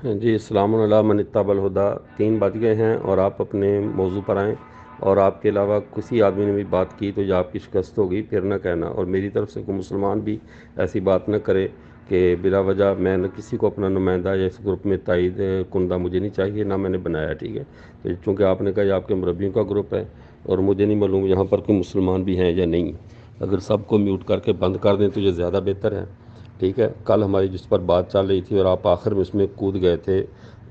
جی السلام علیکم من اتبع الہدیٰ، تین بج گئے ہیں اور آپ اپنے موضوع پر آئیں، اور آپ کے علاوہ کسی آدمی نے بھی بات کی تو یہ آپ کی شکست ہوگی، پھر نہ کہنا، اور میری طرف سے کوئی مسلمان بھی ایسی بات نہ کرے کہ بلا وجہ میں نہ کسی کو اپنا نمائندہ یا اس گروپ میں تائید کنندہ مجھے نہیں چاہیے، نہ میں نے بنایا، ٹھیک ہے؟ تو چونکہ آپ نے کہا یہ آپ کے مربیوں کا گروپ ہے اور مجھے نہیں معلوم یہاں پر کوئی مسلمان بھی ہیں یا نہیں، اگر سب کو میوٹ کر کے بند کر دیں تو یہ زیادہ بہتر ہے، ٹھیک ہے؟ کل ہماری جس پر بات چل رہی تھی اور آپ آخر میں اس میں کود گئے تھے،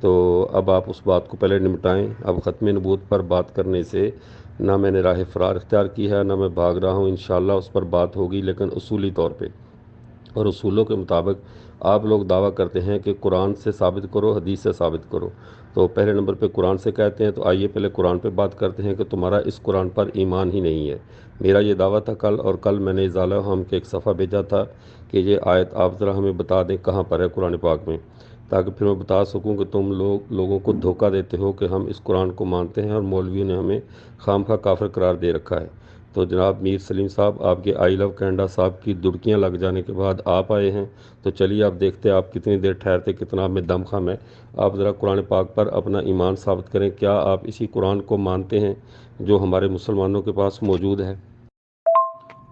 تو اب آپ اس بات کو پہلے نمٹائیں۔ اب ختم نبوت پر بات کرنے سے نہ میں نے راہ فرار اختیار کی ہے، نہ میں بھاگ رہا ہوں، انشاءاللہ اس پر بات ہوگی، لیکن اصولی طور پہ اور اصولوں کے مطابق۔ آپ لوگ دعویٰ کرتے ہیں کہ قرآن سے ثابت کرو، حدیث سے ثابت کرو، تو پہلے نمبر پہ قرآن سے کہتے ہیں، تو آئیے پہلے قرآن پہ بات کرتے ہیں کہ تمہارا اس قرآن پر ایمان ہی نہیں ہے۔ میرا یہ دعویٰ تھا کل، اور کل میں نے ازالہ ہم کے ایک صفحہ بھیجا تھا کہ یہ آیت آپ ذرا ہمیں بتا دیں کہاں پر ہے قرآن پاک میں، تاکہ پھر میں بتا سکوں کہ تم لوگوں کو دھوکہ دیتے ہو کہ ہم اس قرآن کو مانتے ہیں اور مولویوں نے ہمیں خامخواہ کافر قرار دے رکھا ہے۔ تو جناب میر سلیم صاحب، آپ کے آئی لو کینیڈا صاحب کی دڑکیاں لگ جانے کے بعد آپ آئے ہیں، تو چلیے آپ دیکھتے ہیں آپ کتنی دیر ٹھہرتے، کتنا آپ میں دم خم ہے۔ آپ ذرا قرآن پاک پر اپنا ایمان ثابت کریں، کیا آپ اسی قرآن کو مانتے ہیں جو ہمارے مسلمانوں کے پاس موجود ہے؟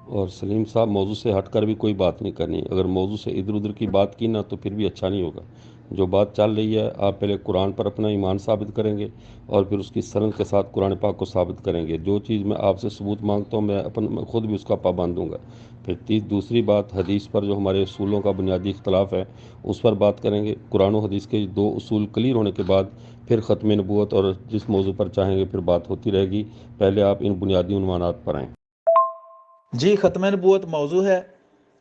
اور سلیم صاحب، موضوع سے ہٹ کر بھی کوئی بات نہیں کرنی، اگر موضوع سے ادھر ادھر کی بات کی نا تو پھر بھی اچھا نہیں ہوگا۔ جو بات چل رہی ہے، آپ پہلے قرآن پر اپنا ایمان ثابت کریں گے اور پھر اس کی سند کے ساتھ قرآن پاک کو ثابت کریں گے۔ جو چیز میں آپ سے ثبوت مانگتا ہوں میں خود بھی اس کا پابند ہوں گا۔ پھر دوسری بات، حدیث پر جو ہمارے اصولوں کا بنیادی اختلاف ہے اس پر بات کریں گے۔ قرآن و حدیث کے دو اصول کلیئر ہونے کے بعد پھر ختم نبوت اور جس موضوع پر چاہیں گے پھر بات ہوتی رہے گی۔ پہلے آپ ان بنیادی عنوانات پر آئیں۔ جی، ختم نبوت موضوع ہے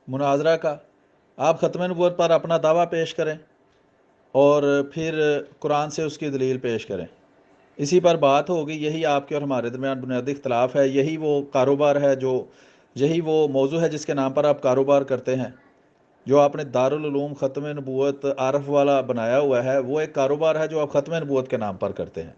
مناظرہ کا۔ آپ ختم نبوت پر اپنا دعویٰ پیش کریں اور پھر قرآن سے اس کی دلیل پیش کریں، اسی پر بات ہوگی۔ یہی آپ کے اور ہمارے درمیان بنیادی اختلاف ہے، یہی وہ کاروبار ہے یہی وہ موضوع ہے جس کے نام پر آپ کاروبار کرتے ہیں۔ جو آپ نے دارالعلوم ختم نبوت عارف والا بنایا ہوا ہے، وہ ایک کاروبار ہے جو آپ ختم نبوت کے نام پر کرتے ہیں،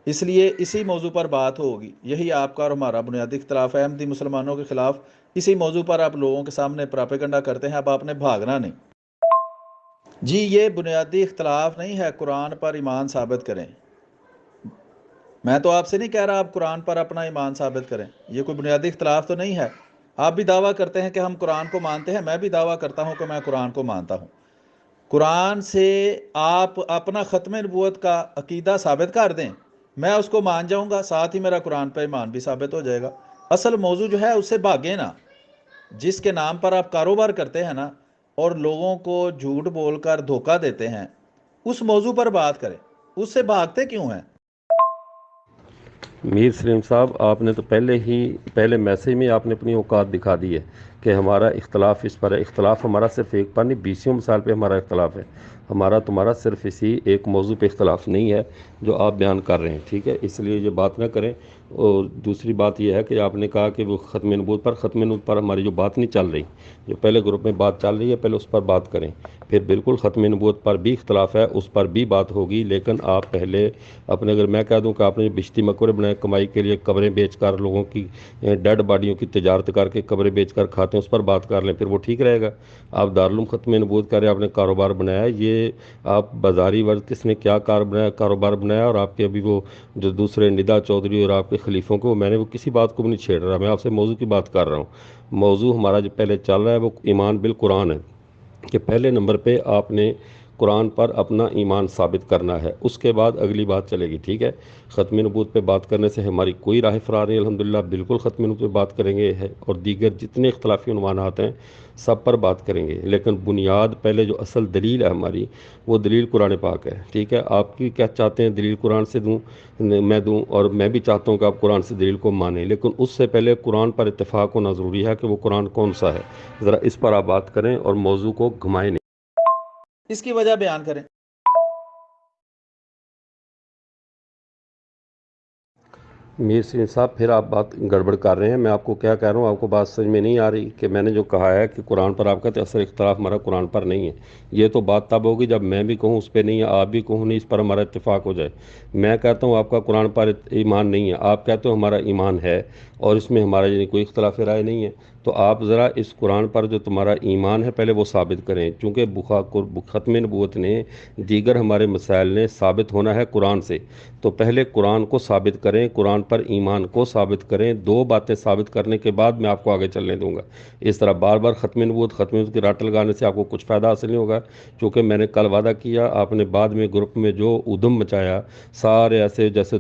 اس لیے اسی موضوع پر بات ہوگی۔ یہی آپ کا اور ہمارا بنیادی اختلاف ہے، احمدی مسلمانوں کے خلاف اسی موضوع پر آپ لوگوں کے سامنے پراپیگنڈا کرتے ہیں۔ اب آپ نے بھاگنا نہیں۔ جی، یہ بنیادی اختلاف نہیں ہے، قرآن پر ایمان ثابت کریں۔ میں تو آپ سے نہیں کہہ رہا آپ قرآن پر اپنا ایمان ثابت کریں، یہ کوئی بنیادی اختلاف تو نہیں ہے۔ آپ بھی دعویٰ کرتے ہیں کہ ہم قرآن کو مانتے ہیں، میں بھی دعویٰ کرتا ہوں کہ میں قرآن کو مانتا ہوں۔ قرآن سے آپ اپنا ختم نبوت کا عقیدہ ثابت کر دیں، میں اس کو مان جاؤں گا، ساتھ ہی میرا قرآن پہ ایمان بھی ثابت ہو جائے گا۔ اصل موضوع جو ہے اس سے بھاگیں نا، جس کے نام پر آپ کاروبار کرتے ہیں نا اور لوگوں کو جھوٹ بول کر دھوکہ دیتے ہیں، اس موضوع پر بات کریں، اس سے بھاگتے کیوں ہیں؟ میر سلیم صاحب، آپ نے تو پہلے میسیج میں آپ نے اپنی اوقات دکھا دی ہے کہ ہمارا اختلاف اس پر ہے۔ اختلاف ہمارا صرف ایک پر نہیں، بیسیوں مثال پہ ہمارا اختلاف ہے۔ ہمارا تمہارا صرف اسی ایک موضوع پہ اختلاف نہیں ہے جو آپ بیان کر رہے ہیں، ٹھیک ہے؟ اس لیے یہ بات نہ کریں۔ اور دوسری بات یہ ہے کہ آپ نے کہا کہ وہ ختم نبوت پر ہماری جو بات نہیں چل رہی، جو پہلے گروپ میں بات چل رہی ہے، پہلے اس پر بات کریں۔ پھر بالکل ختم نبوت پر بھی اختلاف ہے، اس پر بھی بات ہوگی، لیکن آپ پہلے اپنے، اگر میں کہہ دوں کہ آپ نے بشتی مقبرے بنائے کمائی کے لیے، قبریں بیچ کر لوگوں کی ڈیڈ باڈیوں کی تجارت کر کے قبریں بیچ کر کھاتے ہیں، اس پر بات کر لیں، پھر وہ ٹھیک رہے گا۔ آپ دارالعلوم ختم نبوت کر رہے ہیں، آپ نے کاروبار بنایا ہے، یہ آپ بازاری ورد کس نے کیا کاروبار بنایا، اور آپ کے ابھی وہ جو دوسرے ندا چودھری اور آپ کے خلیفوں کو، میں نے وہ کسی بات کو بھی نہیں چھیڑ رہا، میں آپ سے موضوع کی بات کر رہا ہوں۔ موضوع ہمارا جو پہلے چل رہا ہے وہ ایمان بالقرآن ہے، کہ پہلے نمبر پہ آپ نے قرآن پر اپنا ایمان ثابت کرنا ہے، اس کے بعد اگلی بات چلے گی، ٹھیک ہے؟ ختم نبوت پہ بات کرنے سے ہماری کوئی راہ فرار نہیں، الحمدللہ بالکل ختم نبوت پہ بات کریں گے اور دیگر جتنے اختلافی عنوانات ہیں سب پر بات کریں گے، لیکن بنیاد پہلے جو اصل دلیل ہے ہماری، وہ دلیل قرآن پاک ہے، ٹھیک ہے؟ آپ کی کیا چاہتے ہیں دلیل قرآن سے میں دوں، اور میں بھی چاہتا ہوں کہ آپ قرآن سے دلیل کو مانیں، لیکن اس سے پہلے قرآن پر اتفاق ہونا ضروری ہے کہ وہ قرآن کون سا ہے۔ ذرا اس پر آپ بات کریں اور موضوع کو گھمائیں نہیں۔ اس کی وجہ بیان کریں۔ میر سین صاحب، پھر آپ بات گڑبڑ کر رہے ہیں۔ میں آپ کو کیا کہہ رہا ہوں، آپ کو بات سمجھ میں نہیں آ رہی کہ میں نے جو کہا ہے کہ قرآن پر آپ کا اثر اختلاف ہمارا قرآن پر نہیں ہے، یہ تو بات تب ہوگی جب میں بھی کہوں اس پہ نہیں ہے، آپ بھی کہوں نہیں، اس پر ہمارا اتفاق ہو جائے۔ میں کہتا ہوں آپ کا قرآن پر ایمان نہیں ہے، آپ کہتے ہو ہمارا ایمان ہے اور اس میں ہمارا یعنی کوئی اختلاف رائے نہیں ہے، تو آپ ذرا اس قرآن پر جو تمہارا ایمان ہے پہلے وہ ثابت کریں، چونکہ ختم نبوت نے دیگر ہمارے مسائل نے ثابت ہونا ہے قرآن سے، تو پہلے قرآن کو ثابت کریں، قرآن پر ایمان کو ثابت کریں، دو باتیں ثابت کرنے کے بعد میں آپ کو آگے چلنے دوں گا۔ اس طرح بار بار ختم نبوت کی راٹ لگانے سے آپ کو کچھ فائدہ حاصل نہیں ہوگا، چونکہ میں نے کل وعدہ کیا، آپ نے بعد میں گروپ میں جو ادھم مچایا، سارے ایسے جیسے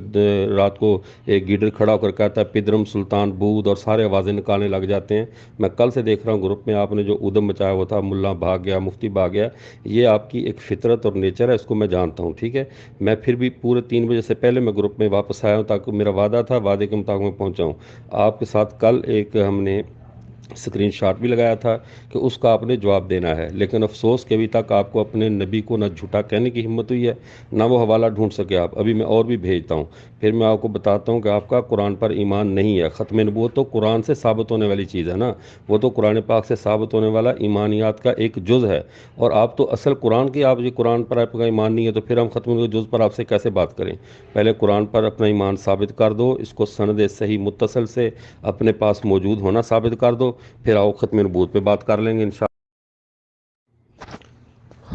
رات کو ایک گیڈر کھڑا ہو کر کہتا ہے پدرم سلطان بود، اور سارے آوازیں نکالنے لگ جاتے ہیں۔ میں کل سے دیکھ رہا ہوں گروپ میں آپ نے جو ادھم مچایا ہوا تھا، ملا بھاگ گیا، مفتی بھاگ گیا، یہ آپ کی ایک فطرت اور نیچر ہے، اس کو میں جانتا ہوں، ٹھیک ہے۔ میں پھر بھی پورے 3 بجے سے پہلے میں گروپ میں واپس آیا ہوں، تاکہ میرا وعدہ تھا، وعدے کے مطابق میں پہنچا ہوں۔ آپ کے ساتھ کل ایک ہم نے اسکرین شاٹ بھی لگایا تھا کہ اس کا آپ نے جواب دینا ہے، لیکن افسوس کہ ابھی تک آپ کو اپنے نبی کو نہ جھوٹا کہنے کی ہمت ہوئی ہے، نہ وہ حوالہ ڈھونڈ سکے آپ۔ ابھی میں اور بھی بھیجتا ہوں، پھر میں آپ کو بتاتا ہوں کہ آپ کا قرآن پر ایمان نہیں ہے۔ ختم نبوت تو قرآن سے ثابت ہونے والی چیز ہے نا، وہ تو قرآن پاک سے ثابت ہونے والا ایمانیات کا ایک جز ہے، اور آپ تو اصل قرآن کی، آپ یہ قرآن پر آپ کا ایمان نہیں ہے تو پھر ہم ختم نبوت جز پر آپ سے کیسے بات کریں؟ پہلے قرآن پر اپنا ایمان ثابت کر دو، اس کو سند صحیح متصل سے اپنے پاس موجود ہونا ثابت کر دو، پھر آؤ ختم نبوت پہ بات کر لیں گے انشاءاللہ۔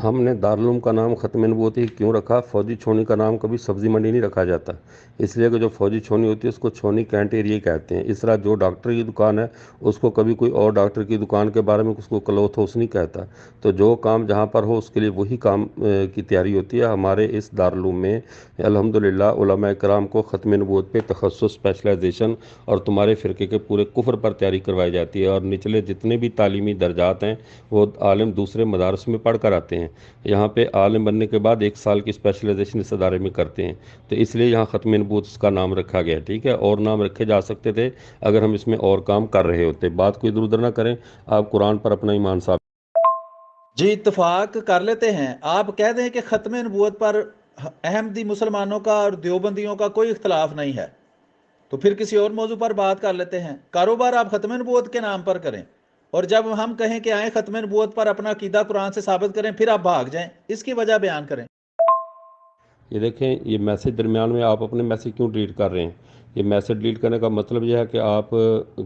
ہم نے دارالعلوم کا نام ختم نبوت ہی کیوں رکھا؟ فوجی چھونی کا نام کبھی سبزی منڈی نہیں رکھا جاتا، اس لیے کہ جو فوجی چھونی ہوتی ہے اس کو چھونی کینٹ ایریا کہتے ہیں۔ اس طرح جو ڈاکٹر کی دکان ہے اس کو کبھی کوئی اور ڈاکٹر کی دکان کے بارے میں اس کو کلوتھ ہاؤس نہیں کہتا۔ تو جو کام جہاں پر ہو اس کے لیے وہی کام کی تیاری ہوتی ہے۔ ہمارے اس دارالعلوم میں الحمدللہ علماء کرام کو ختم نبوت پہ تخصص، اسپیشلائزیشن اور تمہارے فرقے کے پورے کفر پر تیاری کروائی جاتی ہے، اور نچلے جتنے بھی تعلیمی درجات ہیں وہ عالم دوسرے مدارس میں پڑھ کر آتے ہیں۔ یہاں پہ عالم بننے کے بعد 1 سال کی اسپیشلائزیشن اس ادارے میں کرتے ہیں، تو اس لیے یہاں ختم نبوت اس کا نام رکھا گیا، ٹھیک ہے۔ اور نام رکھے جا سکتے تھے اگر ہم اس میں اور کام کر رہے ہوتے۔ بات کو ادھر ادھر نہ کریں، آپ قرآن پر اپنا ایمان ثابت۔ جی اتفاق کر لیتے ہیں، آپ کہہ دیں کہ ختم نبوت پر احمدی مسلمانوں کا اور دیوبندیوں کا کوئی اختلاف نہیں ہے، تو پھر کسی اور موضوع پر بات کر لیتے ہیں۔ کاروبار آپ ختم نبوت کے نام پر کریں، اور جب ہم کہیں کہ آئیں ختم نبوت پر اپنا عقیدہ قرآن سے ثابت کریں، پھر آپ بھاگ جائیں، اس کی وجہ بیان کریں۔ یہ دیکھیں، یہ میسج درمیان میں آپ اپنے میسج کیوں ڈیلیٹ کر رہے ہیں؟ یہ میسج ڈیلیٹ کرنے کا مطلب یہ ہے کہ آپ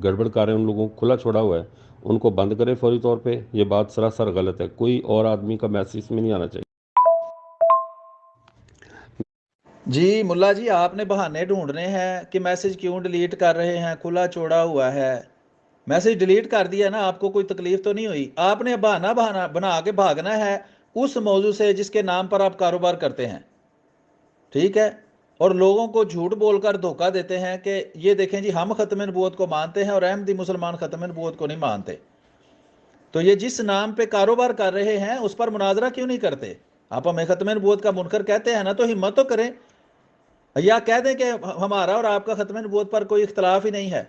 گڑبڑ کر رہے ہیں، ان لوگوں کو کھلا چھوڑا ہوا ہے، ان کو بند کریں فوری طور پہ۔ یہ بات سراسر غلط ہے، کوئی اور آدمی کا میسج اس میں نہیں آنا چاہیے۔ جی ملا جی، آپ نے بہانے ڈھونڈنے ہیں کہ میسج کیوں ڈیلیٹ کر رہے ہیں، کھلا چھوڑا ہوا ہے۔ میسج ڈیلیٹ کر دیا نا، آپ کو کوئی تکلیف تو نہیں ہوئی؟ آپ نے بہانا بنا کے بھاگنا ہے اس موضوع سے جس کے نام پر آپ کاروبار کرتے ہیں، ٹھیک ہے؟ اور لوگوں کو جھوٹ بول کر دھوکہ دیتے ہیں کہ یہ دیکھیں جی ہم ختم نبوت کو مانتے ہیں اور احمدی مسلمان ختم نبوت کو نہیں مانتے۔ تو یہ جس نام پہ کاروبار کر رہے ہیں اس پر مناظرہ کیوں نہیں کرتے؟ آپ ہمیں ختم نبوت کا منکر کہتے ہیں نا، تو ہمت تو کریں، یا کہہ دیں کہ ہمارا اور آپ کا ختم نبوت پر کوئی اختلاف ہی نہیں ہے۔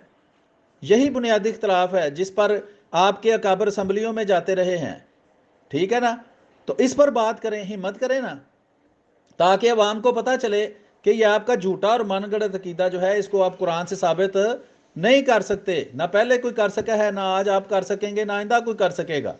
یہی بنیادی اختلاف ہے جس پر آپ کے اکابر اسمبلیوں میں جاتے رہے ہیں، ٹھیک ہے نا؟ تو اس پر بات کریں، ہمت کریں نا، تاکہ عوام کو پتہ چلے کہ یہ آپ کا جھوٹا اور من گڑت عقیدہ جو ہے اس کو آپ قرآن سے ثابت نہیں کر سکتے، نہ پہلے کوئی کر سکا ہے، نہ آج آپ کر سکیں گے، نہ آئندہ کوئی کر سکے گا۔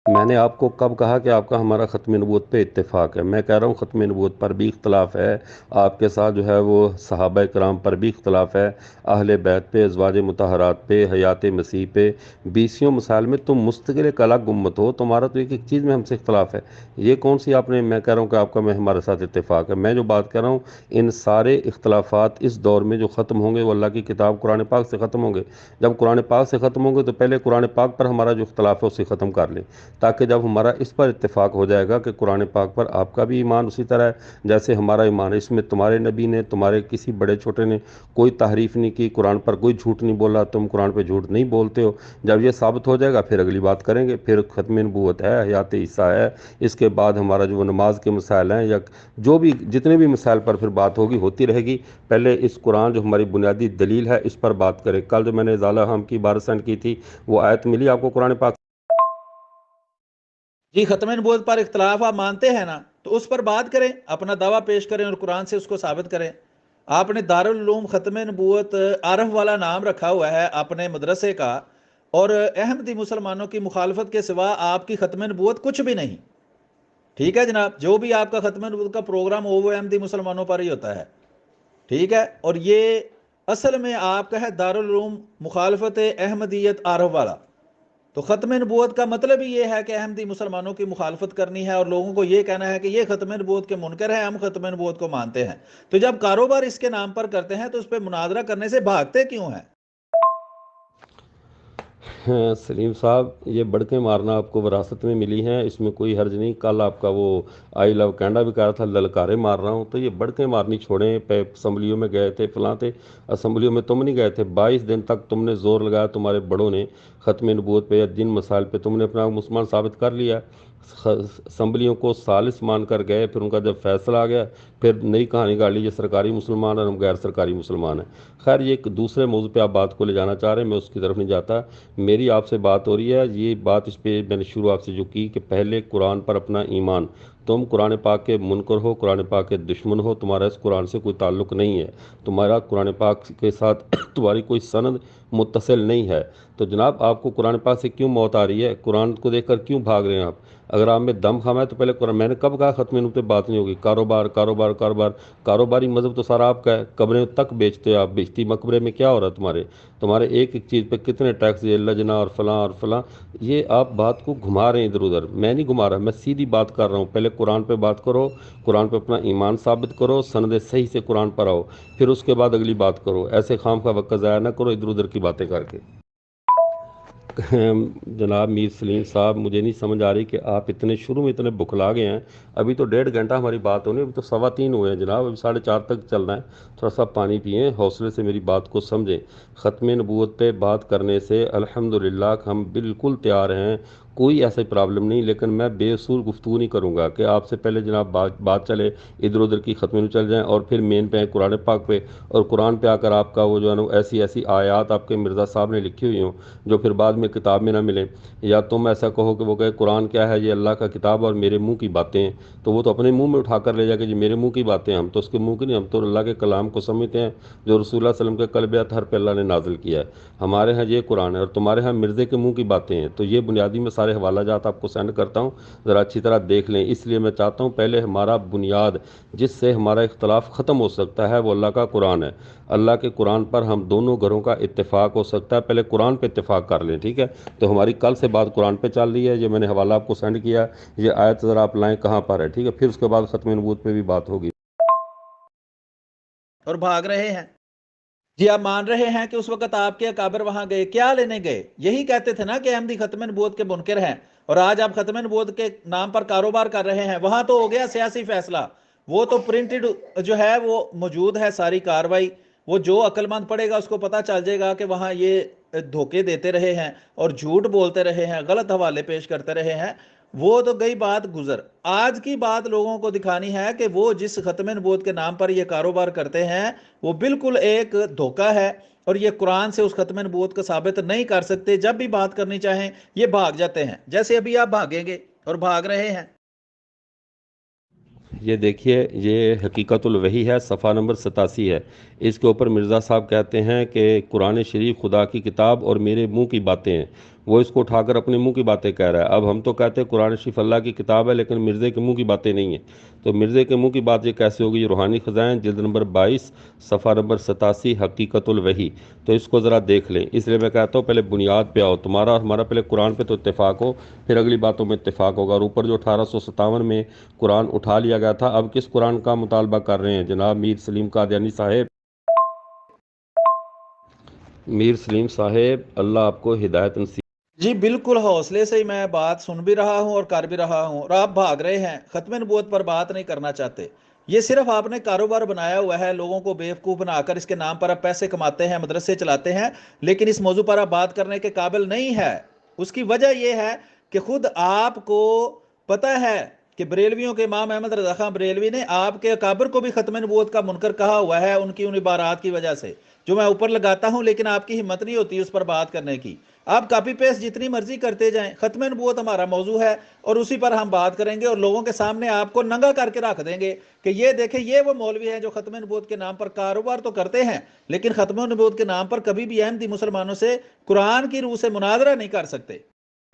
میں نے آپ کو کب کہا کہ آپ کا ہمارا ختم نبوت پہ اتفاق ہے؟ میں کہہ رہا ہوں ختم نبوت پر بھی اختلاف ہے، آپ کے ساتھ جو ہے وہ صحابہ کرام پر بھی اختلاف ہے، اہل بیت پہ، ازواج مطہرات پہ، حیات مسیح پہ، 20 مسائل میں تم مستقل ایک الگ امت ہو، تمہارا تو ایک ایک چیز میں ہم سے اختلاف ہے۔ یہ کون سی آپ نے، میں کہہ رہا ہوں کہ آپ کا میں ہمارے ساتھ اتفاق ہے۔ میں جو بات کر رہا ہوں، ان سارے اختلافات اس دور میں جو ختم ہوں گے وہ اللہ کی کتاب قرآن پاک سے ختم ہوں گے۔ جب قرآن پاک سے ختم ہوں گے تو پہلے قرآن پاک پر ہمارا جو اختلاف ہے اسے ختم کر لیں، تاکہ جب ہمارا اس پر اتفاق ہو جائے گا کہ قرآن پاک پر آپ کا بھی ایمان اسی طرح ہے جیسے ہمارا ایمان ہے، اس میں تمہارے نبی نے، تمہارے کسی بڑے چھوٹے نے کوئی تحریف نہیں کی، قرآن پر کوئی جھوٹ نہیں بولا، تم قرآن پہ جھوٹ نہیں بولتے ہو، جب یہ ثابت ہو جائے گا پھر اگلی بات کریں گے۔ پھر ختم نبوت ہے، حیات عیسیٰ ہے، اس کے بعد ہمارا جو نماز کے مسائل ہیں یا جو بھی جتنے بھی مسائل پر پھر بات ہوگی، ہوتی رہے گی۔ پہلے اس قرآن جو ہماری بنیادی دلیل ہے اس پر بات کریں۔ کل جو میں نے ازالہ ہم کی عبارت سینڈ کی تھی، وہ آیت ملی آپ کو قرآن پاک؟ جی ختم نبوت پر اختلاف آپ مانتے ہیں نا، تو اس پر بات کریں، اپنا دعویٰ پیش کریں اور قرآن سے اس کو ثابت کریں۔ آپ نے دارالعلوم ختم نبوت عارف والا نام رکھا ہوا ہے اپنے مدرسے کا، اور احمدی مسلمانوں کی مخالفت کے سوا آپ کی ختم نبوت کچھ بھی نہیں، ٹھیک ہے جناب؟ جو بھی آپ کا ختم نبوت کا پروگرام ہو وہ احمدی مسلمانوں پر ہی ہوتا ہے، ٹھیک ہے؟ اور یہ اصل میں آپ کا ہے دارالعلوم مخالفت احمدیت آرف والا. تو ختم نبوت کا مطلب ہی یہ ہے کہ احمدی مسلمانوں کی مخالفت کرنی ہے اور لوگوں کو یہ کہنا ہے کہ یہ ختم نبوت کے منکر ہیں، ہم ختم نبوت کو مانتے ہیں. تو جب کاروبار اس کے نام پر کرتے ہیں تو اس پہ مناظرہ کرنے سے بھاگتے کیوں ہیں؟ سلیم صاحب، یہ بڑکیں مارنا آپ کو وراثت میں ملی ہیں، اس میں کوئی حرج نہیں. کل آپ کا وہ آئی لو کینڈا بھی کہہ رہا تھا للکارے مار رہا ہوں، تو یہ بڑکیں مارنی چھوڑیں. اسمبلیوں میں گئے تھے فلاں تھے، اسمبلیوں میں تم نہیں گئے تھے. 22 دن تک تم نے زور لگایا، تمہارے بڑوں نے ختم نبوت پہ یا جن مسائل پہ تم نے اپنا مسلمان ثابت کر لیا. اسمبلیوں کو ثالث مان کر گئے، پھر ان کا جب فیصلہ آ گیا پھر نئی کہانی گاڑ لی، یہ سرکاری مسلمان اور ہم غیر سرکاری مسلمان ہیں. خیر، یہ ایک دوسرے موضوع پہ آپ بات کو لے جانا چاہ رہے ہیں، میں اس کی طرف نہیں جاتا. میری آپ سے بات ہو رہی ہے، یہ بات اس پہ میں نے شروع آپ سے جو کی کہ پہلے قرآن پر اپنا ایمان. تم قرآن پاک کے منکر ہو، قرآن پاک کے دشمن ہو، تمہارا اس قرآن سے کوئی تعلق نہیں ہے. تمہارا قرآن پاک کے ساتھ تمہاری کوئی سند متصل نہیں ہے. تو جناب، آپ کو قرآن پاک سے کیوں موت آ رہی ہے؟ قرآن کو دیکھ کر کیوں بھاگ رہے ہیں آپ؟ اگر آپ میں دم خام ہے تو پہلے قرآن. میں نے کب کہا ختم نبوت پہ بات نہیں ہوگی؟ کاروبار کاروبار کاروبار. کاروباری مذہب تو سارا آپ کا ہے. قبریں تک بیچتے ہو آپ. بیچتی مقبرے میں کیا ہو رہا ہے تمہارے ایک ایک چیز پہ کتنے ٹیکس، یہ لجنا اور فلاں اور فلاں. یہ آپ بات کو گھما رہے ہیں ادھر ادھر. میں نہیں گھما رہا، میں سیدھی بات کر رہا ہوں. پہلے قرآن پہ بات کرو، قرآن پہ اپنا ایمان ثابت کرو، سند صحیح سے قرآن پر آؤ، پھر اس کے بعد اگلی بات کرو. ایسے خام کا وقت ضائع نہ کرو ادھر ادھر کی باتیں کر کے. جناب میر سلیم صاحب، مجھے نہیں سمجھ آ رہی کہ آپ اتنے شروع میں اتنے بکھلا گئے ہیں. ابھی تو 1.5 گھنٹہ ہماری بات ہونی، ابھی تو 3:15 ہوئے ہیں جناب. ابھی 4:30 تک چلنا ہے. تھوڑا سا پانی پئیں، حوصلے سے میری بات کو سمجھیں. ختم نبوت پہ بات کرنے سے الحمدللہ ہم بالکل تیار ہیں، کوئی ایسا پرابلم نہیں. لیکن میں بے اصول گفتگو نہیں کروں گا کہ آپ سے پہلے جناب بات چلے ادھر ادھر کی ختم میں چل جائیں اور پھر مین پہ قرآن پاک پہ، اور قرآن پہ آ کر آپ کا وہ جو ہے نا ایسی ایسی آیات آپ کے مرزا صاحب نے لکھی ہوئی ہوں جو پھر بعد میں کتاب میں نہ ملیں. یا تم ایسا کہو کہ وہ کہے قرآن کیا ہے، یہ اللہ کا کتاب اور میرے منہ کی باتیں ہیں، تو وہ تو اپنے منہ میں اٹھا کر لے جائے کہ جی میرے منہ کی باتیں ہیں. ہم تو اس کے منہ کی نہیں، ہم تو اللہ کے کلام کو سمجھتے ہیں جو رسول اللہ صلی اللہ علیہ وسلم کے قلب اطہر پہ اللہ نے نازل کیا ہے. ہمارے ہاں یہ قرآن ہے اور تمہارے ہاں مرزے کے منہ کی باتیں ہیں. تو یہ بنیادی میں سارے حوالہ جات آپ کو سینڈ کرتا ہوں، ذرا اچھی طرح دیکھ لیں. اس لیے میں چاہتا ہوں پہلے ہمارا بنیاد جس سے ہمارا اختلاف ختم ہو سکتا ہے وہ اللہ کا قرآن ہے. اللہ کے قرآن پر ہم دونوں گھروں کا اتفاق ہو سکتا ہے. پہلے قرآن پہ اتفاق کر لیں، ٹھیک ہے؟ تو ہماری کل سے بات قرآن پہ چل رہی ہے. یہ میں نے حوالہ آپ کو سینڈ کیا، یہ آیت ذرا آپ لائیں کہاں پر ہے، ٹھیک ہے؟ پھر اس کے بعد ختم نبوت پہ بھی بات ہوگی. اور بھاگ رہے ہیں. جی آپ مان رہے ہیں کہ اس وقت آپ کے اکابر وہاں گئے، کیا لینے گئے؟ یہی کہتے تھے نا کہ احمدی ختم نبوت کے منکر ہیں، اور آج آپ ختم نبوت کے نام پر کاروبار کر رہے ہیں. وہاں تو ہو گیا سیاسی فیصلہ، وہ تو پرنٹڈ جو ہے وہ موجود ہے ساری کاروائی. وہ جو عقل مند پڑے گا اس کو پتا چل جائے گا کہ وہاں یہ دھوکے دیتے رہے ہیں اور جھوٹ بولتے رہے ہیں، غلط حوالے پیش کرتے رہے ہیں. وہ تو گئی بات گزر. آج کی بات لوگوں کو دکھانی ہے کہ وہ جس ختم نبوت کے نام پر یہ کاروبار کرتے ہیں وہ بالکل ایک دھوکہ ہے، اور یہ قرآن سے اس ختم نبوت کو ثابت نہیں کر سکتے. جب بھی بات کرنی چاہیں یہ بھاگ جاتے ہیں، جیسے ابھی آپ بھاگیں گے اور بھاگ رہے ہیں. یہ دیکھیے، یہ حقیقت الوحی ہے، صفحہ نمبر 87 ہے. اس کے اوپر مرزا صاحب کہتے ہیں کہ قرآن شریف خدا کی کتاب اور میرے منہ کی باتیں ہیں. وہ اس کو اٹھا کر اپنے منہ کی باتیں کہہ رہا ہے. اب ہم تو کہتے ہیں قرآن شریف اللہ کی کتاب ہے لیکن مرزے کے منہ کی باتیں نہیں ہیں. تو مرزے کے منہ کی بات یہ کیسے ہوگی؟ یہ روحانی خزائن جلد نمبر 22 صفحہ نمبر 87 حقیقت الوحی. تو اس کو ذرا دیکھ لیں. اس لیے میں کہتا ہوں پہلے بنیاد پہ آؤ. تمہارا اور ہمارا پہلے قرآن پہ تو اتفاق ہو، پھر اگلی باتوں میں اتفاق ہوگا. اور اوپر جو 1857 میں قرآن اٹھا لیا گیا تھا، اب کس قرآن کا مطالبہ کر رہے ہیں جناب میر سلیم قادیانی صاحب؟ میر سلیم صاحب، اللہ آپ کو ہدایت نصیب. جی بالکل حوصلے سے ہی میں بات سن بھی رہا ہوں اور کر بھی رہا ہوں، اور آپ بھاگ رہے ہیں، ختم نبوت پر بات نہیں کرنا چاہتے. یہ صرف آپ نے کاروبار بنایا ہوا ہے، لوگوں کو بیوقوف بنا کر اس کے نام پر آپ پیسے کماتے ہیں، مدرسے چلاتے ہیں، لیکن اس موضوع پر آپ بات کرنے کے قابل نہیں ہے. اس کی وجہ یہ ہے کہ خود آپ کو پتہ ہے کہ بریلویوں کے امام احمد رضا خان بریلوی نے آپ کے اکابر کو بھی ختم نبوت کا منکر کہا ہوا ہے، ان کی ان عبارات کی وجہ سے جو میں اوپر لگاتا ہوں، لیکن آپ کی ہمت نہیں ہوتی اس پر بات کرنے کی. آپ کاپی پیسٹ جتنی مرضی کرتے جائیں. ختم نبوت ہمارا موضوع ہے اور اسی پر ہم بات کریں گے، اور لوگوں کے سامنے آپ کو ننگا کر کے رکھ دیں گے کہ یہ دیکھیں یہ وہ مولوی ہیں جو ختم نبوت کے نام پر کاروبار تو کرتے ہیں لیکن ختم نبوت کے نام پر کبھی بھی احمدی مسلمانوں سے قرآن کی روح سے مناظرہ نہیں کر سکتے.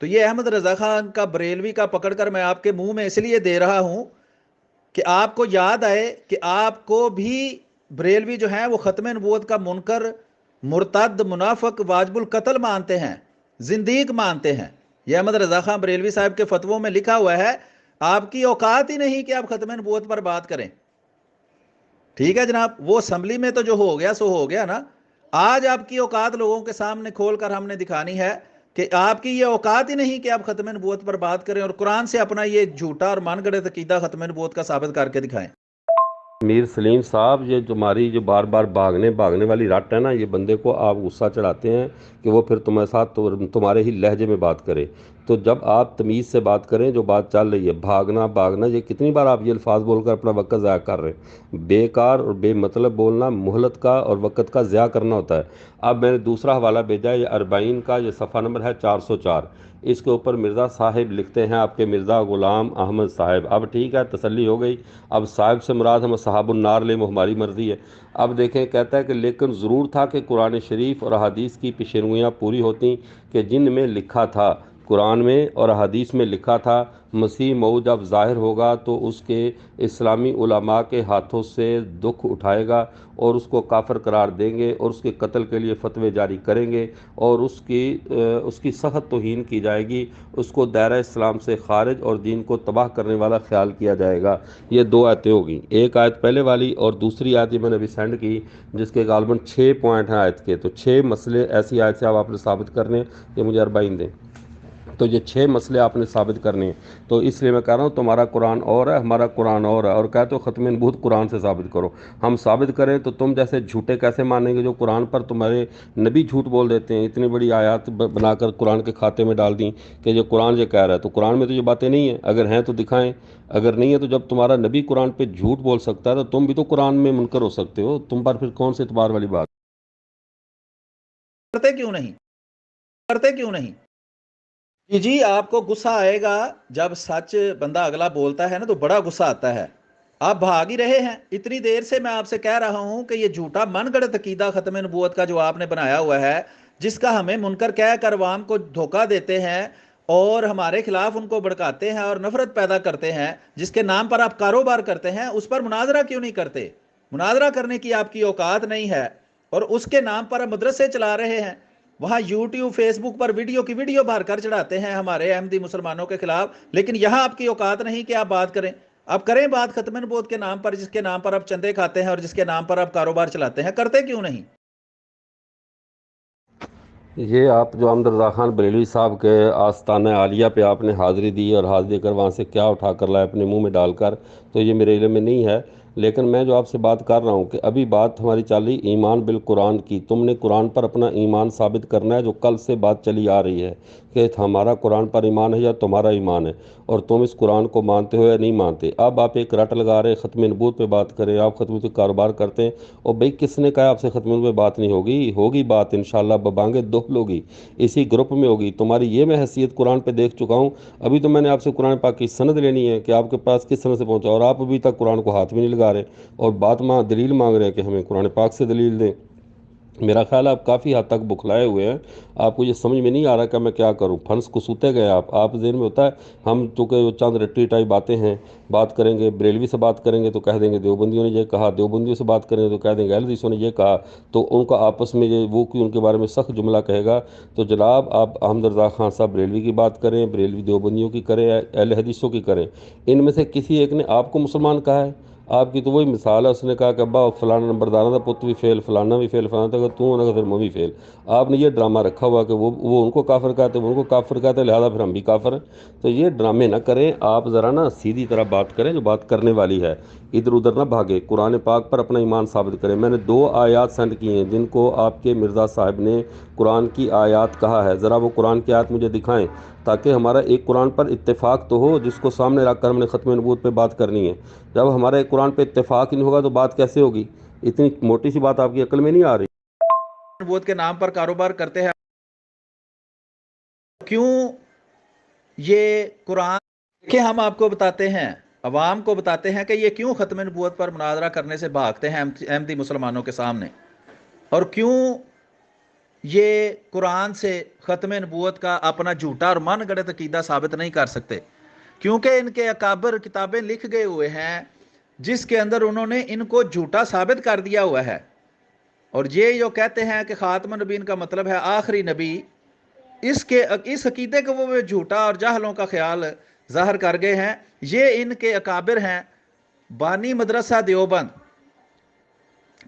تو یہ احمد رضا خان کا بریلوی کا پکڑ کر میں آپ کے منہ میں اس لیے دے رہا ہوں کہ آپ کو یاد آئے کہ آپ کو بھی بریلوی جو ہیں وہ ختم نبوت کا منکر، مرتد، منافق، واجب القتل مانتے ہیں، زندیق مانتے ہیں۔ یہ احمد رضا خان بریلوی صاحب کے فتووں میں لکھا ہوا ہے، آپ کی اوقات ہی نہیں کہ آپ ختم نبوت پر بات کریں۔ ٹھیک ہے جناب، وہ اسمبلی میں تو جو ہو گیا سو ہو گیا نا، آج آپ کی اوقات لوگوں کے سامنے کھول کر ہم نے دکھانی ہے کہ آپ کی یہ اوقات ہی نہیں کہ آپ ختم نبوت پر بات کریں اور قرآن سے اپنا یہ جھوٹا اور من گڑت عقیدہ ختم نبوت کا ثابت کر کے دکھائیں۔ میر سلیم صاحب، یہ تمہاری جو بار بار بھاگنے والی رٹ ہے نا، یہ بندے کو آپ غصہ چڑھاتے ہیں کہ وہ پھر تمہارے ساتھ تمہارے ہی لہجے میں بات کرے۔ تو جب آپ تمیز سے بات کریں، جو بات چل رہی ہے بھاگنا، یہ کتنی بار آپ یہ الفاظ بول کر اپنا وقت ضائع کر رہے ہیں؟ بیکار اور بے مطلب بولنا مہلت کا اور وقت کا ضیاع کرنا ہوتا ہے۔ اب میں نے دوسرا حوالہ بھیجا ہے، یہ 40 کا، یہ صفحہ نمبر ہے 404۔ اس کے اوپر مرزا صاحب لکھتے ہیں، آپ کے مرزا غلام احمد صاحب۔ اب ٹھیک ہے، تسلی ہو گئی۔ اب صاحب سے مراد ہم صحاب النار لیں، وہ ہماری مرضی ہے۔ اب دیکھیں، کہتا ہے کہ لیکن ضرور تھا کہ قرآن شریف اور احادیث کی پیشینگویاں پوری ہوتیں کہ جن میں لکھا تھا، قرآن میں اور احادیث میں لکھا تھا، مسیح موعود جب ظاہر ہوگا تو اس کے اسلامی علماء کے ہاتھوں سے دکھ اٹھائے گا اور اس کو کافر قرار دیں گے اور اس کے قتل کے لیے فتوے جاری کریں گے اور اس کی سخت توہین کی جائے گی، اس کو دائرہ اسلام سے خارج اور دین کو تباہ کرنے والا خیال کیا جائے گا۔ یہ دو آیتیں ہوگی، ایک آیت پہلے والی اور دوسری آیت یہ میں نے ابھی سینڈ کی، جس کے غالباً 6 پوائنٹ ہیں آیت کے۔ تو 6 مسئلے ایسی آیت سے آپ نے ثابت کرنے ہیں، یہ مجھے 40 دیں۔ تو یہ 6 مسئلے آپ نے ثابت کرنے ہیں۔ تو اس لیے میں کہہ رہا ہوں، تمہارا قرآن اور ہے، ہمارا قرآن اور ہے، اور کہتے ہو ختم نبوت قرآن سے ثابت کرو۔ ہم ثابت کریں تو تم جیسے جھوٹے کیسے مانیں گے جو قرآن پر تمہارے نبی جھوٹ بول دیتے ہیں؟ اتنی بڑی آیات بنا کر قرآن کے کھاتے میں ڈال دیں کہ یہ قرآن یہ کہہ رہا ہے، تو قرآن میں تو یہ باتیں نہیں ہیں۔ اگر ہیں تو دکھائیں، اگر نہیں ہے تو جب تمہارا نبی قرآن پہ جھوٹ بول سکتا ہے تو تم بھی تو قرآن میں منکر ہو سکتے ہو۔ تم پر پھر کون سے اعتبار والی بات؟ کرتے کیوں نہیں؟ کرتے کیوں نہیں؟ جی آپ کو غصہ آئے گا جب سچ بندہ اگلا بولتا ہے نا، تو بڑا غصہ آتا ہے۔ آپ بھاگ ہی رہے ہیں، اتنی دیر سے میں آپ سے کہہ رہا ہوں کہ یہ جھوٹا من گڑت عقیدہ ختم نبوت کا جو آپ نے بنایا ہوا ہے، جس کا ہمیں منکر کہہ کر عوام کو دھوکہ دیتے ہیں اور ہمارے خلاف ان کو بھڑکاتے ہیں اور نفرت پیدا کرتے ہیں، جس کے نام پر آپ کاروبار کرتے ہیں، اس پر مناظرہ کیوں نہیں کرتے؟ مناظرہ کرنے کی آپ کی اوقات نہیں ہے اور اس کے نام پر آپ مدرسے چلا رہے ہیں، وہاں یوٹیوب فیس بک پر ویڈیو کی ویڈیو بھر کر چڑھاتے ہیں ہمارے احمدی مسلمانوں کے خلاف، لیکن یہاں آپ کی اوقات نہیں کہ آپ بات کریں۔ آپ کریں بات ختم نبوت کے نام پر، جس کے نام پر آپ چندے کھاتے ہیں اور جس کے نام پر آپ کاروبار چلاتے ہیں، کرتے کیوں نہیں؟ یہ آپ جو احمد رضا خان بریلوی صاحب کے آستانہ عالیہ پہ آپ نے حاضری دی اور حاضری کر وہاں سے کیا اٹھا کر لائے اپنے منہ میں ڈال کر، تو یہ میرے علم میں نہیں ہے۔ لیکن میں جو آپ سے بات کر رہا ہوں کہ ابھی بات ہماری چل رہی ایمان بالقرآن کی، تم نے قرآن پر اپنا ایمان ثابت کرنا ہے، جو کل سے بات چلی آ رہی ہے کہ ہمارا قرآن پر ایمان ہے یا تمہارا ایمان ہے، اور تم اس قرآن کو مانتے ہو یا نہیں مانتے۔ اب آپ ایک رٹ لگا رہے ختم نبوت پہ بات کریں، آپ ختم نبوت کا کاروبار کرتے ہیں، اور بھئی کس نے کہا آپ سے ختم نبوت پہ بات نہیں ہوگی بات انشاءاللہ ببانگے دہل ہوگی، اسی گروپ میں ہوگی۔ تمہاری یہ میں حیثیت قرآن پہ دیکھ چکا ہوں۔ ابھی تو میں نے آپ سے قرآن پاک کی سند لینی ہے کہ آپ کے پاس کس سند سے پہنچا، اور آپ ابھی تک قرآن کو ہاتھ بھی نہیں لگا رہے اور دلیل مانگ رہے ہیں کہ ہمیں قرآن پاک سے دلیل دیں۔ میرا خیال ہے آپ کافی حد تک بکھلائے ہوئے ہیں، آپ کو یہ سمجھ میں نہیں آ رہا کہ میں کیا کروں، پھنس کو سوتے گئے آپ ذہن میں ہوتا ہے ہم چونکہ چند رٹی ٹائی باتیں ہیں، بات کریں گے بریلوی سے بات کریں گے تو کہہ دیں گے دیوبندیوں نے یہ کہا، دیوبندیوں سے بات کریں گے تو کہہ دیں گے اہل حدیثوں نے یہ کہا، تو ان کا آپس میں وہ کوئی ان کے بارے میں سخت جملہ کہے گا۔ تو جناب آپ احمد رضا خان صاحب بریلوی کی بات کریں، بریلوی دیوبندیوں کی کریں، اہل حدیثوں کی کریں، ان میں سے کسی ایک نے آپ کو مسلمان کہا ہے؟ آپ کی تو وہی مثال ہے، اس نے کہا کہ ابا فلانا نمبرداروں کا پت بھی فیل، فلانا بھی فیل، فلانا تھا تو نہ پھر میں بھی فیل۔ آپ نے یہ ڈرامہ رکھا ہوا کہ وہ ان کو کافر کہتے ہیں، وہ ان کو کافر کہتے ہیں، لہذا پھر ہم بھی کافر ہیں۔ تو یہ ڈرامے نہ کریں، آپ ذرا نا سیدھی طرح بات کریں جو بات کرنے والی ہے، ادھر ادھر نہ بھاگے، قرآن پاک پر اپنا ایمان ثابت کریں۔ میں نے 2 آیات سینڈ کی ہیں جن کو آپ کے مرزا صاحب نے قرآن کی آیات کہا ہے، ذرا وہ قرآن کی آیات مجھے دکھائیں تاکہ ہمارا ایک قرآن پر اتفاق تو ہو جس کو سامنے رکھ کر ہم نے ختم نبوت پہ بات کرنی ہے۔ جب ہمارا ایک قرآن پہ اتفاق ہی نہیں ہوگا تو بات کیسے ہوگی؟ اتنی موٹی سی بات آپ کی عقل میں نہیں آ رہی؟ نبوت کے نام پر کاروبار کرتے ہیں، کیوں یہ قرآن کہ ہم آپ کو بتاتے ہیں، عوام کو بتاتے ہیں کہ یہ کیوں ختم نبوت پر مناظرہ کرنے سے بھاگتے ہیں احمدی مسلمانوں کے سامنے، اور کیوں یہ قرآن سے ختم نبوت کا اپنا جھوٹا اور من گڑت عقیدہ ثابت نہیں کر سکتے، کیونکہ ان کے اکابر کتابیں لکھ گئے ہوئے ہیں جس کے اندر انہوں نے ان کو جھوٹا ثابت کر دیا ہوا ہے۔ اور یہ جو کہتے ہیں کہ خاتم النبیین کا مطلب ہے آخری نبی، اس عقیدے کو وہ جھوٹا اور جاہلوں کا خیال ظاہر کر گئے ہیں۔ یہ ان کے اکابر ہیں بانی مدرسہ دیوبند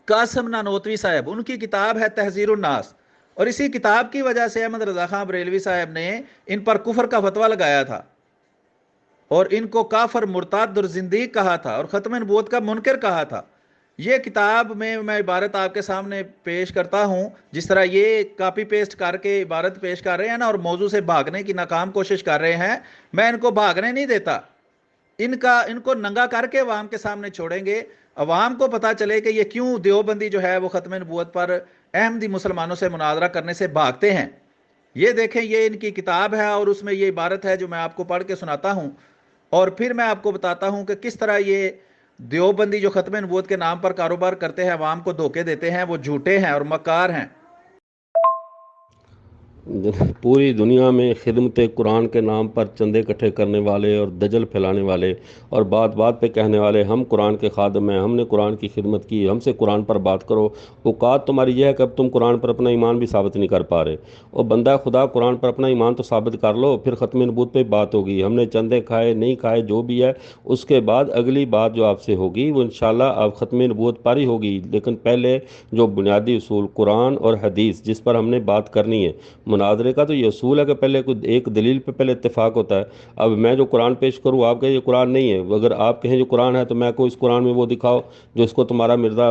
قاسم نانوتوی صاحب، ان کی کتاب ہے تحذیر الناس، اور اسی کتاب کی وجہ سے احمد رضا خان بریلوی صاحب نے ان پر کفر کا فتویٰ لگایا تھا اور ان کو کافر مرتد اور زندیق کہا تھا اور ختم نبوت کا منکر کہا تھا۔ یہ کتاب میں عبارت آپ کے سامنے پیش کرتا ہوں، جس طرح یہ کاپی پیسٹ کر کے عبارت پیش کر رہے ہیں نا اور موضوع سے بھاگنے کی ناکام کوشش کر رہے ہیں، میں ان کو بھاگنے نہیں دیتا، ان کو ننگا کر کے عوام کے سامنے چھوڑیں گے، عوام کو پتا چلے کہ یہ کیوں دیوبندی جو ہے وہ ختم نبوت پر احمدی مسلمانوں سے مناظرہ کرنے سے بھاگتے ہیں۔ یہ دیکھیں، یہ ان کی کتاب ہے اور اس میں یہ عبارت ہے جو میں آپ کو پڑھ کے سناتا ہوں، اور پھر میں آپ کو بتاتا ہوں کہ کس طرح یہ دیوبندی جو ختم نبوت کے نام پر کاروبار کرتے ہیں، عوام کو دھوکے دیتے ہیں، وہ جھوٹے ہیں اور مکار ہیں۔ پوری دنیا میں خدمت قرآن کے نام پر چندے اکٹھے کرنے والے اور دجل پھیلانے والے اور بات بات پہ کہنے والے ہم قرآن کے خادم ہیں، ہم نے قرآن کی خدمت کی، ہم سے قرآن پر بات کرو، اوقات تمہاری یہ ہے کہ اب تم قرآن پر اپنا ایمان بھی ثابت نہیں کر پا رہے، اور بندہ خدا قرآن پر اپنا ایمان تو ثابت کر لو، پھر ختم نبوت پہ بات ہوگی، ہم نے چندے کھائے نہیں کھائے جو بھی ہے، اس کے بعد اگلی بات جو آپ سے ہوگی وہ انشاءاللہ اب ختم نبوت پر ہی ہوگی، لیکن پہلے جو بنیادی اصول قرآن اور حدیث جس پر ہم نے بات کرنی ہے، مناظرے کا تو یہ اصول ہے کہ پہلے ایک دلیل پہ پہلے اتفاق ہوتا ہے۔ اب میں جو قرآن پیش کروں، آپ کہیں یہ قرآن نہیں ہے، اگر آپ کہیں یہ قرآن ہے تو میں کو اس قرآن میں وہ دکھاؤ جو اس کو تمہارا مرزا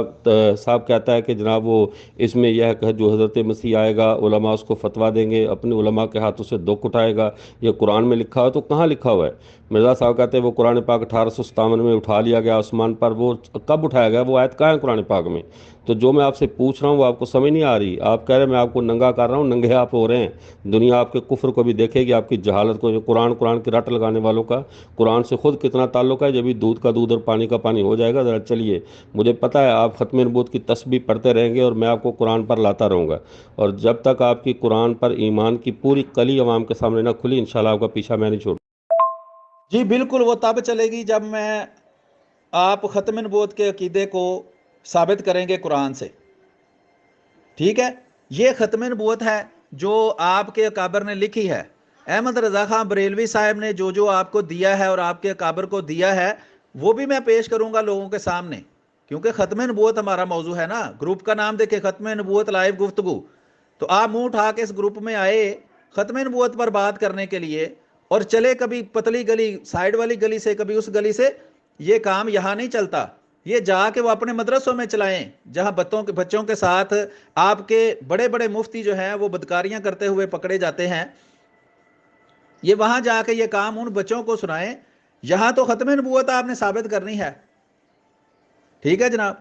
صاحب کہتا ہے کہ جناب وہ اس میں یہ ہے کہ جو حضرت مسیح آئے گا علماء اس کو فتویٰ دیں گے، اپنے علماء کے ہاتھوں سے دکھ اٹھائے گا، یہ قرآن میں لکھا ہوا تو کہاں لکھا ہوا ہے؟ مرزا صاحب کہتے ہیں وہ قرآن پاک 1857 میں اٹھا لیا گیا آسمان پر، وہ کب اٹھایا گیا؟ وہ آیت کہاں ہے قرآن پاک میں؟ تو جو میں آپ سے پوچھ رہا ہوں وہ آپ کو سمجھ نہیں آ رہی، آپ کہہ رہے ہیں میں آپ کو ننگا کر رہا ہوں، ننگے آپ ہو رہے ہیں، دنیا آپ کے کفر کو بھی دیکھے گی، آپ کی جہالت کو، جو قرآن کی رٹ لگانے والوں کا قرآن سے خود کتنا تعلق ہے، جب بھی دودھ کا دودھ اور پانی کا پانی ہو جائے گا، ذرا چلیے، مجھے پتہ ہے آپ ختم نبوت کی تسبیح پڑھتے رہیں گے اور میں آپ کو قرآن پر لاتا رہوں گا، اور جب تک آپ کی قرآن پر ایمان کی پوری کلی عوام کے سامنے نہ کھلی انشاءاللہ آپ کا پیچھا میں نہیں چھوڑوں۔ جی بالکل، وہ تب چلے گی جب میں آپ ختم نبوت کے عقیدے کو ثابت کریں گے قرآن سے، ٹھیک ہے؟ یہ ختم نبوت ہے جو آپ کے اکابر نے لکھی ہے، احمد رضا خان بریلوی صاحب نے جو آپ کو دیا ہے اور آپ کے اکابر کو دیا ہے وہ بھی میں پیش کروں گا لوگوں کے سامنے، کیونکہ ختم نبوت ہمارا موضوع ہے نا۔ گروپ کا نام دیکھیں، ختم نبوت لائیو گفتگو، تو آپ منہ اٹھا کے اس گروپ میں آئے ختم نبوت پر بات کرنے کے لیے، اور چلے کبھی پتلی گلی سائیڈ والی گلی سے کبھی اس گلی سے، یہ کام یہاں نہیں چلتا، یہ جا کے وہ اپنے مدرسوں میں چلائیں جہاں بچوں کے ساتھ آپ کے بڑے بڑے مفتی جو ہیں وہ بدکاریاں کرتے ہوئے پکڑے جاتے ہیں، یہ وہاں جا کے یہ کام ان بچوں کو سنائیں، یہاں تو ختم نبوت آپ نے ثابت کرنی ہے، ٹھیک ہے جناب؟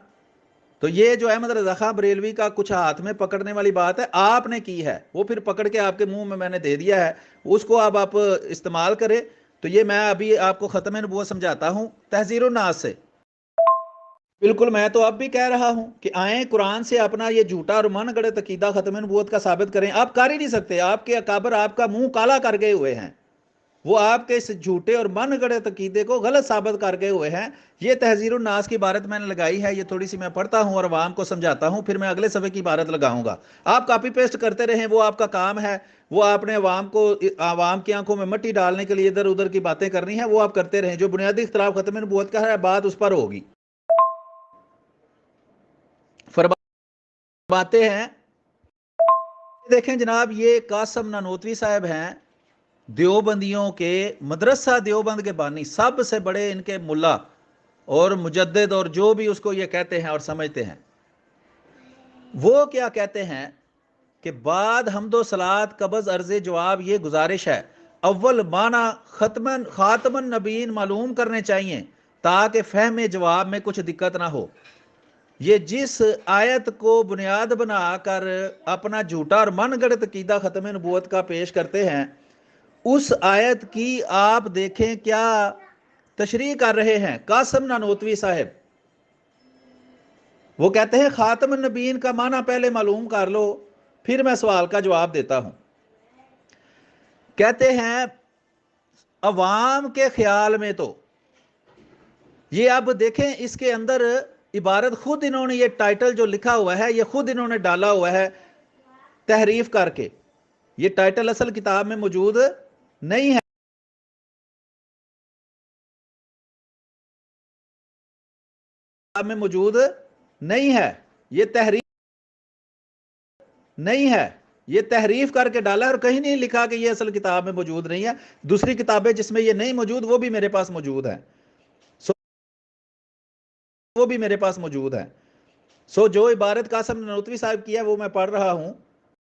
تو یہ جو احمد رضا خان بریلوی کا کچھ ہاتھ میں پکڑنے والی بات ہے آپ نے کی ہے، وہ پھر پکڑ کے آپ کے منہ میں نے دے دیا ہے، اس کو اب آپ استعمال کریں۔ تو یہ میں ابھی آپ کو ختم نبوت سمجھاتا ہوں تحذیر الناس سے۔ بالکل، میں تو اب بھی کہہ رہا ہوں کہ آئیں قرآن سے اپنا یہ جھوٹا اور من گڑت عقیدہ ختم نبوت کا ثابت کریں، آپ کر ہی نہیں سکتے، آپ کے اکابر آپ کا منہ کالا کر گئے ہوئے ہیں، وہ آپ کے اس جھوٹے اور من گڑت عقیدے کو غلط ثابت کر گئے ہوئے ہیں۔ یہ تحذیر الناس کی عبارت میں نے لگائی ہے، یہ تھوڑی سی میں پڑھتا ہوں اور عوام کو سمجھاتا ہوں، پھر میں اگلے صفحے کی عبارت لگاؤں گا، آپ کاپی پیسٹ کرتے رہیں، وہ آپ کا کام ہے، وہ آپ نے عوام کی آنکھوں میں مٹی ڈالنے کے لیے ادھر ادھر کی باتیں کرنی ہیں، وہ آپ کرتے رہیں، جو بنیادی اختلاف ختم نبوت کا ہے بات اس پر ہوگی۔ فرماتے ہیں، دیکھیں جناب، یہ قاسم نانوتوی صاحب ہیں، دیوبندیوں کے مدرسہ دیوبند کے بانی، سب سے بڑے ان کے ملا اور مجدد اور جو بھی اس کو یہ کہتے ہیں اور سمجھتے ہیں، وہ کیا کہتے ہیں کہ بعد حمد و صلات قبض عرض جواب یہ گزارش ہے، اول معنی خاتم النبیین معلوم کرنے چاہیے تاکہ فہم جواب میں کچھ دقت نہ ہو۔ یہ جس آیت کو بنیاد بنا کر اپنا جھوٹا اور من گڑت عقیدہ ختم نبوت کا پیش کرتے ہیں، اس آیت کی آپ دیکھیں کیا تشریح کر رہے ہیں قاسم نانوتوی صاحب۔ وہ کہتے ہیں خاتم النبیین کا معنی پہلے معلوم کر لو، پھر میں سوال کا جواب دیتا ہوں. کہتے ہیں عوام کے خیال میں تو یہ اب دیکھیں اس کے اندر عبارت خود انہوں نے یہ ٹائٹل جو لکھا ہوا ہے یہ خود انہوں نے ڈالا ہوا ہے تحریف کر کے. یہ ٹائٹل اصل کتاب میں موجود نہیں ہے. میں موجود نہیں ہے. یہ تحریف نہیں ہے. یہ تحریف کر کے ڈالا اور کہیں نہیں لکھا کہ یہ اصل کتاب میں موجود نہیں ہے. دوسری کتابیں جس میں یہ نہیں موجود وہ بھی میرے پاس موجود ہیں. وہ بھی میرے پاس موجود ہیں. جو عبارت قاسم نانوتوی صاحب کی ہے وہ میں پڑھ رہا ہوں.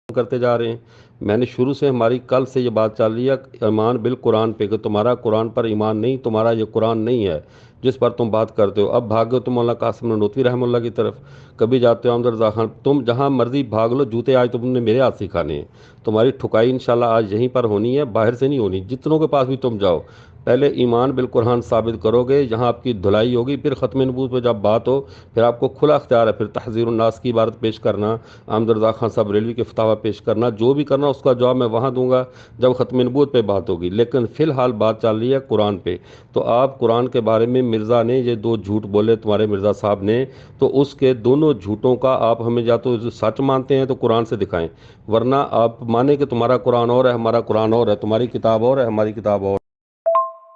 کرتے جا رہے ہیں. میں نے شروع سے ہماری کل سے یہ بات چل رہی ہے ایمان بالقرآن پہ کہ تمہارا قرآن پر ایمان نہیں, تمہارا یہ قرآن نہیں ہے جس پر تم بات کرتے ہو. اب بھاگو تم مولانا قاسم نانوتوی رحمہ اللہ کی طرف, کبھی جاتے ہو احمد رضا خان. تم جہاں مرضی بھاگ لو, جوتے آج تم نے میرے ہاتھ سے کھانے ہیں. تمہاری ٹھکائی انشاءاللہ آج یہیں پر ہونی ہے, باہر سے نہیں ہونی. جتنوں کے پاس بھی تم جاؤ پہلے ایمان بالقرآن ثابت کرو گے, یہاں آپ کی دھلائی ہوگی. پھر ختم نبوت پہ جب بات ہو پھر آپ کو کھلا اختیار ہے پھر تحذیر الناس کی عبارت پیش کرنا, احمد رضا خان صاحب ریلوی کے فتاویٰ پیش کرنا, جو بھی کرنا اس کا جواب میں وہاں دوں گا جب ختم نبوت پہ بات ہوگی. لیکن فی الحال بات چل رہی ہے قرآن پہ. تو آپ قرآن کے بارے میں مرزا نے یہ 2 جھوٹ بولے تمہارے مرزا صاحب نے, تو اس کے دونوں جھوٹوں کا آپ ہمیں یا تو سچ مانتے ہیں تو قرآن سے دکھائیں, ورنہ آپ مانیں کہ تمہارا قرآن اور ہے ہمارا قرآن اور ہے, تمہاری کتاب اور ہے ہماری کتاب اور.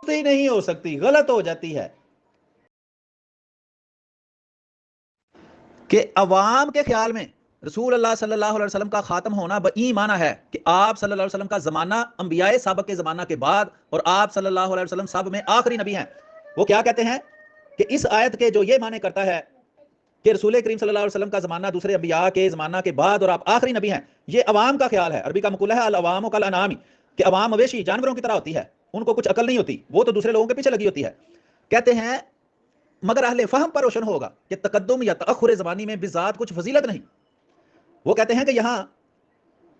ہی نہیں ہو سکتی, غلط ہو جاتی ہے. کہ عوام کے خیال میں رسول اللہ صلی اللہ علیہ وسلم کا خاتم ہونا بئی معنی ہے کہ آپ صلی اللہ علیہ وسلم کا زمانہ انبیاء سابق کے زمانہ کے بعد اور آپ صلی اللہ علیہ وسلم سب میں آخری نبی ہیں. وہ کیا کہتے ہیں کہ اس آیت کے جو یہ معنی کرتا ہے کہ رسول کریم صلی اللہ علیہ وسلم کا زمانہ دوسرے انبیاء کے زمانہ کے بعد اور آپ آخری نبی ہیں, یہ عوام کا خیال ہے. عربی کا مقولہ ہے العوام کالانعام, کہ عوام مویشی جانوروں کی طرح ہوتی ہے, ان کو کچھ عقل نہیں ہوتی, وہ تو دوسرے لوگوں کے پیچھے لگی ہوتی ہے. کہتے ہیں مگر اہل فہم پر روشن ہوگا کہ تقدم یا تأخر زمانی میں بذات کچھ فضیلت نہیں. وہ کہتے ہیں کہ یہاں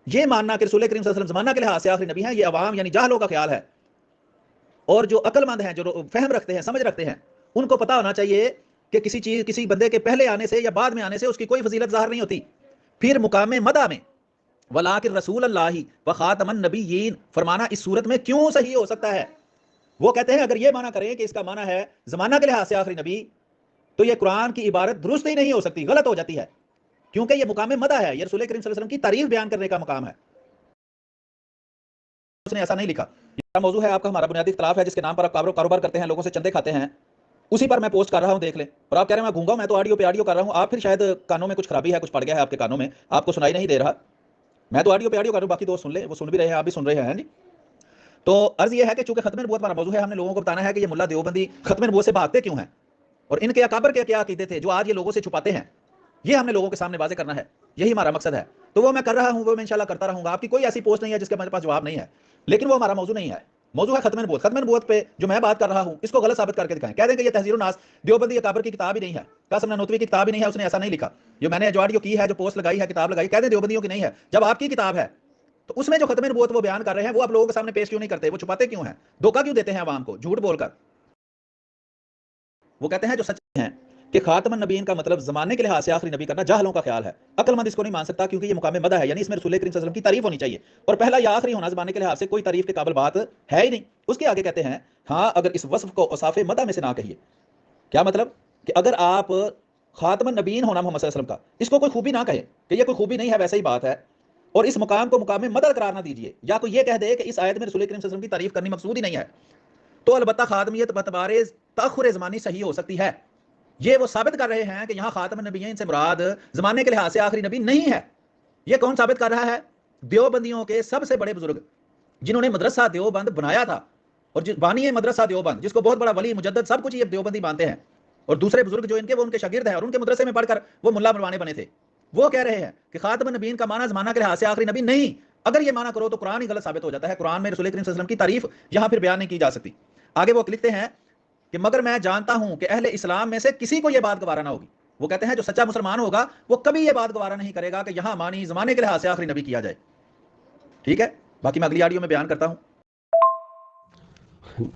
یہ ماننا کہ رسول کریم صلی اللہ علیہ وسلم زمانہ کے لحاظ سے آخری نبی ہیں یہ عوام یعنی جاہلوں کا خیال ہے, اور جو عقل مند ہیں, جو فہم رکھتے ہیں, سمجھ رکھتے ہیں, ان کو پتہ ہونا چاہیے کہ کسی چیز کسی بندے کے پہلے آنے سے یا بعد میں آنے سے اس کی کوئی فضیلت ظاہر نہیں ہوتی. پھر مقام مدح میں ولاکن رسول اللہ و خاتم النبیین فرمانا اس صورت میں کیوں صحیح ہو سکتا ہے. وہ کہتے ہیں اگر یہ معنی کریں کہ اس کا معنی ہے زمانہ کے لحاظ سے آخری نبی, تو یہ قرآن کی عبارت درست ہی نہیں ہو سکتی, غلط ہو جاتی ہے, کیونکہ یہ مقام مدح ہے, یہ رسول کریم صلی اللہ علیہ وسلم کی تعریف بیان کرنے کا مقام ہے. اس نے ایسا نہیں لکھا. یہ موضوع ہے آپ کا ہمارا بنیادی اختلاف ہے جس کے نام پر آپ کاروبار کرتے ہیں, لوگوں سے چندے کھاتے ہیں, اسی پر میں پوسٹ کر رہا ہوں, دیکھ لیں. اور آپ کہہ رہے ہیں میں گونگا ہوں, میں تو آڈیو پہ آڈیو کر رہا ہوں, آپ پھر شاید کانوں میں کچھ خرابی ہے, کچھ پڑ گیا ہے آپ کے کانوں میں, آپ کو سنائی نہیں دے رہا. میں تو آڈیو پہ آڈیو کر رہا ہوں, باقی دوست سن لیں, وہ سن بھی رہے ہیں, آپ بھی سن رہے ہیں جی. تو عرض یہ ہے کہ چونکہ ختم نبوت ہمارا موضوع ہے, ہم نے لوگوں کو بتانا ہے کہ یہ ملا دیوبندی ختم نبوت سے بھاگتے کیوں ہیں, اور ان کے اکابر کے کیا عقیدے تھے جو آج یہ لوگوں سے چھپاتے ہیں, یہ ہم نے لوگوں کے سامنے واضح کرنا ہے, یہی ہمارا مقصد ہے. تو وہ میں کر رہا ہوں, وہ میں انشاءاللہ کرتا رہوں گا. آپ کی کوئی ایسی پوسٹ نہیں ہے جس کا میرے پاس جواب نہیں ہے, لیکن وہ ہمارا موضوع نہیں ہے. موضوع ہے ختم نبوت. ختم نبوت پہ جو میں بات کر رہا ہوں اس کو غلط ثابت کر کے دکھائیں. کہہ دیں کہ یہ تحذیر الناس دیوبندی اکابر کی کتاب ہی نہیں ہے, قاسم نانوتوی کی کتاب ہی نہیں ہے, اس نے ایسا نہیں لکھا. جو میں نے جو آڈیو کی ہے, جو پوسٹ لگائی ہے, کتاب لگائی, کہہ دیں دیوبندیوں کی نہیں ہے, جب آپ کی کتاب ہے تو اس میں جو ختم نبوت وہ بیان کر رہے ہیں وہ آپ لوگوں کے سامنے پیش کیوں نہیں کرتے, وہ چھپاتے کیوں ہیں, دھوکہ کیوں دیتے ہیں عوام کو جھوٹ بول کر. وہ کہتے ہیں جو سچ ہیں کہ خاتم النبیین کا مطلب زمانے کے لحاظ سے آخری نبی کرنا جاہلوں کا خیال ہے, عقل مند اس کو نہیں مان سکتا, کیونکہ یہ مقام مدح ہے, یعنی اس میں رسول کریم صلی اللہ علیہ وسلم کی تعریف ہونی چاہیے, اور پہلا یا آخری ہونا زمانے کے لحاظ سے کوئی تعریف کے قابل بات ہے ہی نہیں. اس کے آگے کہتے ہیں ہاں اگر اس وصف کو اوصاف مدح میں سے نہ کہیے. کیا مطلب کہ اگر آپ خاتم النبیین ہونا محمد صلی اللہ علیہ وسلم کا اس کو کوئی خوبی نہ کہے کہ یہ کوئی خوبی نہیں ہے, ویسے ہی بات ہے, اور اس مقام کو مقام مدح قرار نہ دیجیے, یا کوئی یہ کہہ دے کہ اس آیت میں رسول کریم صلی اللہ علیہ وسلم کی تعریف کرنی مقصود ہی نہیں ہے, تو البتہ خاتمیت بتبار تاخر زمانی صحیح ہو سکتی ہے. یہ وہ ثابت کر رہے ہیں کہ یہاں خاتم النبیین سے مراد زمانے کے لحاظ سے آخری نبی نہیں ہے. یہ کون ثابت کر رہا ہے؟ دیوبندیوں کے سب سے بڑے بزرگ جنہوں نے مدرسہ دیوبند بنایا تھا, اور بانی ہے مدرسہ دیوبند, جس کو بہت بڑا ولی مجدد سب کچھ یہ دیوبندی مانتے ہیں, اور دوسرے بزرگ جو ان کے وہ ان کے شاگرد ہیں اور ان کے مدرسے میں پڑھ کر وہ ملا بنوانے بنے تھے, وہ کہہ رہے ہیں کہ خاتم النبیین کا معنی زمانہ کے لحاظ سے آخری نبی نہیں. اگر یہ معنی کرو تو قرآن ہی غلط ثابت ہو جاتا ہے, قرآن میں رسول کریم صلی اللہ علیہ وسلم کی تعریف یہاں پھر بیان نہیں کی جا سکتی. آگے وہ لکھتے ہیں کہ مگر میں جانتا ہوں کہ اہل اسلام میں سے کسی کو یہ بات گوارا نہ ہوگی. وہ کہتے ہیں جو سچا مسلمان ہوگا وہ کبھی یہ بات گوارا نہیں کرے گا کہ یہاں معنی زمانے کے لحاظ سے آخری نبی کیا جائے. ٹھیک ہے, باقی میں اگلی آڈیو میں بیان کرتا ہوں.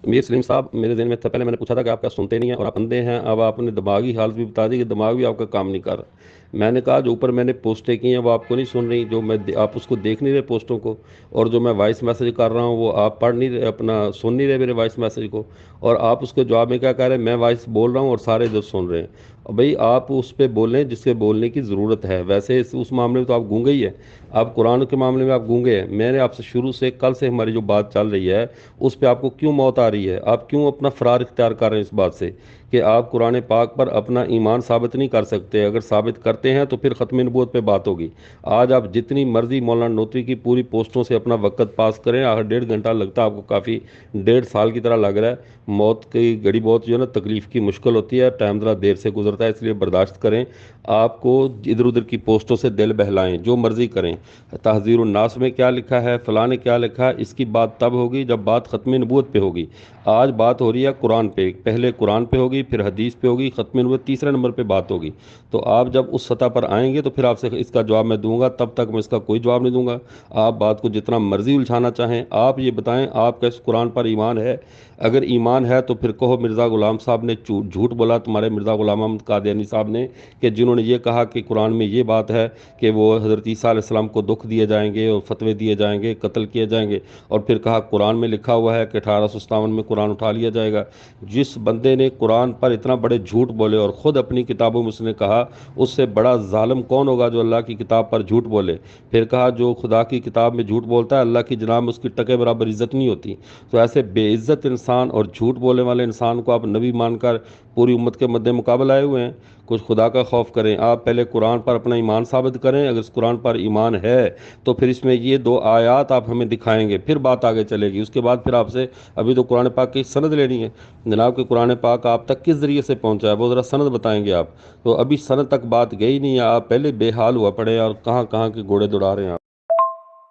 میر سلیم صاحب، میرے ذہن میں تھا، پہلے میں نے پوچھا تھا کہ آپ کیا سنتے نہیں ہیں اور آپ اندھے ہیں، اب آپ نے دماغی حالت بھی بتا دی کہ دماغ بھی آپ کا کام نہیں کر رہا۔ میں نے کہا جو اوپر میں نے پوسٹیں کی ہیں وہ آپ کو نہیں سن رہی، جو میں آپ اس کو دیکھ نہیں رہے پوسٹوں کو، اور جو میں وائس میسج کر رہا ہوں وہ آپ پڑھ نہیں رہے، اپنا سن نہیں رہے میرے وائس میسج کو، اور آپ اس کے جواب میں کیا کہہ رہے ہیں، میں وائس بول رہا ہوں اور سارے ادھر سن رہے ہیں۔ بھئی آپ اس پہ بولیں جس کے بولنے کی ضرورت ہے، ویسے اس معاملے میں تو آپ گونگے ہی ہیں، آپ قرآن کے معاملے میں آپ گونگے ہیں۔ میں نے آپ سے شروع سے کل سے ہماری جو بات چل رہی ہے اس پہ آپ کو کیوں موت آ رہی ہے، آپ کیوں اپنا فرار اختیار کر رہے ہیں اس بات سے کہ آپ قرآن پاک پر اپنا ایمان ثابت نہیں کر سکتے؟ اگر ثابت کرتے ہیں تو پھر ختم نبوت پہ بات ہوگی۔ آج آپ جتنی مرضی مولانا نوتوی کی پوری پوسٹوں سے اپنا وقت پاس کریں، آخر 1.5 گھنٹہ لگتا ہے آپ کو، کافی 1.5 سال کی طرح لگ رہا ہے۔ موت کی گھڑی بہت جو ہے نا تکلیف کی مشکل ہوتی ہے، ٹائم ذرا دیر سے گزرتا ہے، اس لیے برداشت کریں۔ آپ کو ادھر ادھر کی پوسٹوں سے دل بہلائیں، جو مرضی کریں، تحذیر الناس میں کیا لکھا ہے، فلاں نے کیا لکھا ہے، اس کی بات تب ہوگی جب بات ختم نبوت پہ ہوگی۔ آج بات ہو رہی ہے قرآن پہ، پہلے قرآن پہ ہوگی، پھر حدیث پہ ہوگی، ختم نبوت تیسرے نمبر پہ بات ہوگی۔ تو آپ جب اس سطح پر آئیں گے تو پھر آپ سے اس کا جواب میں دوں گا، تب تک میں اس کا کوئی جواب نہیں دوں گا۔ آپ بات کو جتنا مرضی الجھانا چاہیں، آپ یہ بتائیں آپ کا اس قرآن پر ایمان ہے؟ اگر ایمان ہے تو پھر کہو مرزا غلام صاحب نے جھوٹ بولا، تمہارے مرزا غلام احمد قادیانی صاحب نے، کہ جنہوں نے یہ کہا کہ قرآن میں یہ بات ہے کہ وہ حضرت عیسیٰ علیہ السلام کو دکھ دیے جائیں گے اور فتوے دیے جائیں گے، قتل کیے جائیں گے، اور پھر کہا قرآن میں لکھا ہوا ہے کہ 1857 میں قرآن اٹھا لیا جائے گا۔ جس بندے نے قرآن پر اتنا بڑے جھوٹ بولے اور خود اپنی کتابوں میں اس نے کہا اس سے بڑا ظالم کون ہوگا جو اللہ کی کتاب پر جھوٹ بولے؟ پھر کہا جو خدا کی کتاب میں جھوٹ بولتا ہے اللہ کی جناب میں اس کی ٹکے برابر عزت نہیں ہوتی۔ تو ایسے بے عزت انسان اور جھوٹ بولنے والے انسان کو آپ نبی مان کر پوری امت کے مد مقابل آئے ہوئے ہیں؟ کچھ خدا کا خوف کریں۔ آپ پہلے قرآن پر اپنا ایمان ثابت کریں، اگر اس قرآن پر ایمان ہے تو پھر اس میں یہ 2 آیات آپ ہمیں دکھائیں گے، پھر بات آگے چلے گی۔ اس کے بعد پھر آپ سے ابھی تو قرآن پاک کی سند لینی ہے جناب، کہ قرآن پاک آپ تک کس ذریعے سے پہنچا ہے، وہ ذرا سند بتائیں گے آپ۔ تو ابھی سند تک بات گئی نہیں ہے، آپ پہلے بے حال ہوا پڑے اور کہاں کہاں کے گھوڑے دوڑا رہے ہیں آپ۔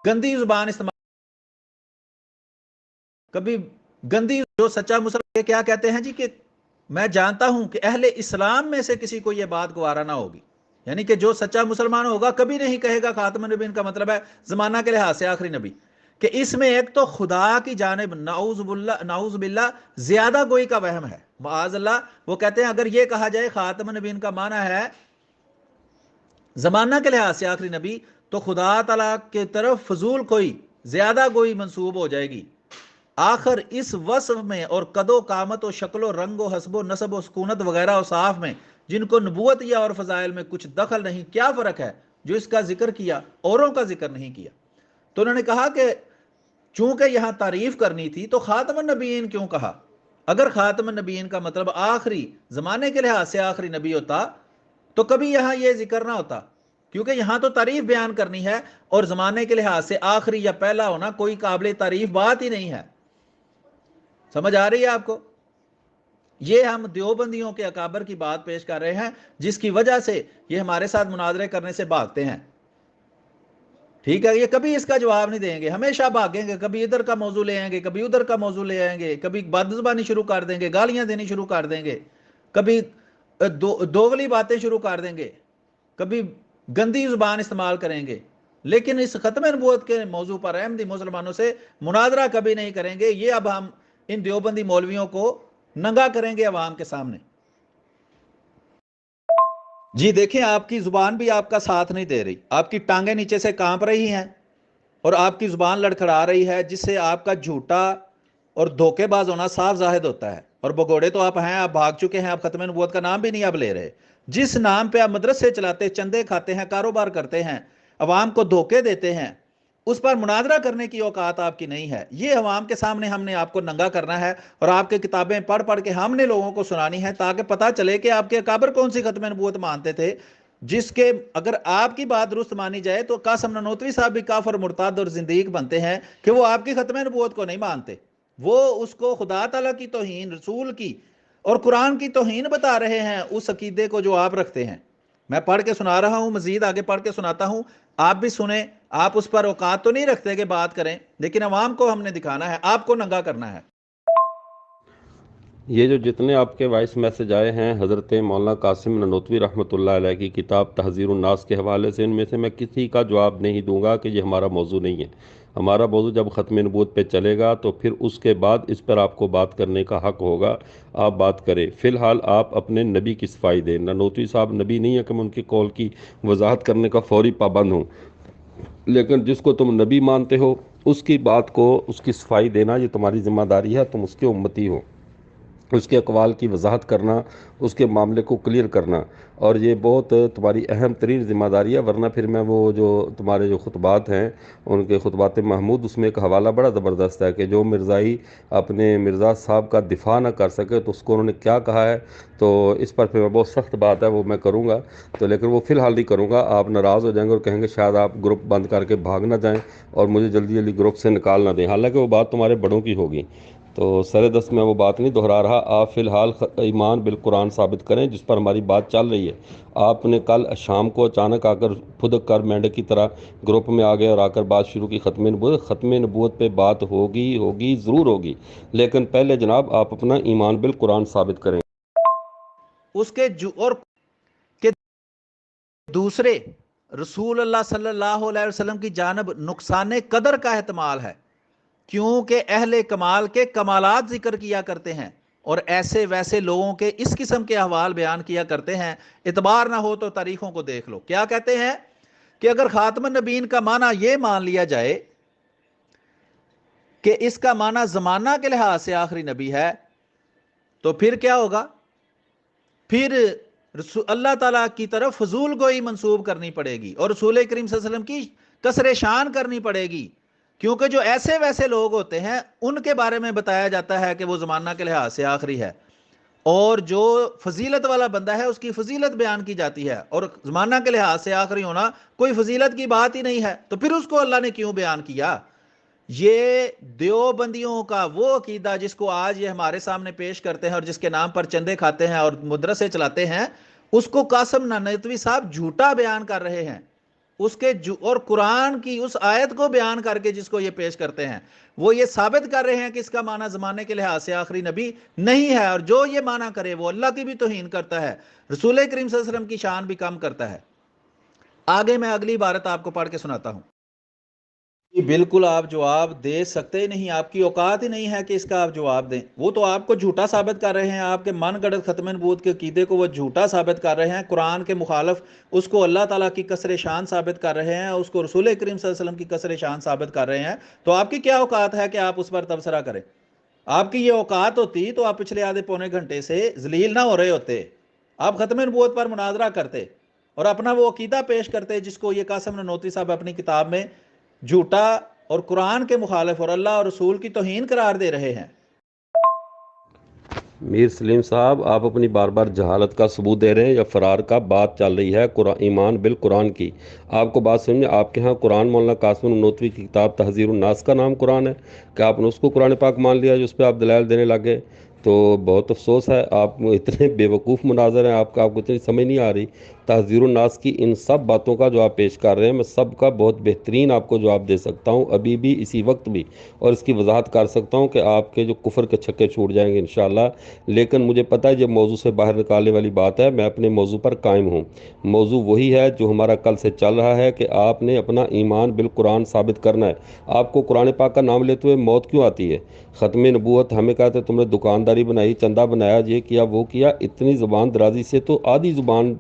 گندی زبان استعمال، کبھی گندی، جو سچا مسلمان یہ کیا کہتے ہیں جی کہ میں جانتا ہوں کہ اہل اسلام میں سے کسی کو یہ بات گوارا نہ ہوگی، یعنی کہ جو سچا مسلمان ہوگا کبھی نہیں کہے گا خاتم النبیین کا مطلب ہے زمانہ کے لحاظ سے آخری نبی، کہ اس میں ایک تو خدا کی جانب نعوذ باللہ زیادہ گوئی کا وہم ہے، معاذ اللہ۔ وہ کہتے ہیں اگر یہ کہا جائے خاتم النبیین کا معنی ہے زمانہ کے لحاظ سے آخری نبی، تو خدا تعالیٰ کے طرف فضول کوئی زیادہ گوئی منسوب ہو جائے گی۔ آخر اس وصف میں اور قد و قامت و شکل و رنگ و حسب و نسب و سکونت وغیرہ اوصاف میں جن کو نبوت یا اور فضائل میں کچھ دخل نہیں، کیا فرق ہے جو اس کا ذکر کیا اوروں کا ذکر نہیں کیا؟ تو انہوں نے کہا کہ چونکہ یہاں تعریف کرنی تھی تو خاتم النبیین کیوں کہا؟ اگر خاتم النبیین کا مطلب آخری زمانے کے لحاظ سے آخری نبی ہوتا تو کبھی یہاں یہ ذکر نہ ہوتا، کیونکہ یہاں تو تعریف بیان کرنی ہے، اور زمانے کے لحاظ سے آخری یا پہلا ہونا کوئی قابل تعریف بات ہی نہیں ہے۔ سمجھ آ رہی ہے آپ کو؟ یہ ہم دیوبندیوں کے اکابر کی بات پیش کر رہے ہیں جس کی وجہ سے یہ ہمارے ساتھ مناظرے کرنے سے بھاگتے ہیں، ٹھیک ہے؟ یہ کبھی اس کا جواب نہیں دیں گے، ہمیشہ بھاگیں گے، کبھی ادھر کا موضوع لے آئیں گے، کبھی ادھر کا موضوع لے آئیں گے، کبھی بد زبانی شروع کر دیں گے، گالیاں دینی شروع کر دیں گے، کبھی دوغلی باتیں شروع کر دیں گے، کبھی گندی زبان استعمال کریں گے، لیکن اس ختم نبوت کے موضوع پر احمدی مسلمانوں سے مناظرہ کبھی نہیں کریں گے۔ یہ اب ہم ان دیوبندی مولویوں کو ننگا کریں گے عوام کے سامنے۔ جی دیکھیں، آپ کی زبان بھی آپ کا ساتھ نہیں دے رہی، آپ کی ٹانگیں نیچے سے کانپ رہی ہیں اور آپ کی زبان لڑکھڑا رہی ہے، جس سے آپ کا جھوٹا اور دھوکے باز ہونا صاف ظاہر ہوتا ہے۔ اور بگوڑے تو آپ ہیں، آپ بھاگ چکے ہیں، آپ ختم نبوت کا نام بھی نہیں آپ لے رہے۔ جس نام پہ آپ مدرسے چلاتے، چندے کھاتے ہیں، کاروبار کرتے ہیں، عوام کو دھوکے دیتے ہیں، اس پر مناظرہ کرنے کی اوقات آپ کی نہیں ہے۔ یہ عوام کے سامنے ہم نے آپ کو ننگا کرنا ہے اور آپ کی کتابیں پڑھ پڑھ کے ہم نے لوگوں کو سنانی ہے، تاکہ پتہ چلے کہ آپ کے اکابر کون سی ختم نبوت مانتے تھے، جس کے اگر آپ کی بات درست مانی جائے تو قاسم نانوتوی صاحب بھی کافر، مرتد اور زندیق بنتے ہیں کہ وہ آپ کی ختم نبوت کو نہیں مانتے، وہ اس کو خدا تعالیٰ کی توہین، رسول کی اور قرآن کی توہین بتا رہے ہیں، اس عقیدے کو جو آپ رکھتے ہیں۔ میں پڑھ کے سنا رہا ہوں، مزید آگے پڑھ کے سناتا ہوں، آپ بھی سنیں۔ آپ اس پر اوقات تو نہیں رکھتے کہ بات کریں، لیکن عوام کو ہم نے دکھانا ہے، آپ کو ننگا کرنا ہے۔ یہ جو جتنے آپ کے وائس میسج آئے ہیں حضرت مولانا قاسم نانوتوی رحمۃ اللہ علیہ کی کتاب تحذیر الناس کے حوالے سے، ان میں سے میں کسی کا جواب نہیں دوں گا کہ یہ ہمارا موضوع نہیں ہے۔ ہمارا موضوع جب ختم نبوت پہ چلے گا تو پھر اس کے بعد اس پر آپ کو بات کرنے کا حق ہوگا، آپ بات کریں۔ فی الحال آپ اپنے نبی کی صفائی دیں۔ نانوتوی صاحب نبی نہیں ہے کہ میں ان کی قول کی وضاحت کرنے کا فوری پابند ہوں، لیکن جس کو تم نبی مانتے ہو اس کی بات کو، اس کی صفائی دینا یہ تمہاری ذمہ داری ہے، تم اس کے امتی ہو۔ اس کے اقوال کی وضاحت کرنا، اس کے معاملے کو کلیئر کرنا، اور یہ بہت تمہاری اہم ترین ذمہ داری ہے، ورنہ پھر میں وہ جو تمہارے جو خطبات ہیں ان کے خطبات محمود، اس میں ایک حوالہ بڑا زبردست ہے کہ جو مرزائی اپنے مرزا صاحب کا دفاع نہ کر سکے تو اس کو انہوں نے کیا کہا ہے، تو اس پر پھر میں بہت سخت بات ہے وہ میں کروں گا، تو لیکن وہ فی الحال نہیں کروں گا۔ آپ ناراض ہو جائیں گے اور کہیں گے شاید آپ گروپ بند کر کے بھاگ نہ جائیں اور مجھے جلدی جلدی گروپ سے نکال نہ دیں، حالانکہ وہ بات تمہارے بڑوں کی ہوگی، تو سر دست میں وہ بات نہیں دہرا رہا۔ آپ فی الحال ایمان بالقرآن ثابت کریں جس پر ہماری بات چل رہی ہے۔ آپ نے کل شام کو اچانک آ کر پھدک کر مینڈک کی طرح گروپ میں آ گئے اور آ کر بات شروع کی ختم نبوت۔ ختم نبوت پہ بات ہوگی ضرور ہوگی، لیکن پہلے جناب آپ اپنا ایمان بالقرآن ثابت کریں۔ اس کے اور کہ دوسرے رسول اللہ صلی اللہ علیہ وسلم کی جانب نقصان قدر کا احتمال ہے، کیونکہ اہل کمال کے کمالات ذکر کیا کرتے ہیں اور ایسے ویسے لوگوں کے اس قسم کے احوال بیان کیا کرتے ہیں۔ اعتبار نہ ہو تو تاریخوں کو دیکھ لو، کیا کہتے ہیں کہ اگر خاتم النبیین کا معنی یہ مان لیا جائے کہ اس کا معنی زمانہ کے لحاظ سے آخری نبی ہے، تو پھر کیا ہوگا؟ پھر اللہ تعالیٰ کی طرف فضول گوئی منسوب کرنی پڑے گی اور رسول کریم صلی اللہ علیہ وسلم کی کسر شان کرنی پڑے گی، کیونکہ جو ایسے ویسے لوگ ہوتے ہیں ان کے بارے میں بتایا جاتا ہے کہ وہ زمانہ کے لحاظ سے آخری ہے، اور جو فضیلت والا بندہ ہے اس کی فضیلت بیان کی جاتی ہے، اور زمانہ کے لحاظ سے آخری ہونا کوئی فضیلت کی بات ہی نہیں ہے، تو پھر اس کو اللہ نے کیوں بیان کیا؟ یہ دیوبندیوں کا وہ عقیدہ جس کو آج یہ ہمارے سامنے پیش کرتے ہیں اور جس کے نام پر چندے کھاتے ہیں اور مدرسے چلاتے ہیں، اس کو قاسم نانوتوی صاحب جھوٹا بیان کر رہے ہیں، اس کے اور قرآن کی اس آیت کو بیان کر کے جس کو یہ پیش کرتے ہیں وہ یہ ثابت کر رہے ہیں کہ اس کا معنی زمانے کے لحاظ سے آخری نبی نہیں ہے، اور جو یہ معنی کرے وہ اللہ کی بھی توہین کرتا ہے، رسول کریم صلی اللہ علیہ وسلم کی شان بھی کم کرتا ہے۔ آگے میں اگلی عبارت آپ کو پڑھ کے سناتا ہوں۔ بالکل آپ جواب دے سکتے ہی نہیں، آپ کی اوقات ہی نہیں ہے کہ اس کا آپ جواب دیں، وہ تو آپ کو جھوٹا ثابت کر رہے ہیں، آپ کے من گڑت ختم نبوت کے عقیدے کو وہ جھوٹا ثابت کر رہے ہیں، قرآن کے مخالف اس کو اللہ تعالیٰ کی کسر شان ثابت کر رہے ہیں، اس کو رسول کریم صلی اللہ علیہ وسلم کی کسر شان ثابت کر رہے ہیں، تو آپ کی کیا اوقات ہے کہ آپ اس پر تبصرہ کریں؟ آپ کی یہ اوقات ہوتی تو آپ پچھلے آدھے پونے گھنٹے سے ذلیل نہ ہو رہے ہوتے، آپ ختم نبوت پر مناظرہ کرتے اور اپنا وہ عقیدہ پیش کرتے جس کو یہ قاسم نانوتوی صاحب اپنی کتاب میں جھوٹا اور قرآن کے مخالف اور اللہ اور رسول کی توہین قرار دے رہے ہیں۔ میر سلیم صاحب آپ اپنی بار بار جہالت کا ثبوت دے رہے ہیں یا فرار کا؟ بات چل رہی ہے ایمان بالقرآن کی، آپ کو بات سمجھے؟ آپ کے ہاں قرآن مولانا قاسم نانوتوی کی کتاب تحذیر الناس کا نام قرآن ہے، کہ آپ نے اس کو قرآن پاک مان لیا جو اس پہ آپ دلائل دینے لگے؟ تو بہت افسوس ہے، آپ اتنے بیوقوف مناظر ہیں، آپ کو اتنی سمجھ نہیں آ رہی۔ تحذیر الناس کی ان سب باتوں کا جو آپ پیش کر رہے ہیں میں سب کا بہت بہترین آپ کو جواب دے سکتا ہوں، ابھی بھی اسی وقت بھی، اور اس کی وضاحت کر سکتا ہوں کہ آپ کے جو کفر کے چھکے چھوٹ جائیں گے انشاءاللہ، لیکن مجھے پتہ ہے یہ موضوع سے باہر نکالنے والی بات ہے، میں اپنے موضوع پر قائم ہوں۔ موضوع وہی ہے جو ہمارا کل سے چل رہا ہے کہ آپ نے اپنا ایمان بالقرآن ثابت کرنا ہے۔ آپ کو قرآن پاک کا نام لیتے ہوئے موت کیوں آتی ہے؟ ختم نبوت ہمیں کہتے تم نے دکانداری بنائی، چندہ بنایا، یہ کیا وہ کیا، اتنی زبان درازی سے تو آدھی زبان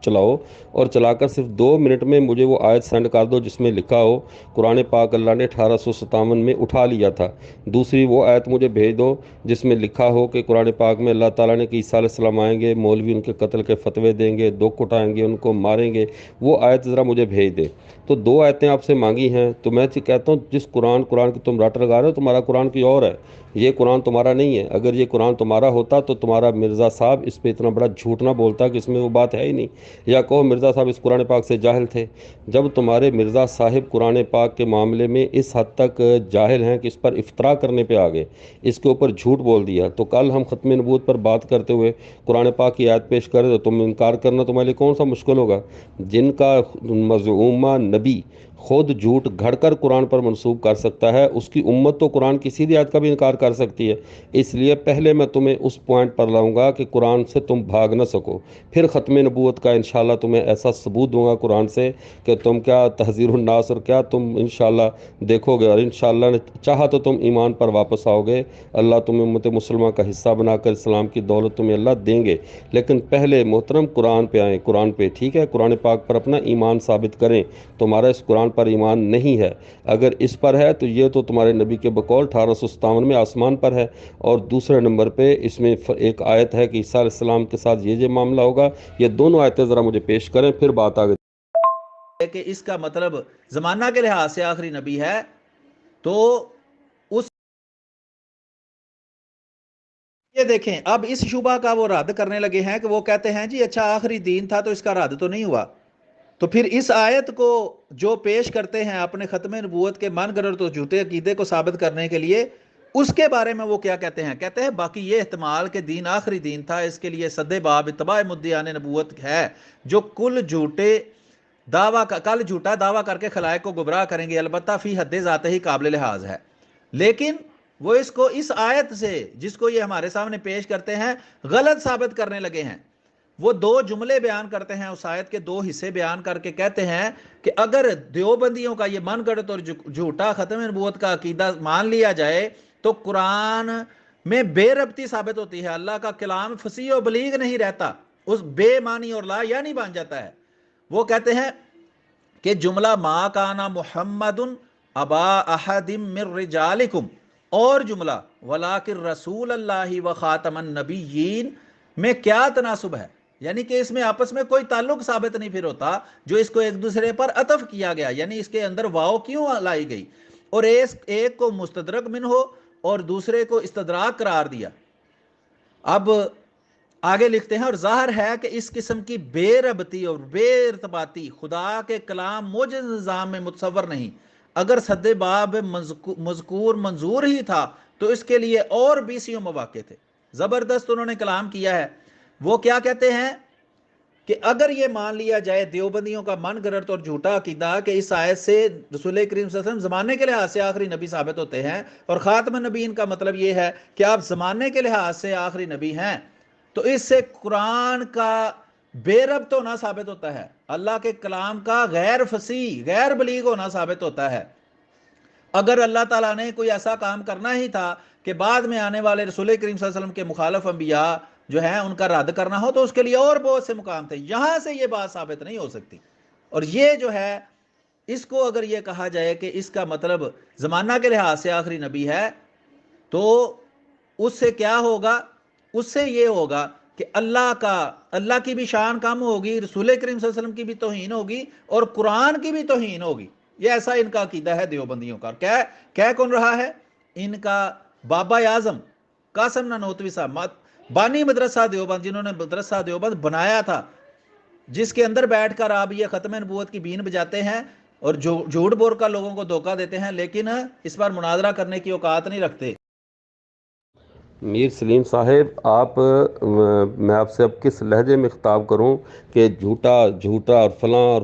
چلاؤ، اور چلا کر صرف 2 منٹ میں مجھے وہ آیت سینڈ کر دو جس میں لکھا ہو قرآن پاک اللہ نے 1857 میں اٹھا لیا تھا، دوسری وہ آیت مجھے بھیج دو جس میں لکھا ہو کہ قرآن پاک میں اللہ تعالیٰ نے کہ عیسیٰ علیہ السلام آئیں گے، مولوی ان کے قتل کے فتوے دیں گے، دکھ اٹھائیں گے، ان کو ماریں گے، وہ آیت ذرا مجھے بھیج دے۔ تو 2 آیتیں آپ سے مانگی ہیں، تو میں کہتا ہوں جس قرآن کی تم رٹ لگا رہے ہو تمہارا قرآن کوئی اور ہے، یہ قرآن تمہارا نہیں ہے۔ اگر یہ قرآن تمہارا ہوتا تو تمہارا مرزا صاحب اس پہ اتنا بڑا جھوٹ نہ بولتا کہ اس میں وہ بات ہے ہی نہیں، یا کہو مرزا صاحب اس قرآن پاک سے جاہل تھے۔ جب تمہارے مرزا صاحب قرآن پاک کے معاملے میں اس حد تک جاہل ہیں کہ اس پر افتراء کرنے پہ آگے، اس کے اوپر جھوٹ بول دیا، تو کل ہم ختم نبوت پر بات کرتے ہوئے قرآن پاک کی آیت پیش کرے تو تم انکار کرنا تمہارے لیے کون سا مشکل ہوگا؟ جن کا مزعومہ نبی خود جھوٹ گھڑ کر قرآن پر منسوب کر سکتا ہے، اس کی امت تو قرآن کی سیدھی آیت کا بھی انکار کر سکتی ہے۔ اس لیے پہلے میں تمہیں اس پوائنٹ پر لاؤں گا کہ قرآن سے تم بھاگ نہ سکو، پھر ختم نبوت کا انشاءاللہ تمہیں ایسا ثبوت دوں گا قرآن سے کہ تم کیا تحذیر الناس اور کیا تم انشاءاللہ دیکھو گے، اور انشاءاللہ نے چاہا تو تم ایمان پر واپس آؤ گے، اللہ تمہیں امت مسلمہ کا حصہ بنا کر اسلام کی دولت تمہیں اللہ دیں گے۔ لیکن پہلے محترم قرآن پہ آئیں، قرآن پہ، ٹھیک ہے، قرآن پاک پر اپنا ایمان ثابت کریں۔ تمہارا اس قرآن پر ایمان نہیں ہے، اگر اس پر ہے تو یہ تو تمہارے نبی کے بقول 1857 میں آسمان پر ہے، اور دوسرے نمبر پہ اس میں ایک آیت ہے کہ عیسیٰ علیہ السلام کے ساتھ یہ معاملہ ہوگا۔ یہ دونوں آیتیں ذرا مجھے پیش کریں، پھر بات آگے کہ اس کا مطلب زمانہ کے لحاظ سے آخری نبی ہے، تو اس یہ دیکھیں اب اس شبہ کا وہ رد کرنے لگے ہیں کہ وہ کہتے ہیں جی اچھا آخری دین تھا تو اس کا رد تو نہیں ہوا، تو پھر اس آیت کو جو پیش کرتے ہیں اپنے ختم نبوت کے من گھڑت اور جھوٹے عقیدے کو ثابت کرنے کے لیے، اس کے بارے میں وہ کیا کہتے ہیں؟ کہتے ہیں باقی یہ احتمال کہ دین آخری دین تھا، اس کے لیے صد باب اتباع مدعیان نبوت ہے، جو کل جھوٹا دعویٰ کر کے خلائق کو گمراہ کریں گے، البتہ فی حد ذاتہ ہی قابل لحاظ ہے۔ لیکن وہ اس کو اس آیت سے جس کو یہ ہمارے سامنے پیش کرتے ہیں غلط ثابت کرنے لگے ہیں۔ وہ دو جملے بیان کرتے ہیں، اس آیت کے دو حصے بیان کر کے کہتے ہیں کہ اگر دیوبندیوں کا یہ من گھڑت اور جھوٹا ختم نبوت کا عقیدہ مان لیا جائے تو قرآن میں بے ربطی ثابت ہوتی ہے، اللہ کا کلام فصیح و بلیغ نہیں رہتا، اس بے معنی اور لا یعنی بن جاتا ہے۔ وہ کہتے ہیں کہ جملہ ما کانا محمد ابا احد من رجالکم، اور جملہ ولیکن رسول اللہ و خاتم النبیین میں کیا تناسب ہے، یعنی کہ اس میں آپس میں کوئی تعلق ثابت نہیں پھر ہوتا، جو اس کو ایک دوسرے پر عطف کیا گیا، یعنی اس کے اندر واو کیوں لائی گئی، اور ایک کو مستدرک من ہو اور دوسرے کو استدراک قرار دیا۔ اب آگے لکھتے ہیں اور ظاہر ہے کہ اس قسم کی بے ربطی اور بے ارتباطی خدا کے کلام موجز نظام میں متصور نہیں۔ اگر صد باب مذکور منظور ہی تھا تو اس کے لیے اور 20 مواقع تھے۔ زبردست انہوں نے کلام کیا ہے۔ وہ کیا کہتے ہیں کہ اگر یہ مان لیا جائے دیوبندیوں کا من گھڑت اور جھوٹا عقیدہ کہ اس آیت سے رسول کریم صلی اللہ علیہ وسلم زمانے کے لحاظ سے آخری نبی ثابت ہوتے ہیں، اور خاتم النبیین کا مطلب یہ ہے کہ آپ زمانے کے لحاظ سے آخری نبی ہیں، تو اس سے قرآن کا بے ربط ہونا ثابت ہوتا ہے، اللہ کے کلام کا غیر فصیح غیر بلیغ ہونا ثابت ہوتا ہے۔ اگر اللہ تعالیٰ نے کوئی ایسا کام کرنا ہی تھا کہ بعد میں آنے والے رسول کریم صلی اللہ علیہ وسلم کے مخالف انبیاء جو ہیں ان کا رد کرنا ہو، تو اس کے لیے اور بہت سے مقام تھے، یہاں سے یہ بات ثابت نہیں ہو سکتی۔ اور یہ جو ہے اس کو اگر یہ کہا جائے کہ اس کا مطلب زمانہ کے لحاظ سے آخری نبی ہے، تو اس سے کیا ہوگا؟ اس سے یہ ہوگا کہ اللہ کی بھی شان کم ہوگی، رسول کریم صلی اللہ علیہ وسلم کی بھی توہین ہوگی اور قرآن کی بھی توہین ہوگی۔ یہ ایسا ان کا عقیدہ ہے دیوبندیوں کا۔ کہہ کون رہا ہے؟ ان کا بابا اعظم قاسم نانوتوی صاحب، بانی مدرسہ دیوبند، جنہوں نے مدرسہ دیوبند بنایا تھا، جس کے اندر بیٹھ کر آپ یہ ختم نبوت کی بین بجاتے ہیں اور جھوٹ بول کر لوگوں کو دھوکہ دیتے ہیں، لیکن اس پر مناظرہ کرنے کی اوقات نہیں رکھتے۔ میر سلیم صاحب، میں آپ سے اب کس لہجے میں خطاب کروں کہ جھوٹا اور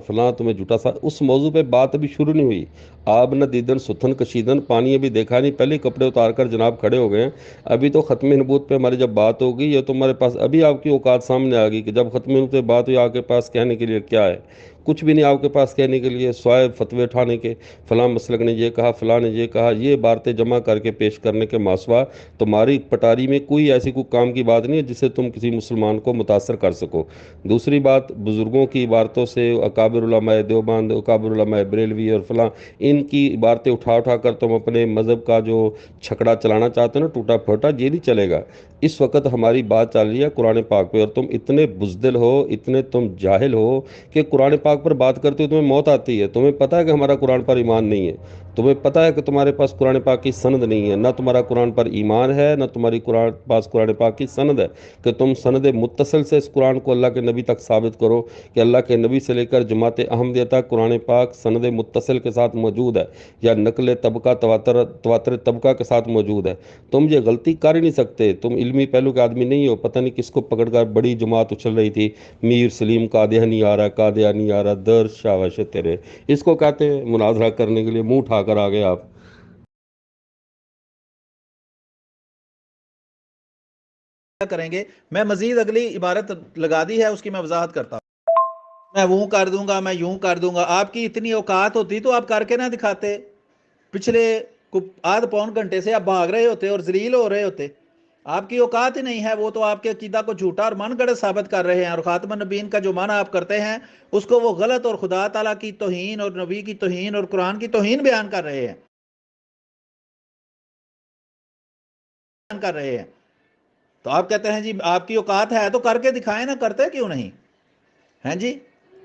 فلاں تمہیں جھوٹا اس موضوع پہ بات ابھی شروع نہیں ہوئی۔ آپ نہ دیدن ستھن کشیدن، پانی ابھی دیکھا نہیں، پہلے کپڑے اتار کر جناب کھڑے ہو گئے ہیں۔ ابھی تو ختم نبوت پہ ہماری جب بات ہوگی، یہ تو ہمارے پاس ابھی آپ کی اوقات سامنے آ گئی کہ جب ختم نبوت پہ بات ہوئی آپ کے پاس کہنے کے لیے کیا ہے؟ کچھ بھی نہیں آپ کے پاس کہنے کے لیے، سوائے فتوے اٹھانے کے، فلاں مسلک نے یہ کہا، فلاں نے یہ کہا، یہ باتیں جمع کر کے پیش کرنے کے ماسوا تمہاری پٹاری میں کوئی ایسی کوئی کام کی بات نہیں ہے جس سے تم کسی مسلمان کو متاثر کر سکو۔ دوسری بات، بزرگوں کی عبارتوں سے، اکابر علماء دیوبند، اکابر علماء بریلوی اور فلاں، ان کی عبارتیں اٹھا کر تم اپنے مذہب کا جو چھکڑا چلانا چاہتے ہو نا، ٹوٹا پھوٹا، یہ نہیں چلے گا۔ اس وقت ہماری بات چل رہی ہے قرآن پاک پہ، اور تم اتنے بزدل ہو، اتنے تم جاہل ہو کہ قرآن پاک پر بات کرتے ہو تمہیں موت آتی ہے۔ تمہیں پتہ ہے کہ ہمارا قرآن پر ایمان نہیں ہے، تمہیں پتہ ہے کہ تمہارے پاس قرآن پاک کی سند نہیں ہے، نہ تمہارا قرآن پر ایمان ہے، نہ تمہاری پاس قرآن پاک کی سند ہے کہ تم سند متصل سے اس قرآن کو اللہ کے نبی تک ثابت کرو کہ اللہ کے نبی سے لے کر جماعت احمدیہ تک قرآن پاک سند متصل کے ساتھ موجود ہے یا نقل طبقہ تواتر طبقہ کے ساتھ موجود ہے۔ تم یہ غلطی کر ہی نہیں سکتے، تم علمی پہلو کے آدمی نہیں ہو۔ پتہ نہیں کس کو پکڑ کر بڑی جماعت اچھل رہی تھی، میر سلیم قادیانی آ رہا ہے، قادیانی آ رہا ہے، در شاباش تیرے، اس کو کہتے ہیں مناظرہ کرنے کے لیے منہ اٹھا کر آگے آپ۔ کیا کریں گے؟ میں مزید اگلی عبارت لگا دی ہے، اس کی میں وضاحت کرتا ہوں۔ میں وہ کر دوں گا، میں یوں کر دوں گا۔ آپ کی اتنی اوقات ہوتی تو آپ کر کے نہ دکھاتے؟ پچھلے آدھ پون گھنٹے سے آپ بھاگ رہے ہوتے اور ذلیل ہو رہے ہوتے۔ آپ کی اوقات ہی نہیں ہے، وہ تو آپ کے عقیدہ کو جھوٹا اور من گڑت ثابت کر رہے ہیں، اور خاتم النبیین کا جو معنی آپ کرتے ہیں اس کو وہ غلط اور خدا تعالیٰ کی توہین اور نبی کی توہین اور قرآن کی توہین بیان کر رہے ہیں۔ تو آپ کہتے ہیں جی آپ کی اوقات ہے تو کر کے دکھائیں، نہ کرتے کیوں نہیں ہیں جی؟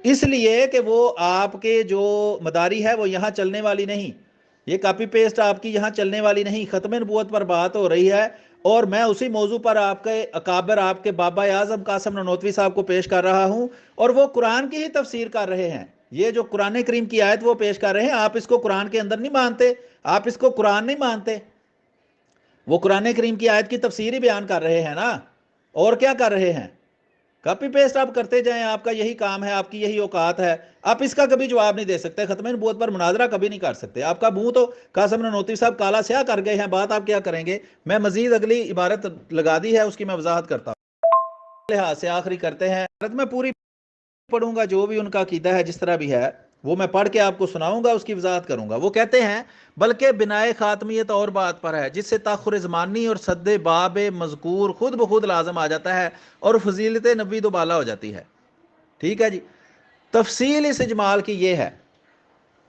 اس لیے کہ وہ آپ کے جو مداری ہے وہ یہاں چلنے والی نہیں، یہ کاپی پیسٹ آپ کی یہاں چلنے والی نہیں۔ ختم نبوت پر بات ہو رہی ہے اور میں اسی موضوع پر آپ کے اکابر، آپ کے بابا اعظم قاسم نانوتوی صاحب کو پیش کر رہا ہوں، اور وہ قرآن کی ہی تفسیر کر رہے ہیں۔ یہ جو قرآن کریم کی آیت وہ پیش کر رہے ہیں، آپ اس کو قرآن کے اندر نہیں مانتے، آپ اس کو قرآن نہیں مانتے، وہ قرآن کریم کی آیت کی تفسیر ہی بیان کر رہے ہیں نا، اور کیا کر رہے ہیں؟ کاپی پیسٹ آپ کرتے جائیں، آپ کا یہی کام ہے، آپ کی یہی اوقات ہے۔ آپ اس کا کبھی جواب نہیں دے سکتے، ختم نبوت پر مناظرہ کبھی نہیں کر سکتے۔ آپ کا منہ تو قاسم نانوتوی صاحب کالا سیاہ کر گئے ہیں، بات آپ کیا کریں گے؟ میں مزید اگلی عبارت لگا دی ہے، اس کی میں وضاحت کرتا ہوں۔ لحاظ سے آخری کرتے ہیں، میں پوری پڑھوں گا، جو بھی ان کا عقیدہ ہے جس طرح بھی ہے وہ میں پڑھ کے آپ کو سناؤں گا، اس کی وضاحت کروں گا۔ وہ کہتے ہیں بلکہ بنائے خاتمیت اور بات پر ہے، جس سے تاخر زمانی اور صد باب مذکور خود بخود لازم آ جاتا ہے اور فضیلت نبی دوبالا ہو جاتی ہے۔ ٹھیک ہے جی؟ تفصیل اس اجمال کی یہ ہے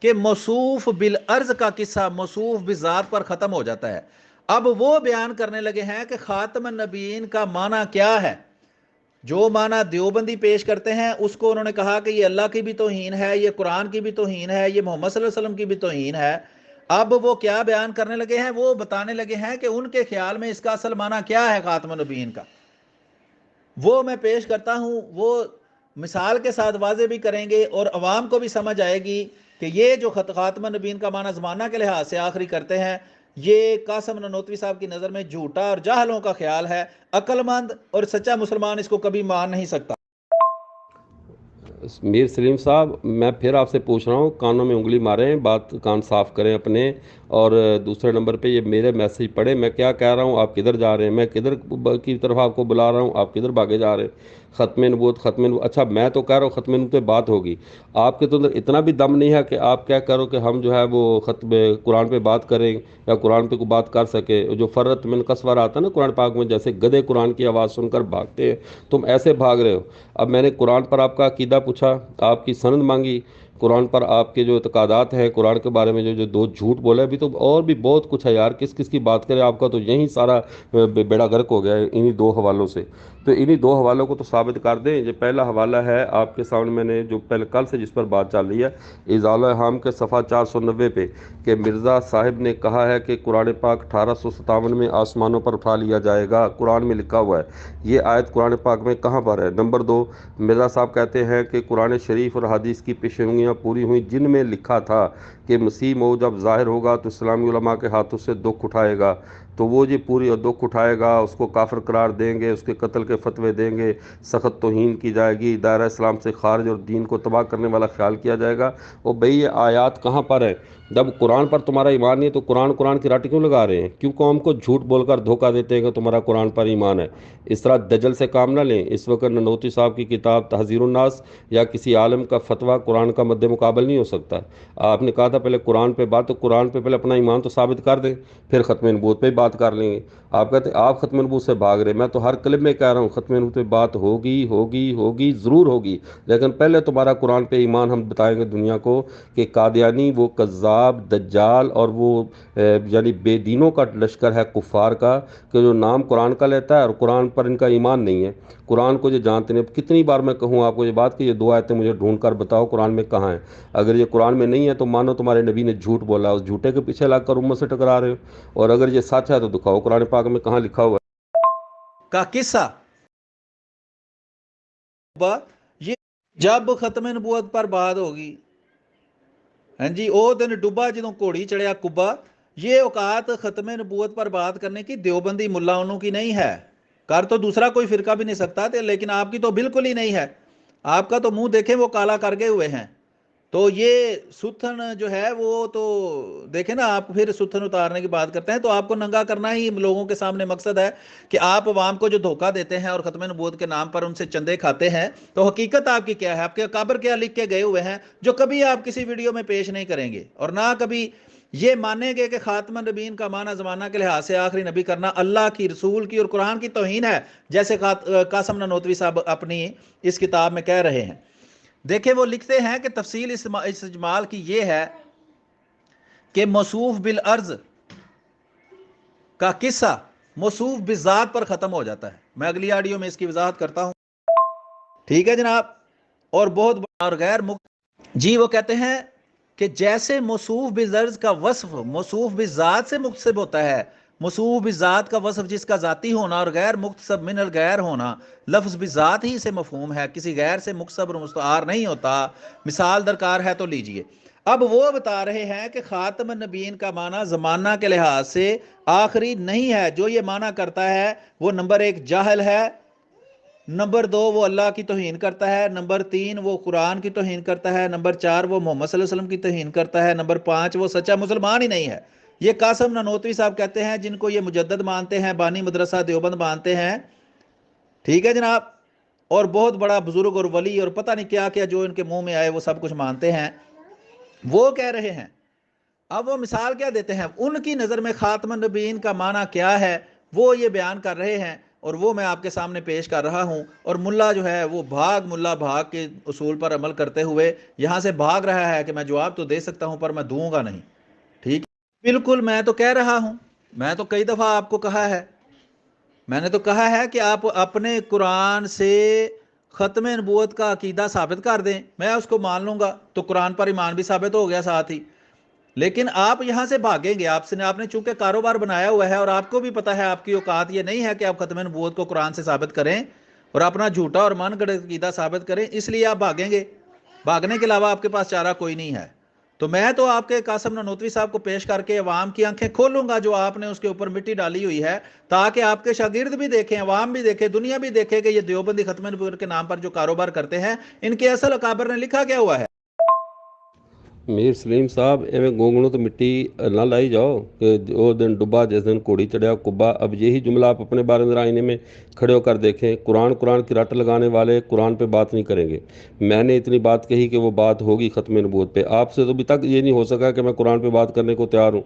کہ موصوف بالعرض کا قصہ موصوف بذات پر ختم ہو جاتا ہے۔ اب وہ بیان کرنے لگے ہیں کہ خاتم النبیین کا معنی کیا ہے۔ جو معنی دیوبندی پیش کرتے ہیں اس کو انہوں نے کہا کہ یہ اللہ کی بھی توہین ہے، یہ قرآن کی بھی توہین ہے، یہ محمد صلی اللہ علیہ وسلم کی بھی توہین ہے۔ اب وہ کیا بیان کرنے لگے ہیں؟ وہ بتانے لگے ہیں کہ ان کے خیال میں اس کا اصل معنی کیا ہے خاتم النبیین کا۔ وہ میں پیش کرتا ہوں، وہ مثال کے ساتھ واضح بھی کریں گے اور عوام کو بھی سمجھ آئے گی کہ یہ جو خاتم النبیین کا معنی زمانہ کے لحاظ سے آخری کرتے ہیں، یہ قاسم نانوتوی صاحب کی نظر میں جھوٹا اور جاہلوں کا خیال ہے۔ عقل مند اور سچا مسلمان اس کو کبھی مان نہیں سکتا۔ میر سلیم صاحب، میں پھر آپ سے پوچھ رہا ہوں، کانوں میں انگلی ماریں، بات کان صاف کریں اپنے، اور دوسرے نمبر پہ یہ میرے میسیج پڑھیں، میں کیا کہہ رہا ہوں، آپ کدھر جا رہے ہیں، میں کدھر کی طرف آپ کو بلا رہا ہوں، آپ کدھر بھاگے جا رہے ہیں؟ ختم نبوت اچھا میں تو کہہ رہا ہوں ختم نبوت پہ بات ہوگی، آپ کے تو اندر اتنا بھی دم نہیں ہے کہ آپ کیا کرو کہ ہم جو ہے وہ ختم قرآن پہ بات کریں یا قرآن پہ کوئی بات کر سکے۔ جو فرت من قصور آتا ہے نا قرآن پاک میں، جیسے گدھے قرآن کی آواز سن کر بھاگتے ہیں، تم ایسے بھاگ رہے ہو۔ اب میں نے قرآن پر آپ کا عقیدہ پوچھا، آپ کی سند مانگی، قرآن پر آپ کے جو اعتقادات ہیں، قرآن کے بارے میں جو دو جھوٹ بولے، ابھی تو اور بھی بہت کچھ ہے یار، کس کس کی بات کرے، آپ کا تو یہی سارا بیڑا غرق ہو گیا ہے انہی دو حوالوں سے۔ تو انہی دو حوالوں کو تو ثابت کر دیں۔ یہ پہلا حوالہ ہے آپ کے سامنے، میں نے جو پہلے کل سے جس پر بات چل رہی ہے، اضالہ ہام کے صفحہ 490 پہ، کہ مرزا صاحب نے کہا ہے کہ قرآن پاک 1857 میں آسمانوں پر اٹھا لیا جائے گا، قرآن میں لکھا ہوا ہے۔ یہ آیت قرآن پاک میں کہاں پر ہے؟ نمبر 2، مرزا صاحب کہتے ہیں کہ قرآن شریف اور حدیث کی پیشنگویاں پوری ہوئیں جن میں لکھا تھا کہ مسیح مؤعود جب ظاہر ہوگا تو اسلامی علماء کے ہاتھوں سے دکھ اٹھائے گا، تو وہ جی پوری دکھ اٹھائے گا، اس کو کافر قرار دیں گے، اس کے قتل کے فتوے دیں گے، سخت توہین کی جائے گی، دائرہ اسلام سے خارج اور دین کو تباہ کرنے والا خیال کیا جائے گا۔ اور بھئی یہ آیات کہاں پر ہے؟ جب قرآن پر تمہارا ایمان نہیں ہے تو قرآن کی راٹی کیوں لگا رہے ہیں؟ کیوں قوم کو جھوٹ بول کر دھوکہ دیتے ہیں کہ تمہارا قرآن پر ایمان ہے؟ اس طرح دجل سے کام نہ لیں۔ اس وقت نانوتوی صاحب کی کتاب تحذیر الناس یا کسی عالم کا فتویٰ قرآن کا مد مقابل نہیں ہو سکتا۔ آپ نے کہا تھا پہلے قرآن پہ بات، تو قرآن پہ پہلے اپنا ایمان تو ثابت کر دیں، پھر ختم نبوت پہ بات بات کر لیں گے. آپ کہتے ہیں آپ ختم نبوت سے بھاگ رہے. میں تو ہر کلب میں کہہ رہا ہوں ختم نبوت پہ بات ہوگی ہوگی ہوگی ضرور ہوگی, لیکن پہلے تمہارا قرآن پہ ایمان ہم بتائیں گے دنیا کو کہ قادیانی وہ کذاب دجال اور وہ یعنی بے دینوں کا لشکر ہے کفار کا, کہ جو نام قرآن کا لیتا ہے اور قرآن پر ان کا ایمان نہیں ہے. قرآن کو جو جانتے نہیں. کتنی بار میں کہوں آپ کو یہ بات کہ یہ دو آیتیں مجھے ڈھونڈ کر بتاؤ قرآن میں کہاں ہیں. اگر یہ قرآن میں نہیں ہے تو مانو تمہارے نبی نے جھوٹ بولا, اس جھوٹے کے پیچھے لگ کر امت سے ٹکرا رہے ہو, اور اگر یہ سچ ہے تو دکھاؤ قرآن پاک میں کہاں لکھا ہوا ہے. کا قصہ یہ جب ختم نبوت پر بات ہوگی, ہاں جی, او دن ڈبا جدوں گھوڑی چڑھیا کبا. یہ اوقات ختم نبوت پر بات کرنے کی دیوبندی ملا انہوں کی نہیں ہے. کر تو دوسرا کوئی فرقہ بھی نہیں سکتا تھے, لیکن آپ کی تو بالکل ہی نہیں ہے. آپ کا تو منہ دیکھیں وہ کالا کر گئے ہوئے ہیں. تو یہ ستھن جو ہے وہ تو دیکھیں نا, آپ پھر ستھن اتارنے کی بات کرتے ہیں تو آپ کو ننگا کرنا ہی لوگوں کے سامنے مقصد ہے کہ آپ عوام کو جو دھوکہ دیتے ہیں اور ختم نبوت کے نام پر ان سے چندے کھاتے ہیں, تو حقیقت آپ کی کیا ہے, آپ کے اکابر کیا لکھ کے گئے ہوئے ہیں جو کبھی آپ کسی ویڈیو میں پیش نہیں کریں گے, اور نہ کبھی یہ مانیں گے کہ خاتم النبیین کا معنی زمانہ کے لحاظ سے آخری نبی کرنا اللہ کی, رسول کی اور قرآن کی توہین ہے, جیسے قاسم نانوتوی صاحب اپنی اس کتاب میں کہہ رہے ہیں. دیکھیں وہ لکھتے ہیں کہ تفصیل اس اجمال کی یہ ہے کہ موصوف بالعرض کا قصہ موصوف بالذات پر ختم ہو جاتا ہے. میں اگلی آڈیو میں اس کی وضاحت کرتا ہوں, ٹھیک ہے جناب. اور بہت اور غیر جی وہ کہتے ہیں کہ جیسے موصوف بالعرض کا وصف موصوف بالذات سے مکتسب ہوتا ہے, موصوف بالذات کا وصف جس کا ذاتی ہونا اور غیر مکتسب من الغیر ہونا لفظ بالذات ہی سے مفہوم ہے, کسی غیر سے مکتسب اور مستعار نہیں ہوتا. مثال درکار ہے تو لیجئے. اب وہ بتا رہے ہیں کہ خاتم النبیین کا معنی زمانہ کے لحاظ سے آخری نہیں ہے. جو یہ معنی کرتا ہے وہ نمبر 1 جاہل ہے, نمبر 2 وہ اللہ کی توہین کرتا ہے, نمبر 3 وہ قرآن کی توہین کرتا ہے, نمبر 4 وہ محمد صلی اللہ علیہ وسلم کی توہین کرتا ہے, نمبر 5 وہ سچا مسلمان ہی نہیں ہے. یہ قاسم نانوتوی صاحب کہتے ہیں, جن کو یہ مجدد مانتے ہیں, بانی مدرسہ دیوبند مانتے ہیں, ٹھیک ہے جناب, اور بہت بڑا بزرگ اور ولی اور پتہ نہیں کیا کیا جو ان کے منہ میں آئے وہ سب کچھ مانتے ہیں. وہ کہہ رہے ہیں, اب وہ مثال کیا دیتے ہیں, ان کی نظر میں خاتم النبیین کا معنی کیا ہے وہ یہ بیان کر رہے ہیں, اور وہ میں آپ کے سامنے پیش کر رہا ہوں. اور ملا جو ہے وہ ملا بھاگ کے اصول پر عمل کرتے ہوئے یہاں سے بھاگ رہا ہے کہ میں جواب تو دے سکتا ہوں پر میں دوں گا نہیں. ٹھیک ہے, بالکل میں تو کہہ رہا ہوں, میں تو کئی دفعہ آپ کو کہا ہے, میں نے تو کہا ہے کہ آپ اپنے قرآن سے ختم نبوت کا عقیدہ ثابت کر دیں, میں اس کو مان لوں گا, تو قرآن پر ایمان بھی ثابت ہو گیا ساتھ ہی. لیکن آپ یہاں سے بھاگیں گے, آپ نے چونکہ کاروبار بنایا ہوا ہے اور آپ کو بھی پتا ہے آپ کی اوقات یہ نہیں ہے کہ آپ ختم نبوت کو قرآن سے ثابت کریں اور اپنا جھوٹا اور من گڑھ عقیدہ ثابت کریں, اس لیے آپ بھاگیں گے. بھاگنے کے علاوہ آپ کے پاس چارہ کوئی نہیں ہے. تو میں تو آپ کے قاسم نانوتوی صاحب کو پیش کر کے عوام کی آنکھیں کھولوں گا جو آپ نے اس کے اوپر مٹی ڈالی ہوئی ہے, تاکہ آپ کے شاگرد بھی دیکھیں, عوام بھی دیکھے, دنیا بھی دیکھے کہ یہ دیوبندی ختم نبوت کے نام پر جو کاروبار کرتے ہیں ان کے اصل اکابر نے لکھا کیا ہوا ہے. میر سلیم صاحب ایویں گونگڑوں تو مٹی نہ لائی جاؤ کہ وہ دن ڈبا جس دن کوڑی چڑھیا کبا. اب یہی جملہ آپ اپنے بارے میں آئینے میں کھڑے ہو کر دیکھیں. قرآن کی رٹ لگانے والے قرآن پہ بات نہیں کریں گے. میں نے اتنی بات کہی کہ وہ بات ہوگی ختم نبوت پہ, آپ سے تو ابھی تک یہ نہیں ہو سکا کہ میں قرآن پہ بات کرنے کو تیار ہوں.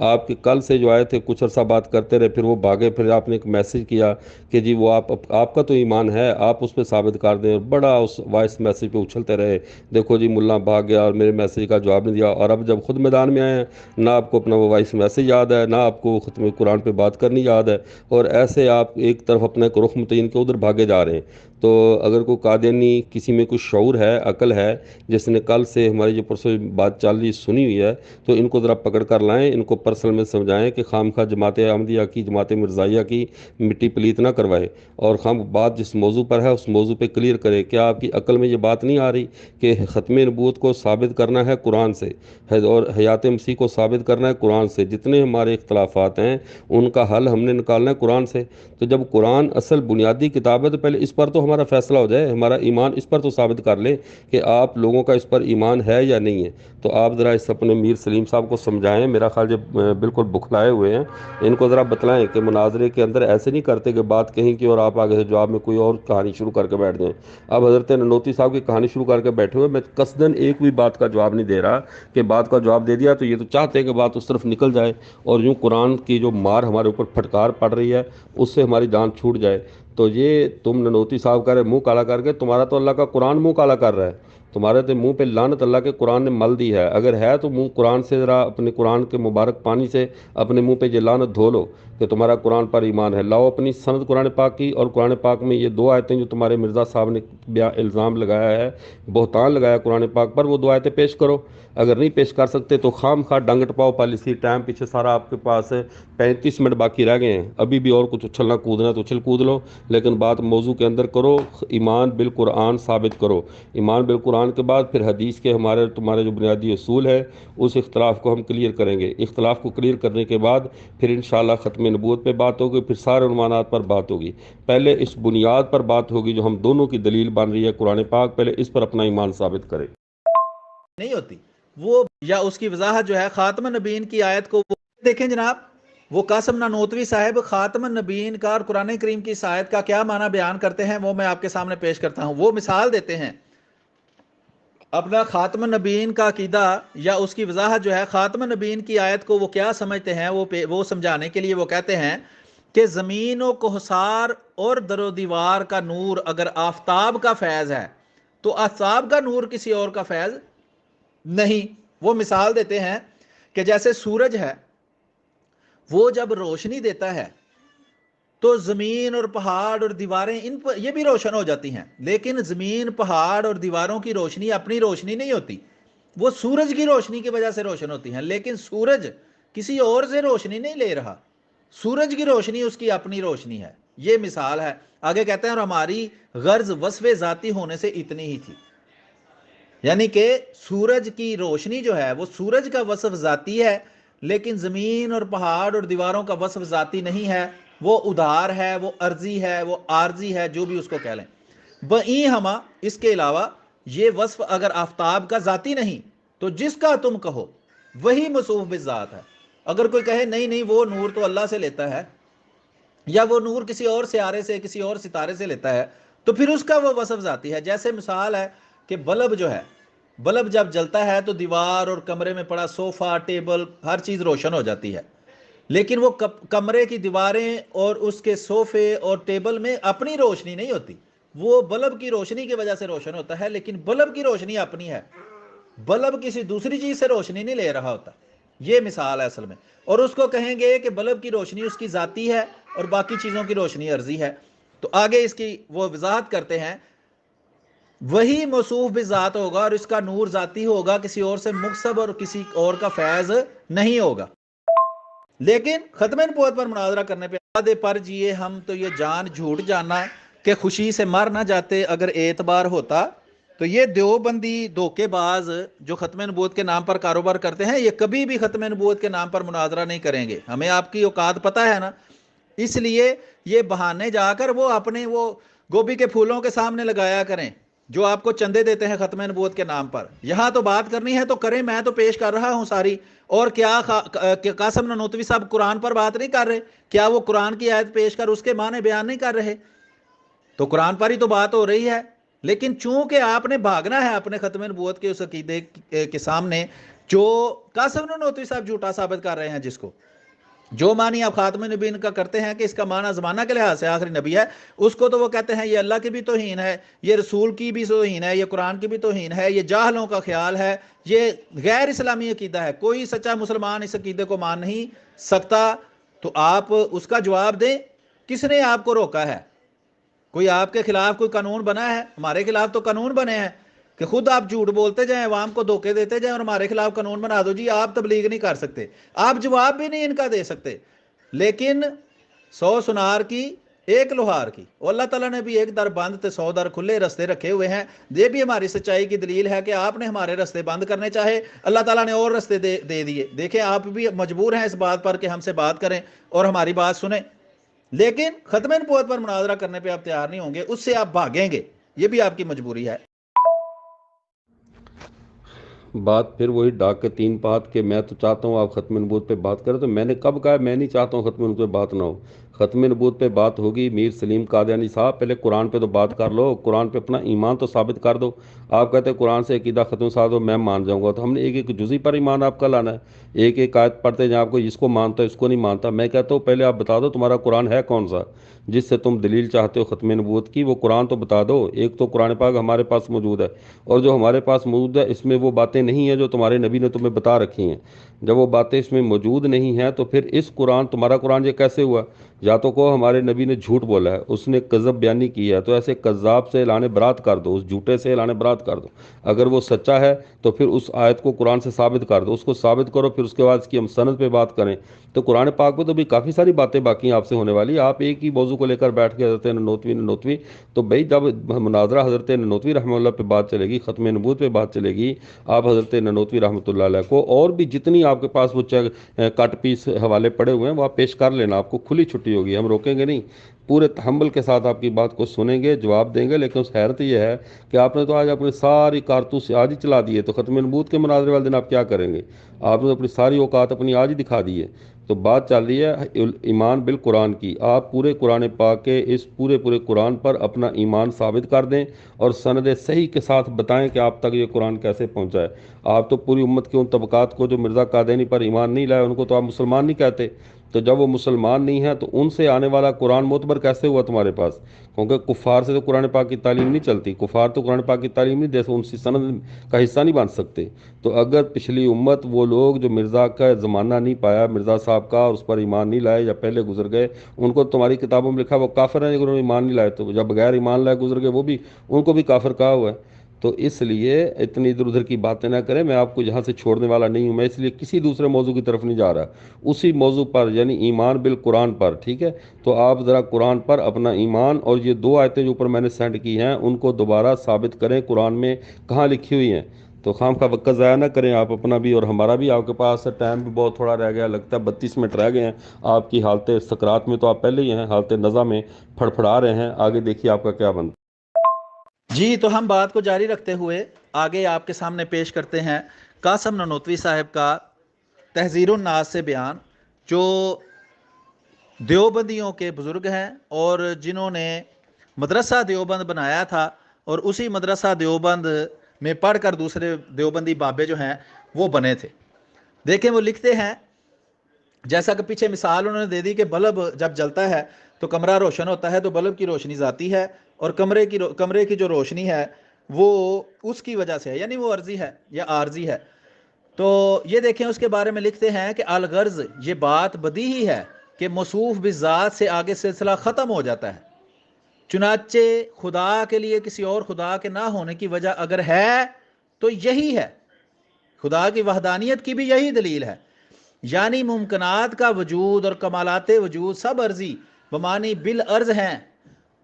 آپ کے کل سے جو آئے تھے کچھ عرصہ بات کرتے رہے, پھر وہ بھاگے, پھر آپ نے ایک میسج کیا کہ جی وہ آپ کا تو ایمان ہے, آپ اس پہ ثابت کر دیں, اور بڑا اس وائس میسج پہ اچھلتے رہے. دیکھو جی ملا بھاگ گیا اور میرے میسج کا جواب نہیں دیا, اور اب جب خود میدان میں آئے ہیں نہ آپ کو اپنا وہ وائس میسج یاد ہے, نہ آپ کو ختم قرآن پہ بات کرنی یاد ہے, اور ایسے آپ ایک طرف اپنے رخ متعین کے ادھر بھاگے جا رہے ہیں. تو اگر کوئی قادیانی کسی میں کچھ شعور ہے, عقل ہے, جس نے کل سے ہماری جو پرسوں بات چال رہی سنی ہوئی ہے, تو ان کو ذرا پکڑ کر لائیں, ان کو پرسنل میں سمجھائیں کہ خام خواہ جماعت احمدیہ کی, جماعت مرزائیہ کی مٹی پلیت نہ کروائے, اور خام بات جس موضوع پر ہے اس موضوع پہ کلیئر کرے. کیا آپ کی عقل میں یہ بات نہیں آ رہی کہ ختم نبوت کو ثابت کرنا ہے قرآن سے, اور حیات مسیح کو ثابت کرنا ہے قرآن سے, جتنے ہمارے اختلافات ہیں ان کا حل ہم نے نکالنا ہے قرآن سے. تو جب قرآن اصل بنیادی کتاب ہے تو پہلے اس پر تو ہمارا فیصلہ ہو جائے, ہمارا ایمان اس پر تو ثابت کر لیں کہ آپ لوگوں کا اس پر ایمان ہے یا نہیں ہے. تو آپ ذرا اس اپنے میر سلیم صاحب کو سمجھائیں, میرا خیال جب بالکل بکھلائے ہوئے ہیں, ان کو ذرا بتلائیں کہ مناظرے کے اندر ایسے نہیں کرتے کہ بات کہیں کی اور آپ آگے سے جواب میں کوئی اور کہانی شروع کر کے بیٹھ جائیں. اب حضرت ننوتوی صاحب کی کہانی شروع کر کے بیٹھے ہوئے, میں قصداً ایک بھی بات کا جواب نہیں دے رہا کہ بات کا جواب دے دیا تو یہ تو چاہتے ہیں کہ بات اس طرف نکل جائے اور یوں قرآن کی جو مار ہمارے اوپر پھٹکار پڑ رہی ہے اس سے ہماری جان چھوٹ جائے. تو یہ تم ننوتوی صاحب کہہ رہے منہ کالا کر کے, تمہارا تو اللہ کا قرآن منہ کالا کر رہا ہے, تمہارے تو منہ پہ لعنت اللہ کے قرآن نے مل دی ہے. اگر ہے تو منہ قرآن سے ذرا اپنے قرآن کے مبارک پانی سے اپنے منہ پہ یہ لعنت دھو لو کہ تمہارا قرآن پر ایمان ہے. لاؤ اپنی سند قرآن پاک کی, اور قرآن پاک میں یہ 2 آیتیں جو تمہارے مرزا صاحب نے الزام لگایا ہے, بہتان لگایا قرآن پاک پر, وہ 2 آیتیں پیش کرو. اگر نہیں پیش کر سکتے تو خام خواہ ڈنگ ٹپاؤ پالیسی. ٹائم پیچھے سارا آپ کے پاس 35 منٹ باقی رہ گئے ہیں, ابھی بھی اور کچھ اچھلنا کودنا تو اچھل کود لو, لیکن بات موضوع کے اندر کرو. ایمان بالقرآن ثابت کرو. ایمان بالقرآن کے بعد پھر حدیث کے تمہارے جو بنیادی اصول ہے اس اختلاف کو ہم کلیئر کریں گے. اختلاف کو کلیئر کرنے کے بعد پھر انشاءاللہ ختم نبوت پہ بات ہوگی, پھر سارے عنوانات پر بات ہوگی. پہلے اس بنیاد پر بات ہوگی جو ہم دونوں کی دلیل بن رہی ہے قرآن پاک, پہلے اس پر اپنا ایمان ثابت کرے. نہیں ہوتی وہ, یا اس کی وضاحت جو ہے خاتم النبیین کی آیت کو دیکھیں جناب, وہ قاسم نانوتوی صاحب خاتم النبیین کا اور قرآن کریم کی اس آیت کا کیا معنی بیان کرتے ہیں وہ میں آپ کے سامنے پیش کرتا ہوں. وہ مثال دیتے ہیں اپنا خاتم النبیین کا عقیدہ یا اس کی وضاحت جو ہے خاتم النبیین کی آیت کو وہ کیا سمجھتے ہیں, وہ سمجھانے کے لیے وہ کہتے ہیں کہ زمین و کوہسار اور در و دیوار کا نور اگر آفتاب کا فیض ہے تو آفتاب کا نور کسی اور کا فیض نہیں. وہ مثال دیتے ہیں کہ جیسے سورج ہے, وہ جب روشنی دیتا ہے تو زمین اور پہاڑ اور دیواریں ان پر یہ بھی روشن ہو جاتی ہیں, لیکن زمین پہاڑ اور دیواروں کی روشنی اپنی روشنی نہیں ہوتی, وہ سورج کی روشنی کی وجہ سے روشن ہوتی ہیں. لیکن سورج کسی اور سے روشنی نہیں لے رہا, سورج کی روشنی اس کی اپنی روشنی ہے. یہ مثال ہے. آگے کہتے ہیں اور ہماری غرض وصف ذاتی ہونے سے اتنی ہی تھی, یعنی کہ سورج کی روشنی جو ہے وہ سورج کا وصف ذاتی ہے, لیکن زمین اور پہاڑ اور دیواروں کا وصف ذاتی نہیں ہے, وہ ادھار ہے, وہ عرضی ہے, وہ عارضی ہے, جو بھی اس کو کہہ لیں. بئی ہما اس کے علاوہ یہ وصف اگر آفتاب کا ذاتی نہیں تو جس کا تم کہو وہی موصوف بالذات ہے. اگر کوئی کہے نہیں نہیں وہ نور تو اللہ سے لیتا ہے, یا وہ نور کسی اور سیارے سے کسی اور ستارے سے لیتا ہے, تو پھر اس کا وہ وصف ذاتی ہے. جیسے مثال ہے کہ بلب جو ہے, بلب جب جلتا ہے تو دیوار اور کمرے میں پڑا صوفہ ٹیبل ہر چیز روشن ہو جاتی ہے, لیکن وہ کمرے کی دیواریں اور اس کے صوفے اور ٹیبل میں اپنی روشنی نہیں ہوتی, وہ بلب کی روشنی کی وجہ سے روشن ہوتا ہے, لیکن بلب کی روشنی اپنی ہے, بلب کسی دوسری چیز سے روشنی نہیں لے رہا ہوتا. یہ مثال ہے اصل میں. اور اس کو کہیں گے کہ بلب کی روشنی اس کی ذاتی ہے اور باقی چیزوں کی روشنی عرضی ہے. تو آگے اس کی وہ وضاحت کرتے ہیں, وہی موصوف بذات ہوگا اور اس کا نور ذاتی ہوگا, کسی اور سے مکسب اور کسی اور کا فیض نہیں ہوگا. لیکن ختم نبوت پر مناظرہ کرنے پہ آدھے پر جیے ہم تو یہ جان جھوٹ جاننا کہ خوشی سے مر نہ جاتے اگر اعتبار ہوتا. تو یہ دیوبندی دھوکے باز جو ختم نبوت کے نام پر کاروبار کرتے ہیں, یہ کبھی بھی ختم نبوت کے نام پر مناظرہ نہیں کریں گے. ہمیں آپ کی اوقات پتہ ہے نا, اس لیے یہ بہانے جا کر وہ اپنے وہ گوبھی کے پھولوں کے سامنے لگایا کریں جو آپ کو چندے دیتے ہیں ختم نبوت کے نام پر. یہاں تو بات کرنی ہے تو کریں, میں تو پیش کر رہا ہوں ساری. اور کیا قاسم نانوتوی صاحب قرآن پر بات نہیں کر رہے؟ کیا وہ قرآن کی آیت پیش کر اس کے معنی بیان نہیں کر رہے؟ تو قرآن پر ہی تو بات ہو رہی ہے. لیکن چونکہ آپ نے بھاگنا ہے اپنے ختم نبوت کے اس عقیدے کے سامنے جو قاسم نانوتوی صاحب جھوٹا ثابت کر رہے ہیں, جس کو جو معنی آپ خاتم نبیین کا کرتے ہیں کہ اس کا معنی زمانہ کے لحاظ سے آخری نبی ہے, اس کو تو وہ کہتے ہیں یہ اللہ کی بھی توہین ہے, یہ رسول کی بھی توہین ہے, یہ قرآن کی بھی توہین ہے, یہ جاہلوں کا خیال ہے, یہ غیر اسلامی عقیدہ ہے, کوئی سچا مسلمان اس عقیدے کو مان نہیں سکتا. تو آپ اس کا جواب دیں, کس نے آپ کو روکا ہے؟ کوئی آپ کے خلاف کوئی قانون بنا ہے؟ ہمارے خلاف تو قانون بنے ہیں کہ خود آپ جھوٹ بولتے جائیں, عوام کو دھوکے دیتے جائیں اور ہمارے خلاف قانون بنا دو جی آپ تبلیغ نہیں کر سکتے, آپ جواب بھی نہیں ان کا دے سکتے. لیکن 100 سنار کی ایک لوہار کی, اور اللہ تعالیٰ نے بھی ایک در بند تے 100 در کھلے رستے رکھے ہوئے ہیں. یہ بھی ہماری سچائی کی دلیل ہے کہ آپ نے ہمارے رستے بند کرنے چاہے, اللہ تعالیٰ نے اور رستے دے دیے. دیکھیں آپ بھی مجبور ہیں اس بات پر کہ ہم سے بات کریں اور ہماری بات سنیں. لیکن ختم نبوت پر مناظرہ کرنے پہ آپ تیار نہیں ہوں گے، اس سے آپ بھاگیں گے، یہ بھی آپ کی مجبوری ہے۔ بات پھر وہی ڈاک کے تین پات کہ میں تو چاہتا ہوں آپ ختم نبوت پہ بات کریں، تو میں نے کب کہا میں نہیں چاہتا ہوں ختم نبوت پہ بات نہ ہو؟ ختم نبوت پہ بات ہوگی میر سلیم قادیانی صاحب، پہلے قرآن پہ تو بات کر لو، قرآن پہ اپنا ایمان تو ثابت کر دو۔ آپ کہتے ہیں قرآن سے عقیدہ ختم صاحب ہو میں مان جاؤں گا، تو ہم نے ایک ایک جزی پر ایمان آپ کا لانا ہے، ایک ایک آیت پڑھتے ہیں جہاں آپ کو اس کو مانتا ہے اس کو نہیں مانتا۔ میں کہتا ہوں پہلے آپ بتا دو تمہارا قرآن ہے کون سا جس سے تم دلیل چاہتے ہو ختم نبوت کی، وہ قرآن تو بتا دو۔ ایک تو قرآن پاک ہمارے پاس موجود ہے، اور جو ہمارے پاس موجود ہے اس میں وہ باتیں نہیں ہیں جو تمہارے نبی نے تمہیں بتا رکھی ہیں۔ جب وہ باتیں اس میں موجود نہیں ہیں تو پھر اس قرآن تمہارا قرآن یہ کیسے ہوا؟ یا تو کو ہمارے نبی نے جھوٹ بولا ہے، اس نے کذب بیانی کی ہے، تو ایسے کذاب سے اعلان برات کر دو، اس جھوٹے سے اعلان برات کر دو۔ اگر وہ سچا ہے تو پھر اس آیت کو قرآن سے ثابت کر دو، اس کو ثابت کرو، پھر اس کے بعد اس کی ہم سند پہ بات کریں۔ تو قرآن پاک پہ تو بھی کافی ساری باتیں باقی ہیں آپ سے ہونے والی، آپ ایک ہی موضوع کو لے کر بیٹھ کے حضرت ننوتوی تو بھائی جب مناظرہ حضرت ننوتوی رحمہ اللہ پہ بات چلے گی، ختم نبوت پہ بات چلے گی، آپ حضرت ننوتوی رحمۃ اللہ علیہ کو اور بھی جتنی آپ کے پاس وہ کٹ پیس حوالے پڑے ہوئے ہیں وہ آپ پیش کر لینا، آپ کو کھلی چھٹی ہوگی، ہم روکیں گے نہیں، پورے تحمل کے ساتھ آپ کی بات کو سنیں گے، جواب دیں گے۔ لیکن اس حیرت یہ ہے کہ آپ نے تو آج اپنی ساری کارتوس آج ہی چلا دیے، تو ختم نبوت کے مناظرے والے دن آپ کیا کریں گے؟ آپ نے اپنی ساری اوقات اپنی آج ہی دکھا دی ہے۔ تو بات چل رہی ہے ایمان بالقرآن کی، آپ پورے قرآن پاک کے اس پورے قرآن پر اپنا ایمان ثابت کر دیں اور سند صحیح کے ساتھ بتائیں کہ آپ تک یہ قرآن کیسے پہنچا ہے۔ آپ تو پوری امت کے ان طبقات کو جو مرزا قادیانی پر ایمان نہیں لائے ان کو تو آپ مسلمان نہیں کہتے، تو جب وہ مسلمان نہیں ہیں تو ان سے آنے والا قرآن معتبر کیسے ہوا تمہارے پاس؟ کیونکہ کفار سے تو قرآن پاک کی تعلیم نہیں چلتی، کفار تو قرآن پاک کی تعلیم نہیں دے سکتے، ان سے سند کا حصہ نہیں بن سکتے۔ تو اگر پچھلی امت وہ لوگ جو مرزا کا زمانہ نہیں پایا مرزا صاحب کا اور اس پر ایمان نہیں لائے یا پہلے گزر گئے، ان کو تمہاری کتابوں میں لکھا وہ کافر ہیں، اگر انہوں نے ایمان نہیں لائے تو جب بغیر ایمان لائے گزر گئے وہ بھی ان کو بھی کافر کہا ہوا ہے۔ تو اس لیے اتنی ادھر ادھر کی باتیں نہ کریں، میں آپ کو یہاں سے چھوڑنے والا نہیں ہوں، میں اس لیے کسی دوسرے موضوع کی طرف نہیں جا رہا، اسی موضوع پر یعنی ایمان بالقرآن پر، ٹھیک ہے؟ تو آپ ذرا قرآن پر اپنا ایمان اور یہ دو آیتیں جو اوپر میں نے سینڈ کی ہیں ان کو دوبارہ ثابت کریں قرآن میں کہاں لکھی ہوئی ہیں۔ تو خام خواہ وقت ضائع نہ کریں آپ اپنا بھی اور ہمارا بھی، آپ کے پاس ٹائم بھی بہت تھوڑا رہ گیا، لگتا ہے 32 منٹ رہ گئے ہیں۔ آپ کی حالت سکرات میں تو آپ پہلے ہی ہیں، حالت نزا میں پھڑپھڑا رہے ہیں، آگے دیکھیے آپ کا کیا بنتا ہے۔ جی تو ہم بات کو جاری رکھتے ہوئے آگے آپ کے سامنے پیش کرتے ہیں قاسم ننوتوی صاحب کا تحذیر الناس سے بیان، جو دیوبندیوں کے بزرگ ہیں اور جنہوں نے مدرسہ دیوبند بنایا تھا، اور اسی مدرسہ دیوبند میں پڑھ کر دوسرے دیوبندی بابے جو ہیں وہ بنے تھے۔ دیکھیں وہ لکھتے ہیں، جیسا کہ پیچھے مثال انہوں نے دے دی کہ بلب جب جلتا ہے تو کمرہ روشن ہوتا ہے تو بلب کی روشنی ذاتی ہے، اور کمرے کی جو روشنی ہے وہ اس کی وجہ سے ہے، یعنی وہ عرضی ہے یا عارضی ہے۔ تو یہ دیکھیں اس کے بارے میں لکھتے ہیں کہ الغرض یہ بات بدیہی ہے کہ موصوف بالذات سے آگے سلسلہ ختم ہو جاتا ہے، چنانچہ خدا کے لیے کسی اور خدا کے نہ ہونے کی وجہ اگر ہے تو یہی ہے، خدا کی وحدانیت کی بھی یہی دلیل ہے، یعنی ممکنات کا وجود اور کمالات وجود سب عرضی بمانی بالعرض ہیں،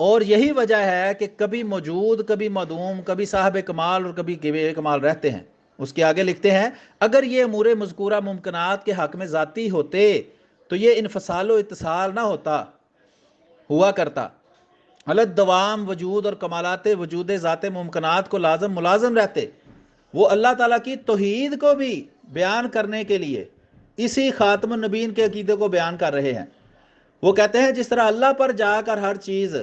اور یہی وجہ ہے کہ کبھی موجود کبھی معدوم، کبھی صاحب کمال اور کبھی بے کمال رہتے ہیں۔ اس کے آگے لکھتے ہیں اگر یہ امور مذکورہ ممکنات کے حق میں ذاتی ہوتے تو یہ انفصال و اتصال نہ ہوا کرتا، حالت دوام وجود اور کمالات وجود ذات ممکنات کو لازم ملازم رہتے۔ وہ اللہ تعالیٰ کی توحید کو بھی بیان کرنے کے لیے اسی خاتم النبیین کے عقیدے کو بیان کر رہے ہیں۔ وہ کہتے ہیں جس طرح اللہ پر جا کر ہر چیز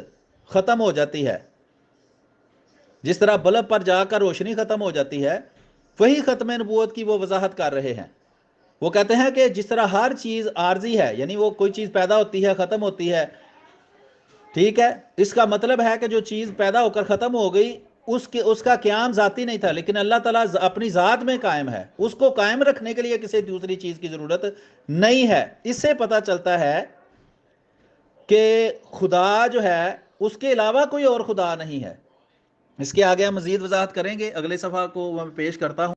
ختم ہو جاتی ہے، جس طرح بلب پر جا کر روشنی ختم ہو جاتی ہے، وہی ختم نبوت کی وہ وضاحت کر رہے ہیں۔ وہ کہتے ہیں کہ جس طرح ہر چیز عارضی ہے، یعنی وہ کوئی چیز پیدا ہوتی ہے ختم ہوتی ہے، ٹھیک ہے، اس کا مطلب ہے کہ جو چیز پیدا ہو کر ختم ہو گئی اس کا قیام ذاتی نہیں تھا، لیکن اللہ تعالیٰ اپنی ذات میں قائم ہے، اس کو قائم رکھنے کے لیے کسی دوسری چیز کی ضرورت نہیں ہے۔ اس سے پتہ چلتا ہے کہ خدا جو ہے اس کے علاوہ کوئی اور خدا نہیں ہے۔ اس کے آگے ہم مزید وضاحت کریں گے، اگلے صفحہ کو میں پیش کرتا ہوں۔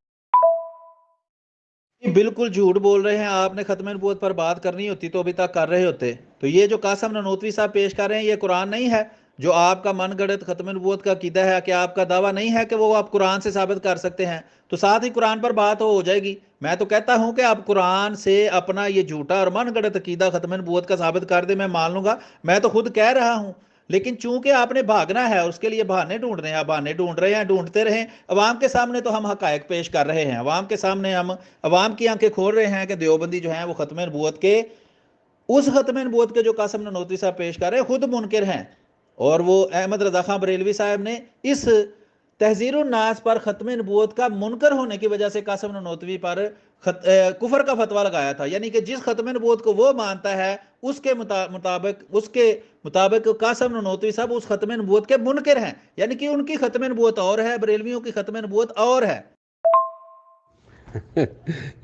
بالکل جھوٹ بول رہے ہیں، آپ نے ختم نبوت پر بات کرنی ہوتی تو ابھی تک کر رہے ہوتے۔ تو یہ جو قاسم ننوتوی صاحب پیش کر رہے ہیں یہ قرآن نہیں ہے، جو آپ کا من گڑت ختم نبوت کا عقیدہ ہے کہ آپ کا دعویٰ نہیں ہے کہ وہ آپ قرآن سے ثابت کر سکتے ہیں، تو ساتھ ہی قرآن پر بات ہو جائے گی۔ میں تو کہتا ہوں کہ آپ قرآن سے اپنا یہ جھوٹا اور من گڑت عقیدہ ختم نبوت کا ثابت کر دیں، میں مان لوں گا، میں تو خود کہہ رہا ہوں۔ لیکن چونکہ آپ نے بھاگنا ہے، اس کے لیے بہانے ڈھونڈنے ہیں، آپ بہانے ڈھونڈ رہے ہیں، ڈھونڈتے رہیں۔ عوام کے سامنے تو ہم حقائق پیش کر رہے ہیں، عوام کے سامنے ہم عوام کی آنکھیں کھول رہے ہیں کہ دیوبندی جو ہیں وہ ختم نبوت کے، اس ختم نبوت کے جو قاسم نانوتوی صاحب پیش کر رہے ہیں، خود منکر ہیں۔ اور وہ احمد رضا خان بریلوی صاحب نے اس تحذیر الناس پر ختم نبوت کا منکر ہونے کی وجہ سے قاسم نانوتوی پر کفر کا فتویٰ لگایا تھا، یعنی کہ جس ختم نبوت کو وہ مانتا ہے اس کے مطابق قاسم نانوتوی صاحب اس ختم نبوت کے منکر ہیں، یعنی کہ ان کی ختم نبوت اور ہے، بریلویوں کی ختم نبوت اور ہے۔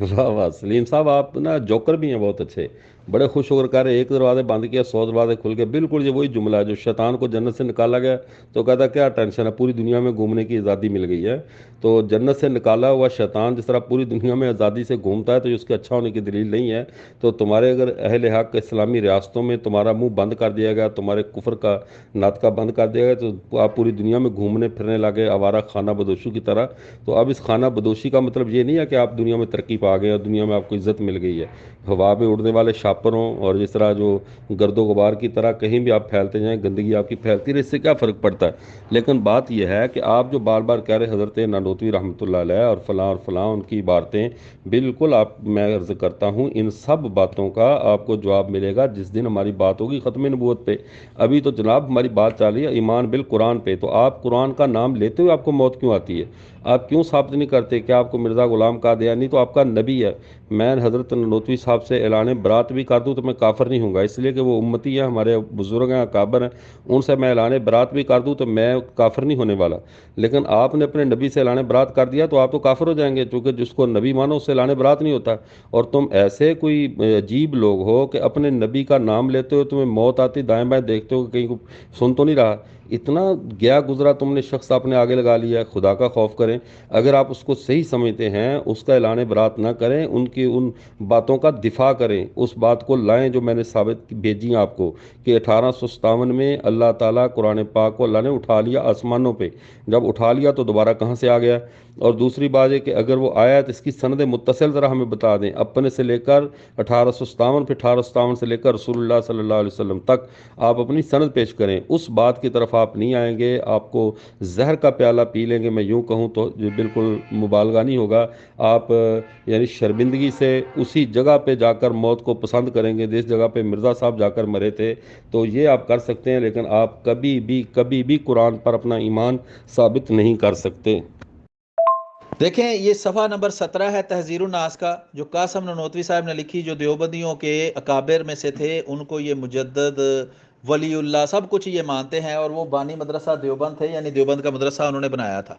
واہ واہ سلیم صاحب، آپ نا جوکر بھی ہیں بہت اچھے، بڑے خوش ہو کر کہہ رہے ایک دروازے بند کیا 100 دروازے کھل گئے۔ بالکل یہ وہی جملہ ہے جو شیطان کو جنت سے نکالا گیا تو کہتا کیا ٹینشن ہے، پوری دنیا میں گھومنے کی آزادی مل گئی ہے۔ تو جنت سے نکالا ہوا شیطان جس طرح پوری دنیا میں آزادی سے گھومتا ہے تو اس کے اچھا ہونے کی دلیل نہیں ہے۔ تو تمہارے اگر اہل حق اسلامی ریاستوں میں تمہارا منہ بند کر دیا گیا، تمہارے کفر کا ناطقہ بند کر دیا گیا، تو آپ پوری دنیا میں گھومنے پھرنے لگے آوارہ خانہ بدوشوں کی طرح۔ تو اب اس خانہ بدوشی کا مطلب یہ نہیں ہے کہ آپ دنیا میں ترقی پا گئے اور دنیا میں آپ کو عزت مل گئی ہے۔ ہوا میں اڑنے والے شاپروں اور جس طرح جو گرد و غبار کی طرح کہیں بھی آپ پھیلتے جائیں، گندگی آپ کی پھیلتی رہے، اس سے کیا فرق پڑتا ہے؟ لیکن بات یہ ہے کہ آپ جو بار بار کہہ رہے حضرت نانوتوی رحمۃ اللہ علیہ اور فلاں ان کی عبارتیں، بالکل میں عرض کرتا ہوں ان سب باتوں کا آپ کو جواب ملے گا جس دن ہماری بات ہوگی ختم نبوت پہ۔ ابھی تو جناب ہماری بات چل رہی ہے ایمان بالقرآن پہ، تو آپ قرآن کا نام لیتے ہوئے آپ کو موت کیوں آتی ہے؟ آپ کیوں ثابت نہیں کرتے کہ آپ کو مرزا غلام قادیانی تو آپ کا نبی ہے؟ میں حضرت نانوتوی صاحب سے اعلان برات بھی کر دوں تو میں کافر نہیں ہوں گا، اس لیے کہ وہ امتی ہیں، ہمارے بزرگ ہیں، اکابر ہیں، ان سے میں اعلان برات بھی کر دوں تو میں کافر نہیں ہونے والا۔ لیکن آپ نے اپنے نبی سے اعلان برات کر دیا تو آپ تو کافر ہو جائیں گے، چونکہ جس کو نبی مانو اس سے اعلان برات نہیں ہوتا۔ اور تم ایسے کوئی عجیب لوگ ہو کہ اپنے نبی کا نام لیتے ہو، تمہیں موت آتی دائیں بائیں دیکھتے ہو کہ کہیں کو سن تو نہیں رہا۔ اتنا گیا گزرا تم نے شخص اپنے آگے لگا لیا ہے، خدا کا خوف کریں۔ اگر آپ اس کو صحیح سمجھتے ہیں اس کا اعلان برات نہ کریں، ان کی ان باتوں کا دفاع کریں، اس بات کو لائیں جو میں نے ثابت بھیجی ہیں آپ کو کہ 1857 میں اللہ تعالیٰ قرآن پاک کو اللہ نے اٹھا لیا آسمانوں پہ، جب اٹھا لیا تو دوبارہ کہاں سے آ گیا؟ اور دوسری بات ہے کہ اگر وہ آیا تو اس کی سند متصل ذرا ہمیں بتا دیں، اپنے سے لے کر 1857، پھر 1857 سے لے کر رسول اللہ صلی اللہ علیہ وسلم تک آپ اپنی سند پیش کریں۔ اس بات کی طرف آپ نہیں آئیں گے، آپ کو زہر کا پیالہ پی لیں گے، میں یوں کہوں تو یہ بالکل مبالغہ نہیں ہوگا۔ آپ یعنی شرمندگی سے اسی جگہ پہ جا کر موت کو پسند کریں گے جس جگہ پہ مرزا صاحب جا کر مرے تھے۔ تو یہ آپ کر سکتے ہیں، لیکن آپ کبھی بھی قرآن پر اپنا ایمان ثابت نہیں کر سکتے۔ دیکھیں یہ صفحہ نمبر 17 ہے تحذیر الناس کا، جو قاسم نانوتوی صاحب نے لکھی، جو دیوبندیوں کے اکابر میں سے تھے، ان کو یہ مجدد ولی اللہ سب کچھ یہ مانتے ہیں، اور وہ بانی مدرسہ دیوبند تھے، یعنی دیوبند کا مدرسہ انہوں نے بنایا تھا۔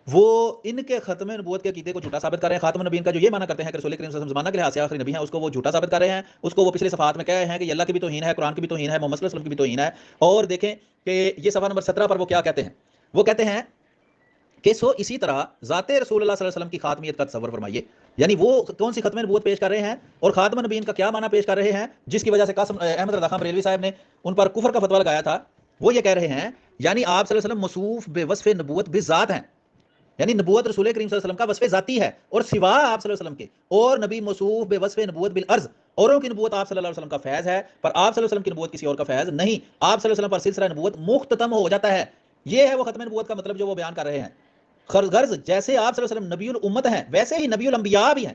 وہ ان کے ختم نبوت کے عقیدے کو جھوٹا ثابت کر رہے ہیں۔ خاتم النبیین کا جو یہ معنی کرتے ہیں کہ رسول کریم صلی اللہ علیہ وسلم زمانہ کے لحاظ سے آخری نبی ہیں، اس کو وہ جھوٹا ثابت کر رہے ہیں۔ اس کو وہ پچھلے صفحات میں کہہ رہے ہیں کہ یہ اللہ کی بھی توہین ہے، قرآن کی بھی توہین ہے، محمد صلی اللہ علیہ وسلم کی بھی توہین ہے۔ اور دیکھیں کہ یہ صفحہ نمبر 17 پر وہ کیا کہتے ہیں، وہ کہتے ہیں کہ اسی طرح ذات رسول اللہ صلی اللہ علیہ وسلم کی خاتمیت کا تصور فرمائیے، یعنی وہ کون سی ختم نبوت پیش کر رہے ہیں اور خاتم النبیین کا کیا معنی پیش کر رہے ہیں، جس کی وجہ سے قاسم احمد رضا خان بریلوی صاحب نے ان پر کفر کا فتویٰ لگایا تھا۔ وہ یہ کہہ رہے ہیں یعنی آپ صلی اللہ علیہ وسلم موصوف بے وصف نبوت بذات ہیں، یعنی نبوت رسول کریم صلی اللہ علیہ وسلم کا وصف ذاتی ہے، اور سوا آپ صلی اللہ علیہ وسلم کے اور نبی موصوف بے وصف نبوت بالعرض، اوروں کی نبوت آپ صلی اللہ علیہ وسلم کا فیض ہے، پر آپ صلی اللہ علیہ وسلم کی نبوت کسی اور کا فیض نہیں، آپ صلی اللہ علیہ وسلم پر سلسلہ نبوت مختتم ہو جاتا ہے۔ یہ ہے وہ ختم نبوت کا مطلب جو وہ بیان کر رہے ہیں۔ غرض جیسے آپ صلی اللہ علیہ وسلم نبی الامت ہیں، ویسے ہی نبی الانبیاء بھی ہیں۔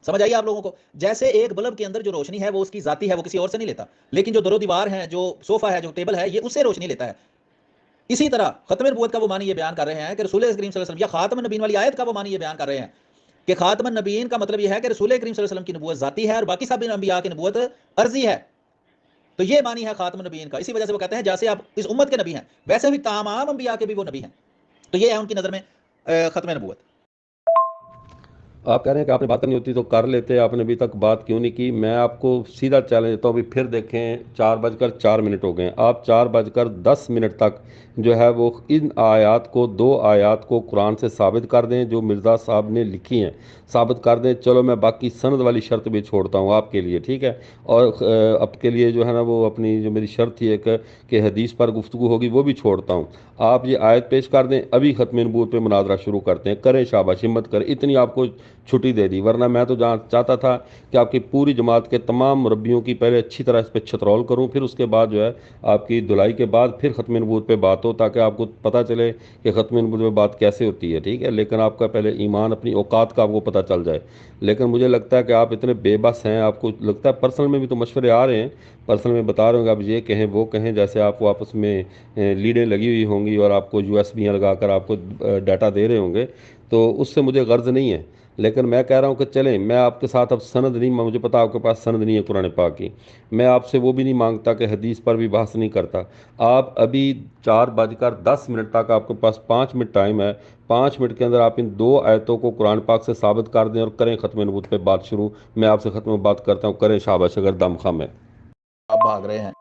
سمجھ آئیے آپ لوگوں کو؟ جیسے ایک بلب کے اندر جو روشنی ہے وہ اس کی ذاتی ہے، وہ کسی اور سے نہیں لیتا، لیکن جو در و دیوار ہے، جو صوفہ ہے، جو ٹیبل ہے، یہ اس سے روشنی لیتا ہے۔ اسی طرح ختم نبوت کا وہ معنی یہ بیان کر رہے ہیں کہ رسول کریم صلی اللہ علیہ وسلم، یا خاتم النبیین والی آیت کا وہ معنی یہ بیان کر رہے ہیں کہ خاتم النبیین کا مطلب یہ ہے کہ رسول کریم صلی اللہ علیہ وسلم کی نبوت ذاتی ہے اور باقی سب انبیاء کی نبوت عرضی ہے۔ تو یہ معنی ہے خاتم النبیین کا۔ اسی وجہ سے وہ کہتے ہیں جیسے آپ اس امت کے نبی ہیں، ویسے بھی تمام انبیاء کے بھی وہ نبی ہیں۔ تو یہ ہے ان کی نظر میں ختم نبوت۔ آپ کہہ رہے ہیں کہ آپ نے بات کرنی ہوتی تو کر لیتے، آپ نے ابھی تک بات کیوں نہیں کی؟ میں آپ کو سیدھا چیلنج دیتا ہوں، ابھی پھر دیکھیں 4:04 ہو گئے ہیں، آپ 4:10 تک جو ہے وہ ان آیات کو، 2 آیات کو قرآن سے ثابت کر دیں جو مرزا صاحب نے لکھی ہیں، ثابت کر دیں۔ چلو میں باقی سند والی شرط بھی چھوڑتا ہوں آپ کے لیے، ٹھیک ہے؟ اور آپ کے لیے جو ہے نا وہ اپنی جو میری شرط تھی ایک کہ حدیث پر گفتگو ہوگی وہ بھی چھوڑتا ہوں۔ آپ یہ آیت پیش کر دیں، ابھی ختم نبوت پہ مناظرہ شروع کرتے ہیں، کریں، شاباش، ہمت کریں، اتنی آپ کو چھٹی دے دی، ورنہ میں تو چاہتا تھا کہ آپ کی پوری جماعت کے تمام مربیوں کی پہلے اچھی طرح اس پہ چھترول کروں، پھر اس کے بعد جو ہے آپ کی دھلائی کے بعد پھر ختم نبوت پہ بات ہو، تاکہ آپ کو پتہ چلے کہ ختم نبوت پہ بات کیسے ہوتی ہے، ٹھیک ہے؟ لیکن آپ کا پہلے ایمان، اپنی اوقات کا آپ کو پتہ چل جائے۔ لیکن مجھے لگتا ہے کہ آپ اتنے بے بس ہیں، آپ کو لگتا ہے پرسنل میں بھی تو مشورے آ رہے ہیں، پرسنل میں بتا رہے ہوں کہ آپ یہ کہیں وہ کہیں، جیسے آپ کو آپس میں لیڈیں لگی ہوئی ہوں گی اور آپ کو یو ایس بیاں لگا کر آپ کو ڈیٹا دے رہے ہوں گے، تو اس سے مجھے غرض نہیں ہے۔ لیکن میں کہہ رہا ہوں کہ چلیں، میں آپ کے ساتھ اب سند نہیں، مجھے پتا آپ کے پاس سند نہیں ہے قرآن پاک کی، میں آپ سے وہ بھی نہیں مانگتا کہ حدیث پر بھی بحث نہیں کرتا۔ آپ ابھی 4:10 تک آپ کے پاس 5 منٹ ٹائم ہے، 5 منٹ کے اندر آپ ان 2 آیتوں کو قرآن پاک سے ثابت کر دیں اور کریں ختم نبوت پہ بات شروع۔ میں آپ سے ختم بات کرتا ہوں، کریں، شاباش، اگر دم خم ہے۔ آپ بھاگ رہے ہیں؟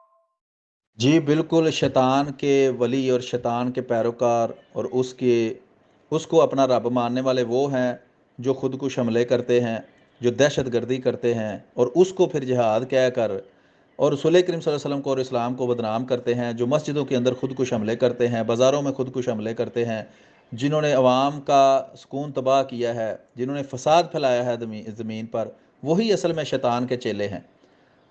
جی بالکل، شیطان کے ولی اور شیطان کے پیروکار اور اس کو اپنا رب ماننے والے وہ ہیں جو خودکش حملے کرتے ہیں، جو دہشت گردی کرتے ہیں اور اس کو پھر جہاد کہہ کر اور رسول کریم صلی اللہ علیہ وسلم کو اور اسلام کو بدنام کرتے ہیں، جو مسجدوں کے اندر خودکش حملے کرتے ہیں، بازاروں میں خودکش حملے کرتے ہیں، جنہوں نے عوام کا سکون تباہ کیا ہے، جنہوں نے فساد پھیلایا ہے زمین پر، وہی اصل میں شیطان کے چیلے ہیں۔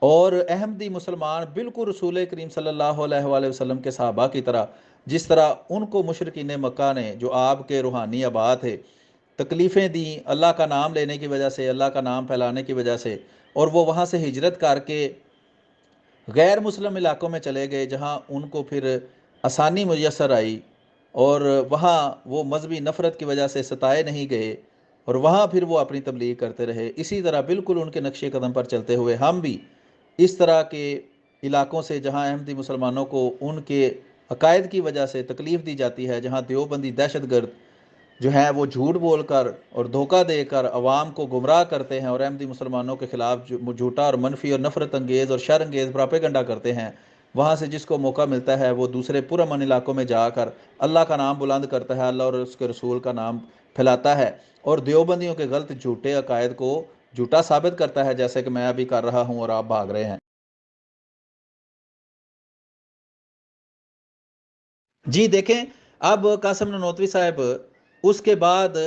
اور احمدی مسلمان بالکل رسول کریم صلی اللہ علیہ وآلہ وسلم کے صحابہ کی طرح، جس طرح ان کو مشرکین مکہ نے، جو آپ کے روحانی آبا تھے، تکلیفیں دیں اللہ کا نام لینے کی وجہ سے، اللہ کا نام پھیلانے کی وجہ سے، اور وہ وہاں سے ہجرت کر کے غیر مسلم علاقوں میں چلے گئے، جہاں ان کو پھر آسانی میسر آئی اور وہاں وہ مذہبی نفرت کی وجہ سے ستائے نہیں گئے، اور وہاں پھر وہ اپنی تبلیغ کرتے رہے۔ اسی طرح بالکل ان کے نقش قدم پر چلتے ہوئے ہم بھی اس طرح کے علاقوں سے، جہاں احمدی مسلمانوں کو ان کے عقائد کی وجہ سے تکلیف دی جاتی ہے، جہاں دیوبندی دہشت گرد جو ہیں وہ جھوٹ بول کر اور دھوکہ دے کر عوام کو گمراہ کرتے ہیں اور احمدی مسلمانوں کے خلاف جھوٹا اور منفی اور نفرت انگیز اور شر انگیز پراپیگنڈا کرتے ہیں، وہاں سے جس کو موقع ملتا ہے وہ دوسرے پرامن علاقوں میں جا کر اللہ کا نام بلند کرتا ہے، اللہ اور اس کے رسول کا نام پھیلاتا ہے اور دیوبندیوں کے غلط جھوٹے عقائد کو جھوٹا ثابت کرتا ہے، جیسے کہ میں ابھی کر رہا ہوں اور آپ بھاگ رہے ہیں۔ جی دیکھیں، اب قاسم نانوتوی صاحب اس کے بعد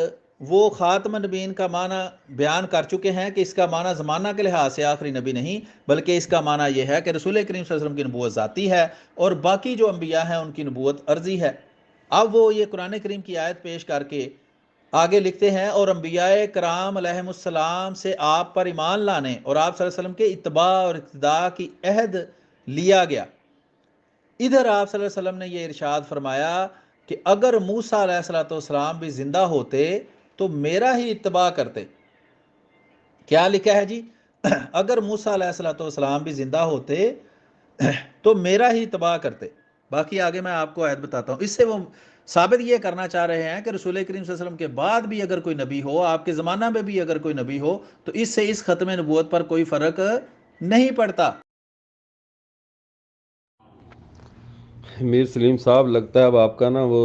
وہ خاتم النبیین کا معنی بیان کر چکے ہیں کہ اس کا معنی زمانہ کے لحاظ سے آخری نبی نہیں، بلکہ اس کا معنی یہ ہے کہ رسول کریم صلی اللہ علیہ وسلم کی نبوت ذاتی ہے اور باقی جو انبیاء ہیں ان کی نبوت عرضی ہے۔ اب وہ یہ قرآن کریم کی آیت پیش کر کے آگے لکھتے ہیں، اور انبیاء کرام علیہم السلام سے آپ پر ایمان لانے اور آپ صلی اللہ علیہ وسلم کے اتباع اور اقتداء کی عہد لیا گیا۔ ادھر آپ صلی اللہ علیہ وسلم نے یہ ارشاد فرمایا کہ اگر موسیٰ علیہ السلام بھی زندہ ہوتے تو میرا ہی اتباع کرتے۔ کیا لکھا ہے جی؟ اگر موسیٰ علیہ السلام بھی زندہ ہوتے تو میرا ہی اتباع کرتے۔ باقی آگے میں آپ کو آیت بتاتا ہوں۔ اس سے وہ ثابت یہ کرنا چاہ رہے ہیں کہ رسول کریم صلی اللہ علیہ وسلم کے بعد بھی اگر کوئی نبی ہو، آپ کے زمانہ میں بھی اگر کوئی نبی ہو، تو اس سے اس ختم نبوت پر کوئی فرق نہیں پڑتا۔ میر سلیم صاحب، لگتا ہے اب آپ کا نا وہ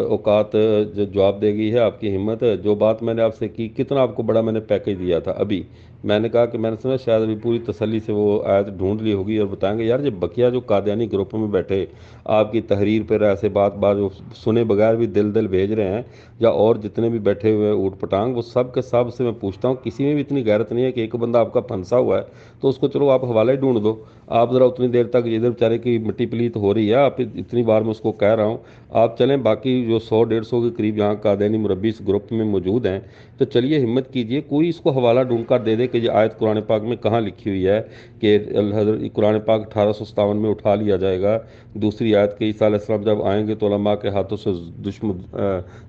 اوقات جو جواب دے گی ہے آپ کی ہمت ہے۔ جو بات میں نے آپ سے کی، کتنا آپ کو بڑا میں نے پیکج دیا تھا ابھی، میں نے کہا کہ میں نے سنا شاید ابھی پوری تسلی سے وہ آیت ڈھونڈ لی ہوگی اور بتائیں گے یار یہ بقیہ جو قادیانی گروپ میں بیٹھے آپ کی تحریر پر ایسے بات جو سنے بغیر بھی دل بھیج رہے ہیں، یا اور جتنے بھی بیٹھے ہوئے اوٹ پٹانگ، وہ سب کے سب سے میں پوچھتا ہوں کسی میں بھی اتنی غیرت نہیں ہے کہ ایک بندہ آپ کا پھنسا ہوا ہے تو اس کو چلو آپ حوالہ ہی ڈھونڈ دو۔ آپ ذرا اتنی دیر تک ادھر بیچارے کی مٹی پلیت ہو رہی ہے، آپ اتنی بار میں اس کو کہہ رہا ہوں، آپ چلیں باقی جو 100-150 کے قریب یہاں قادیانی مربی اس گروپ میں موجود ہیں، تو چلیے ہمت کیجئے، کوئی اس کو حوالہ ڈھونڈ کر دے دے کہ یہ آیت قرآن پاک میں کہاں لکھی ہوئی ہے کہ حضرت قرآن پاک 1857 میں اٹھا لیا جائے گا۔ دوسری آیت کہ عیسیٰ علیہ السلام جب آئیں گے تو علماء کے ہاتھوں سے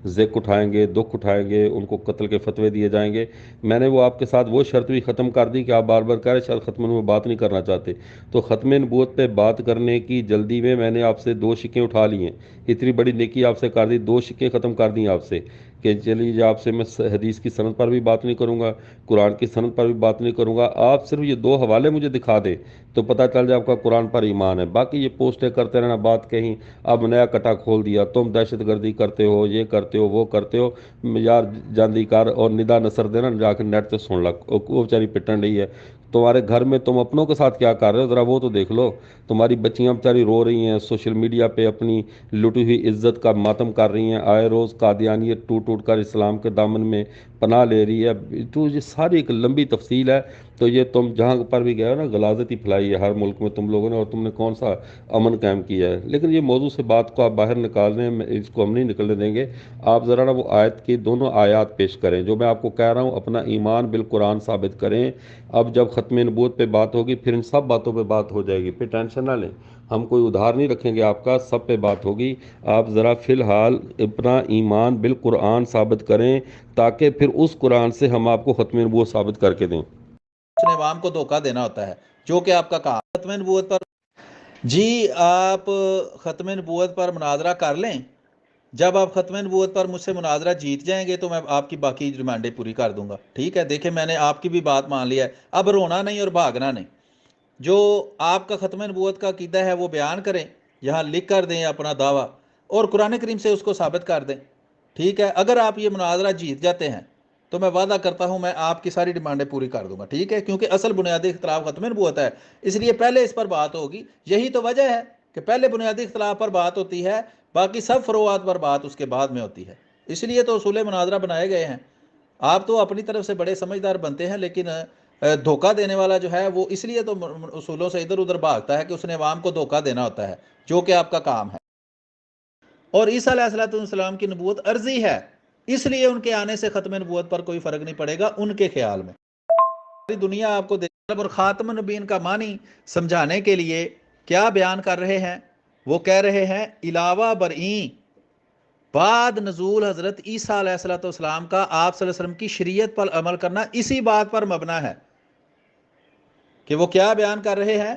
ذک اٹھائیں گے، دکھ اٹھائیں گے، ان کو قتل کے فتوے دیے جائیں گے۔ میں نے وہ آپ کے ساتھ وہ شرط بھی ختم کر دی کہ آپ بار بار کہہ رہے شاید ختم میں بات نہیں کرنا چاہتے، تو ختم نبوت پہ بات کرنے کی جلدی میں نے آپ سے 2 شکیں اٹھا لی ہیں، اتنی بڑی نیکی آپ سے کر دی، 2 شکیں ختم کر دی آپ سے کہ چلیے آپ سے میں حدیث کی سند پر بھی بات نہیں کروں گا، قرآن کی سند پر بھی بات نہیں کروں گا، آپ صرف یہ 2 حوالے مجھے دکھا دیں تو پتہ چل جائے آپ کا قرآن پر ایمان ہے۔ باقی یہ پوسٹیں کرتے رہنا، بات کہیں اب نیا کٹا کھول دیا، تم دہشت گردی کرتے ہو، یہ کرتے ہو، وہ کرتے ہو، یار جاندی کار اور ندا نثر دینا جا کے نیٹ پہ سن لگ، وہ بیچاری پٹن رہی ہے۔ تمہارے گھر میں تم اپنوں کے ساتھ کیا کر رہے ہو ذرا وہ تو دیکھ لو۔ تمہاری بچیاں بیچاری رو رہی ہیں، سوشل میڈیا پہ اپنی لٹی ہوئی عزت کا ماتم کر رہی ہیں، آئے روز قادیانیت ٹوٹ ٹوٹ کر اسلام کے دامن میں پناہ لے رہی ہے۔ تو یہ ساری ایک لمبی تفصیل ہے۔ تو یہ تم جہاں پر بھی گئے ہو نا، غلاظت ہی پھیلائی ہے ہر ملک میں تم لوگوں نے، اور تم نے کون سا امن قائم کیا ہے۔ لیکن یہ موضوع سے بات کو آپ باہر نکال رہے ہیں، اس کو ہم نہیں نکلنے دیں گے۔ آپ ذرا نا وہ آیت کی دونوں آیات پیش کریں جو میں آپ کو کہہ رہا ہوں، اپنا ایمان بالقرآن ثابت کریں۔ اب جب ختم نبوت پہ بات ہوگی پھر ان سب باتوں پہ بات ہو جائے گی، پھر ٹینشن نہ لیں، ہم کوئی ادھار نہیں رکھیں گے آپ کا، سب پہ بات ہوگی۔ آپ ذرا فی الحال اپنا ایمان بالقرآن ثابت کریں تاکہ پھر اس قرآن سے ہم آپ کو ختم نبوت ثابت کر کے دیں۔ اس نے عوام کو دھوکہ دینا ہوتا ہے، جو کہ آپ کا کام ختم نبوت پر۔ جی آپ ختم نبوت پر مناظرہ کر لیں، جب آپ ختم نبوت پر مجھ سے مناظرہ جیت جائیں گے تو میں آپ کی باقی ڈیمانڈیں پوری کر دوں گا، ٹھیک ہے؟ دیکھیں میں نے آپ کی بھی بات مان لیا ہے، اب رونا نہیں اور بھاگنا نہیں۔ جو آپ کا ختم نبوت کا عقیدہ ہے وہ بیان کریں، یہاں لکھ کر دیں اپنا دعویٰ، اور قرآن کریم سے اس کو ثابت کر دیں، ٹھیک ہے؟ اگر آپ یہ مناظرہ جیت جاتے ہیں تو میں وعدہ کرتا ہوں میں آپ کی ساری ڈیمانڈیں پوری کر دوں گا، ٹھیک ہے؟ کیونکہ اصل بنیادی اختلاف ختم نبوت ہے، اس لیے پہلے اس پر بات ہوگی۔ یہی تو وجہ ہے کہ پہلے بنیادی اختلاف پر بات ہوتی ہے، باقی سب فروعات پر بات اس کے بعد میں ہوتی ہے۔ اس لیے تو اصول مناظرہ بنائے گئے ہیں۔ آپ تو اپنی طرف سے بڑے سمجھدار بنتے ہیں، لیکن دھوکہ دینے والا جو ہے وہ اس لیے تو اصولوں سے ادھر ادھر بھاگتا ہے کہ اس نے عوام کو دھوکہ دینا ہوتا ہے، جو کہ آپ کا کام ہے۔ اور عیسیٰ علیہ السلام کی نبوت عرضی ہے، اس لیے ان کے آنے سے ختم نبوت پر کوئی فرق نہیں پڑے گا ان کے خیال میں۔ ساری دنیا آپ کو اور خاتم النبیین کا معنی سمجھانے کے لیے کیا بیان کر رہے ہیں؟ وہ کہہ رہے ہیں علاوہ برئیں بعد نزول حضرت عیسیٰ علیہ السلام کا آپ صلی اللہ علیہ وسلم کی شریعت پر عمل کرنا اسی بات پر مبنا ہے کہ وہ کیا بیان کر رہے ہیں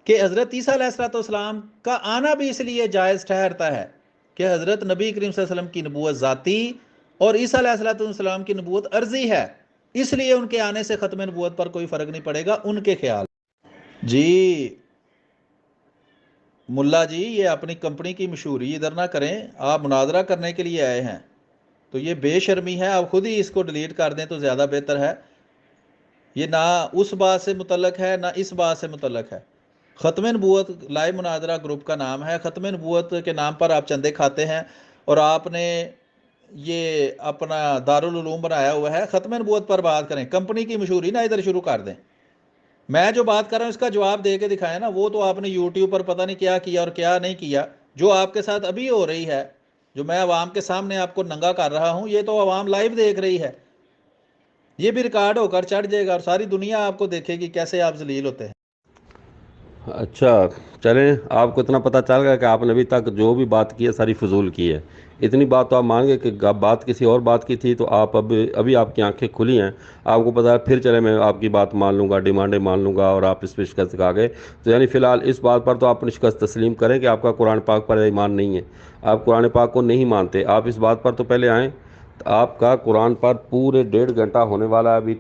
کہ حضرت عیسیٰ علیہ السلام کا آنا بھی اس لیے جائز ٹھہرتا ہے کہ حضرت نبی کریم صلی اللہ علیہ وسلم کی نبوت ذاتی اور عیسیٰ علیہ السلام کی نبوت عرضی ہے، اس لیے ان کے آنے سے ختم نبوت پر کوئی فرق نہیں پڑے گا ان کے خیال۔ جی ملا جی، یہ اپنی کمپنی کی مشہوری ادھر نہ کریں، آپ مناظرہ کرنے کے لیے آئے ہیں تو یہ بے شرمی ہے، آپ خود ہی اس کو ڈیلیٹ کر دیں تو زیادہ بہتر ہے۔ یہ نہ اس بات سے متعلق ہے نہ اس بات سے متعلق ہے۔ ختم نبوت لائیو مناظرہ گروپ کا نام ہے، ختم نبوت کے نام پر آپ چندے کھاتے ہیں اور آپ نے یہ اپنا دارالعلوم بنایا ہوا ہے۔ ختم نبوت پر بات کریں، کمپنی کی مشہوری نہ ادھر شروع کر دیں۔ میں جو بات کر رہا ہوں اس کا جواب دے کے دکھائیں نا، وہ تو آپ نے یوٹیوب پر پتہ نہیں کیا کیا اور کیا نہیں کیا۔ جو آپ کے ساتھ ابھی ہو رہی ہے، جو میں عوام کے سامنے آپ کو ننگا کر رہا ہوں، یہ تو عوام لائیو دیکھ رہی ہے، یہ بھی ریکارڈ ہو کر چڑھ جائے گا اور ساری دنیا آپ کو دیکھے گی کیسے آپ ذلیل ہوتے ہیں۔ اچھا چلیں، آپ کو اتنا پتہ چل گیا کہ آپ نے ابھی تک جو بھی بات کی ہے ساری فضول کی ہے۔ اتنی بات تو آپ مان گئے کہ بات کسی اور بات کی تھی تو آپ ابھی آپ کی آنکھیں کھلی ہیں، آپ کو پتہ ہے پھر چلے میں آپ کی بات مان لوں گا، ڈیمانڈیں مان لوں گا اور آپ اس پہ شکست کھا گئے۔ تو یعنی فی الحال اس بات پر تو آپ نے شکست تسلیم کریں کہ آپ کا قرآن پاک پر ایمان نہیں ہے، آپ قرآن پاک کو نہیں مانتے۔ آپ اس بات پر تو پہلے آئیں، آپ کا قرآن پر پورے 1.5 گھنٹہ ہونے والا ہے، ابھی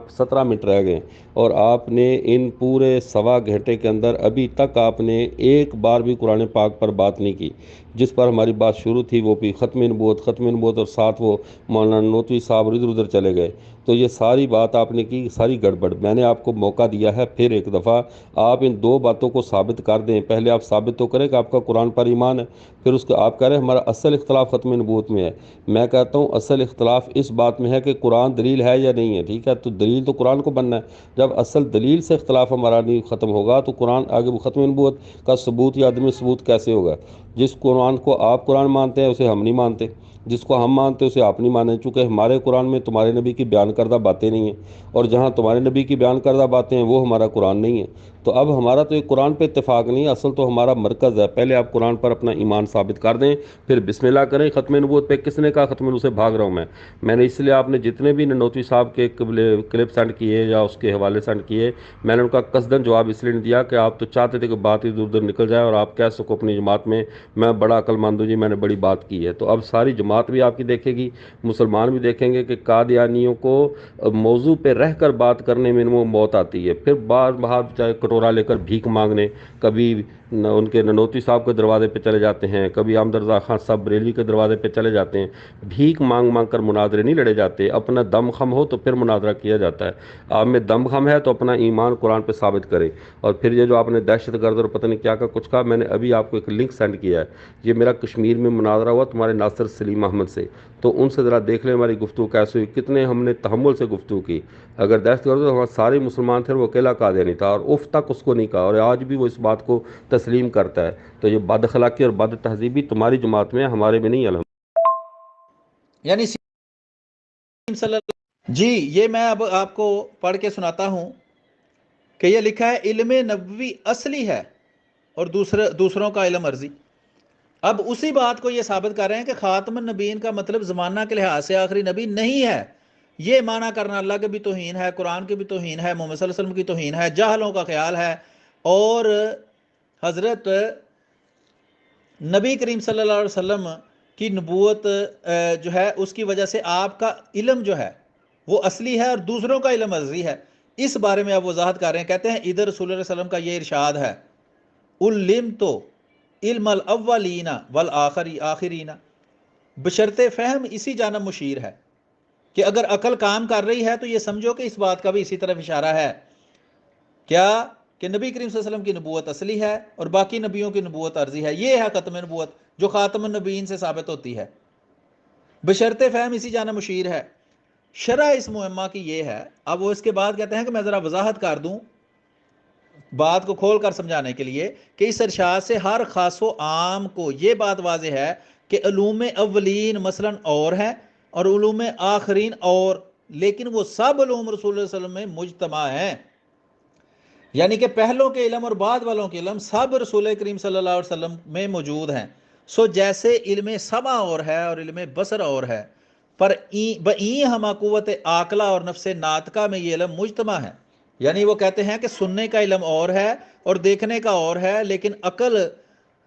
17 منٹ رہ گئے اور آپ نے ان پورے سوا گھنٹے کے اندر ابھی تک آپ نے ایک بار بھی قرآن پاک پر بات نہیں کی۔ جس پر ہماری بات شروع تھی وہ بھی ختم نبوت اور ساتھ وہ مولانا نوتوی صاحب ادھر ادھر چلے گئے۔ تو یہ ساری بات آپ نے کی، ساری گڑبڑ۔ میں نے آپ کو موقع دیا ہے پھر ایک دفعہ، آپ ان 2 باتوں کو ثابت کر دیں۔ پہلے آپ ثابت تو کریں کہ آپ کا قرآن پر ایمان ہے، پھر اس کا آپ کہہ رہے ہیں ہمارا اصل اختلاف ختم نبوت میں ہے۔ میں کہتا ہوں اصل اختلاف اس بات میں ہے کہ قرآن دلیل ہے یا نہیں ہے، ٹھیک ہے؟ تو دلیل تو قرآن کو بننا ہے۔ جب اصل دلیل سے اختلاف ہمارا نہیں ختم ہوگا تو قرآن آگے ختم نبوت کا ثبوت یا عدم ثبوت کیسے ہوگا؟ جس قرآن کو آپ قرآن مانتے ہیں اسے ہم نہیں مانتے، جس کو ہم مانتے ہیں اسے آپ نہیں مانیں، چونکہ ہمارے قرآن میں تمہارے نبی کی بیان کردہ باتیں نہیں ہیں، اور جہاں تمہارے نبی کی بیان کردہ باتیں ہیں وہ ہمارا قرآن نہیں ہے۔ تو تو اب ہمارا تو یہ قرآن پہ اتفاق نہیں ہے، اصل تو ہمارا مرکز ہے، پہلے آپ قرآن پر اپنا ایمان ثابت کر دیں، پھر بسم اللہ کریں۔ ختم نبوت پہ کس نے کہا ختم نبوت سے بھاگ رہا ہوں میں نے اس لیے آپ نے جتنے بھی ننوتوی صاحب کے کلپ سینڈ کیے یا اس کے حوالے سینڈ کیے، میں نے ان کا قصداً جواب اس لیے نہیں دیا کہ آپ تو چاہتے تھے کہ بات ادھر ادھر نکل جائے اور آپ کہہ سکو اپنی جماعت میں بڑا عقل مند ہوں جی، میں نے بڑی بات کی ہے۔ تو اب ساری جماعت بھی آپ کی دیکھے گی، مسلمان بھی دیکھیں گے کہ قادیانیوں کو موضوع پہ رہ کر بات کرنے میں وہ موت آتی ہے، پھر بار بار چاہے کٹورا لے کر بھیک مانگنے، کبھی ان کے ننوتوی صاحب کے دروازے پہ چلے جاتے ہیں، کبھی احمد رضا خان صاحب بریلوی کے دروازے پہ چلے جاتے ہیں۔ بھیک مانگ مانگ کر مناظرے نہیں لڑے جاتے، اپنا دم خم ہو تو پھر مناظرہ کیا جاتا ہے۔ آپ میں دم خم ہے تو اپنا ایمان قرآن پہ ثابت کرے۔ اور پھر یہ جو آپ نے دہشت گرد اور پتہ نہیں کیا کا کچھ کہا، میں نے ابھی آپ کو ایک لنک سینڈ کیا ہے، یہ میرا کشمیر میں مناظرہ ہوا تمہارے ناصر سلیم احمد سے، تو ان سے ذرا دیکھ لیں ہماری گفتگو کیسے ہوئی، کتنے ہم نے تحمل سے گفتگو کی۔ اگر دہشت گرد تو ہمارے سارے مسلمان تھے، وہ اکیلا قادیانی تھا اور اف تک اس کو نہیں کہا، اور آج بھی وہ اس بات کو تسلیم کرتا ہے۔ تو یہ بد اخلاقی اور بد تہذیبی تمہاری جماعت میں، ہمارے میں نہیں الحمد۔ یعنی جی یہ میں اب آپ کو پڑھ کے سناتا ہوں کہ یہ لکھا ہے علم نبوی اصلی ہے اور دوسروں کا علم عرضی۔ اب اسی بات کو یہ ثابت کر رہے ہیں کہ خاتم النبیین کا مطلب زمانہ کے لحاظ سے آخری نبی نہیں ہے۔ یہ معنی کرنا اللہ کے بھی توہین ہے، قرآن کی بھی توہین ہے، محمد صلی اللہ علیہ وسلم کی توہین ہے، جاہلوں کا خیال ہے، اور حضرت نبی کریم صلی اللہ علیہ وسلم کی نبوت جو ہے اس کی وجہ سے آپ کا علم جو ہے وہ اصلی ہے اور دوسروں کا علم عرضی ہے۔ اس بارے میں آپ وضاحت کر رہے ہیں، کہتے ہیں ادھر رسول اللہ علیہ وسلم کا یہ ارشاد ہے، علمتو علم الاولین والآخرین، بشرط فہم اسی جانب مشیر ہے کہ اگر عقل کام کر رہی ہے تو یہ سمجھو کہ اس بات کا بھی اسی طرف اشارہ ہے، کیا کہ نبی کریم صلی اللہ علیہ وسلم کی نبوت اصلی ہے اور باقی نبیوں کی نبوت عرضی ہے۔ یہ ہے ختم نبوت جو خاتم النبیین سے ثابت ہوتی ہے، بشرط فہم اسی جانب مشیر ہے۔ شرح اس معمہ کی یہ ہے، اب وہ اس کے بعد کہتے ہیں کہ میں ذرا وضاحت کر دوں بات کو کھول کر سمجھانے کے لیے کہ اس ارشاد سے ہر خاص و عام کو یہ بات واضح ہے کہ علوم اولین مثلا اور ہیں اور علوم آخرین اور، لیکن وہ سب علوم رسول اللہ علیہ وسلم میں مجتمع ہیں، یعنی کہ پہلوں کے علم اور بعد والوں کے علم سب رسول کریم صلی اللہ علیہ وسلم میں موجود ہیں۔ سو جیسے علم سمع اور ہے اور علم بصر اور ہے، پر بئیں ہما قوت عاقلہ اور نفس ناطقہ میں یہ علم مجتمع ہے۔ یعنی وہ کہتے ہیں کہ سننے کا علم اور ہے اور دیکھنے کا اور ہے، لیکن عقل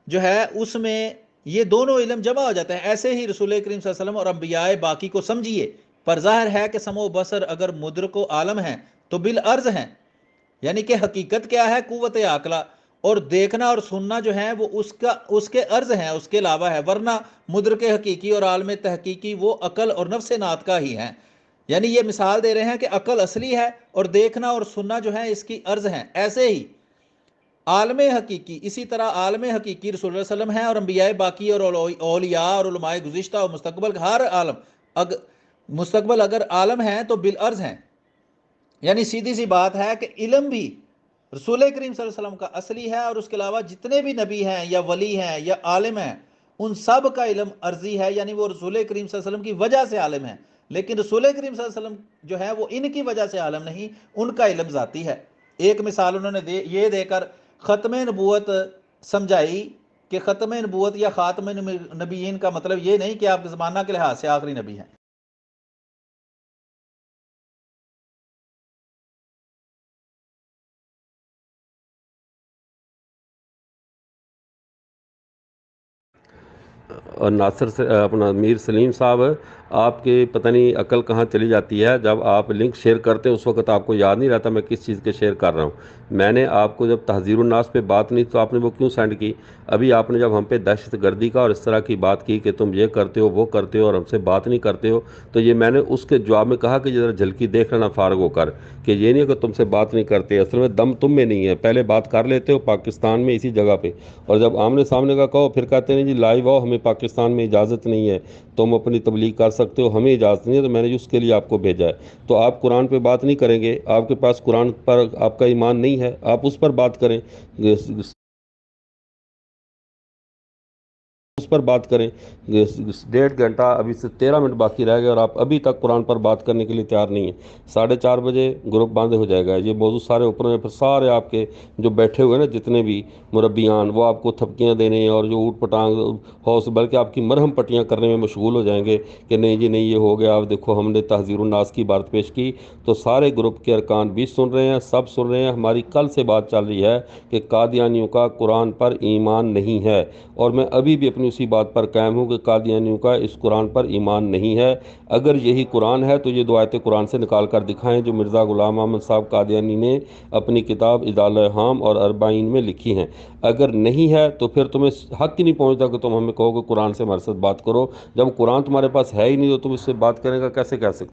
جو ہے اس میں یہ دونوں علم جمع ہو جاتے ہیں۔ ایسے ہی رسول کریم صلی اللہ علیہ وسلم اور انبیاء باقی کو سمجھیے، پر ظاہر ہے کہ سمع و بصر اگر مدرک و عالم ہیں تو بالعرض ہیں، یعنی کہ حقیقت کیا ہے قوت عاقلہ، اور دیکھنا اور سننا جو ہے وہ اس کے عرض ہیں، اس کے علاوہ ہے، ورنہ مدرک حقیقی اور عالم تحقیقی وہ عقل اور نفس ناطقہ ہی ہیں۔ یعنی یہ مثال دے رہے ہیں کہ عقل اصلی ہے اور دیکھنا اور سننا جو ہے اس کی عرض ہیں۔ ایسے ہی عالم حقیقی، اسی طرح عالم حقیقی رسول اللہ علیہ وسلم ہے اور انبیاء باقی اور اولیاء اور علماء گزشتہ اور مستقبل ہر عالم مستقبل اگر عالم ہیں تو بالعرض ہیں۔ یعنی سیدھی سی بات ہے کہ علم بھی رسول کریم صلی اللہ علیہ وسلم کا اصلی ہے اور اس کے علاوہ جتنے بھی نبی ہیں یا ولی ہیں یا عالم ہیں ان سب کا علم عرضی ہے، یعنی وہ رسول کریم صلی اللہ علیہ وسلم کی وجہ سے عالم ہیں، لیکن رسول کریم صلی اللہ علیہ وسلم جو ہے وہ ان کی وجہ سے عالم نہیں، ان کا علم ذاتی ہے۔ ایک مثال انہوں نے یہ دے کر ختم نبوت سمجھائی کہ ختم نبوت یا خاتم نبیین کا مطلب یہ نہیں کہ آپ زمانہ کے لحاظ سے آخری نبی ہیں۔ اور ناصر سے اپنا میر سلیم صاحب، آپ کے پتہ نہیں عقل کہاں چلی جاتی ہے، جب آپ لنک شیئر کرتے ہیں اس وقت آپ کو یاد نہیں رہتا میں کس چیز کے شیئر کر رہا ہوں۔ میں نے آپ کو جب تحذیر الناس پہ بات نہیں تو آپ نے وہ کیوں سینڈ کی؟ ابھی آپ نے جب ہم پہ دہشت گردی کا اور اس طرح کی بات کی کہ تم یہ کرتے ہو وہ کرتے ہو اور ہم سے بات نہیں کرتے ہو، تو یہ میں نے اس کے جواب میں کہا کہ ذرا جھلکی دیکھ لینا فارغ ہو کر، کہ یہ نہیں کہ تم سے بات نہیں کرتے، اصل میں دم تم میں نہیں ہے، پہلے بات کر لیتے ہو پاکستان میں اسی جگہ پہ، اور جب آمنے سامنے کا کہو پھر کہتے ہیں جی لائیو آؤ، ہمیں پاکستان میں اجازت نہیں ہے، تم اپنی تبلیغ کر سکتے ہو ہمیں اجازت نہیں ہے، تو میں نے اس کے لیے آپ کو بھیجا ہے۔ تو آپ قرآن پہ بات نہیں کریں گے، آپ کے پاس قرآن پر آپ کا ایمان نہیں ہے، آپ اس پر بات کریں، اس پر بات کریں. 1.5 گھنٹہ ابھی سے 13 منٹ باقی رہ گئے اور آپ ابھی تک قرآن پر بات کرنے کے لیے تیار نہیں ہیں. 4:30 بجے گروپ باندھ ہو جائے گا. یہ موضوع سارے اوپر میں پھر سارے آپ کے جو بیٹھے ہوئے نا جتنے بھی مربیان وہ آپ کو تھپکیاں دینے اور جو اوٹ پٹانگ حوص بلکہ آپ کی مرہم پٹیاں کرنے میں مشغول ہو جائیں گے کہ نہیں جی نہیں یہ ہو گیا. آپ دیکھو ہم نے تحذیر الناس کی بات پیش کی تو سارے گروپ کے ارکان بھی سن رہے ہیں, سب سن رہے ہیں. ہماری کل سے بات چل رہی ہے کہ قادیانیوں کا قرآن پر ایمان نہیں ہے, اور میں ابھی بھی اپنی اسی بات پر قائم ہوں کہ قادیانیوں کا اس قرآن پر ایمان نہیں ہے. اگر یہی قرآن ہے تو یہ دو آیتیں قرآن سے نکال کر دکھائیں جو مرزا غلام احمد صاحب قادیانی نے اپنی کتاب اضال الحام اور اربعین میں لکھی ہیں. اگر نہیں ہے تو پھر تمہیں حق ہی نہیں پہنچتا کہ تم ہمیں کہو کہ قرآن سے ہمارے ساتھ بات کرو. جب قرآن تمہارے پاس ہے ہی نہیں تو تم اس سے بات کرنے کا کیسے کہہ سکتے؟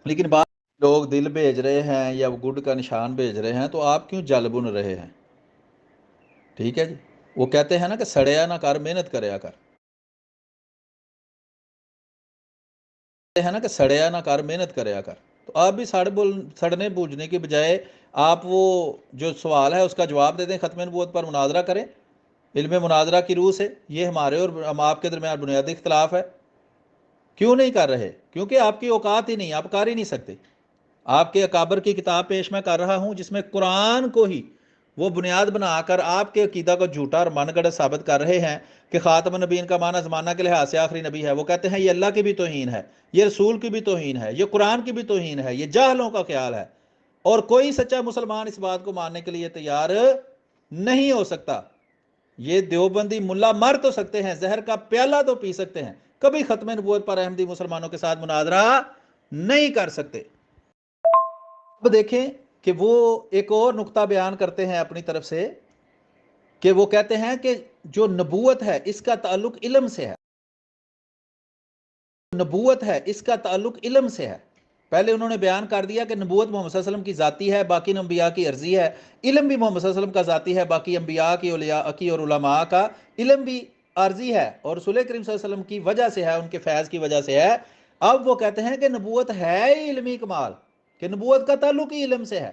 لیکن بعض لوگ دل بھیج رہے ہیں یا گڈ کا نشان بھیج رہے ہیں تو آپ کیوں جل بن رہے ہیں؟ ٹھیک ہے جی, وہ کہتے ہیں نا کہ سڑیا نہ کر محنت کریا کر, ہے نا کہ سڑیا نہ کر محنت کریا کر. تو آپ بھی سڑنے بوجھنے کی بجائے آپ وہ جو سوال ہے اس کا جواب دے دیں, ختم نبوت پر مناظرہ کریں علم مناظرہ کی روح سے. یہ ہمارے اور ہم آپ کے درمیان بنیادی اختلاف ہے. کیوں نہیں کر رہے؟ کیونکہ آپ کی اوقات ہی نہیں, آپ کر ہی نہیں سکتے. آپ کے اکابر کی کتاب پیش میں کر رہا ہوں جس میں قرآن کو ہی وہ بنیاد بنا کر آپ کے عقیدہ کو جھوٹا اور من گڑھ ثابت کر رہے ہیں کہ خاتم النبیین کا معنی زمانہ کے لحاظ سے آخری نبی ہے. وہ کہتے ہیں یہ اللہ کی بھی توہین ہے, یہ رسول کی بھی توہین ہے, یہ قرآن کی بھی توہین ہے, یہ جاہلوں کا خیال ہے. اور کوئی سچا مسلمان اس بات کو ماننے کے لیے تیار نہیں ہو سکتا. یہ دیوبندی ملا مر تو سکتے ہیں, زہر کا پیالہ تو پی سکتے ہیں, کبھی ختم نبوت پر احمدی مسلمانوں کے ساتھ مناظرہ نہیں کر سکتے. اب دیکھیں کہ وہ ایک اور نقطہ بیان کرتے ہیں اپنی طرف سے کہ وہ کہتے ہیں کہ جو نبوت ہے اس کا تعلق علم سے ہے. نبوت ہے اس کا تعلق علم سے ہے. پہلے انہوں نے بیان کر دیا کہ نبوت محمد صلی اللہ علیہ وسلم کی ذاتی ہے, باقی انبیاء کی عرضی ہے. علم بھی محمد صلی اللہ علیہ وسلم کا ذاتی ہے, باقی انبیاء کی اولیاء کی اور علماء کا علم بھی عرضی ہے اور رسول کریم صلی اللہ علیہ وسلم کی وجہ سے ہے, ان کے فیض کی وجہ سے ہے. اب وہ کہتے ہیں کہ نبوت ہے ہی علمی کمال, کہ نبوت کا تعلق ہی علم سے ہے.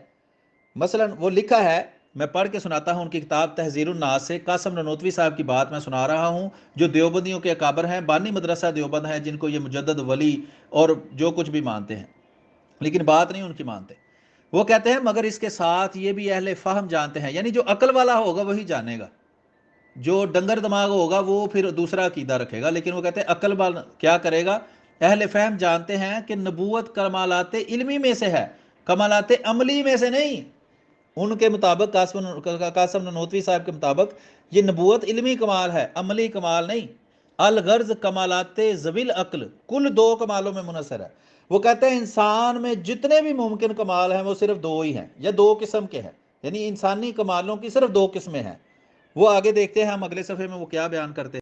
مثلا وہ لکھا ہے, میں پڑھ کے سناتا ہوں ان کی کتاب تحذیر الناس سے. قاسم نانوتوی صاحب کی بات میں سنا رہا ہوں جو دیوبندیوں کے اکابر ہیں, بانی مدرسہ دیوبند ہیں, جن کو یہ مجدد ولی اور جو کچھ بھی مانتے ہیں لیکن بات نہیں ان کی مانتے. وہ کہتے ہیں مگر اس کے ساتھ یہ بھی اہل فہم جانتے ہیں, یعنی جو عقل والا ہوگا وہی جانے گا, جو ڈنگر دماغ ہوگا وہ پھر دوسرا عقیدہ رکھے گا. لیکن وہ کہتے ہیں عقل والا کیا کرے گا؟ اہل فہم جانتے ہیں کہ نبوت کمالات علمی میں سے ہے, کمالات عملی میں سے نہیں. ان کے مطابق قاسم نانوتوی صاحب کے مطابق یہ نبوت علمی کمال ہے, عملی کمال نہیں. الغرض کمالات ذوی العقل کل 2 کمالوں میں منحصر ہے. وہ کہتے ہیں انسان میں جتنے بھی ممکن کمال ہیں وہ صرف 2 ہی ہیں یا 2 قسم کے ہیں, یعنی انسانی کمالوں کی صرف 2 قسمیں ہیں. وہ آگے دیکھتے ہیں ہم اگلے صفحے میں وہ کیا بیان کرتے ہیں.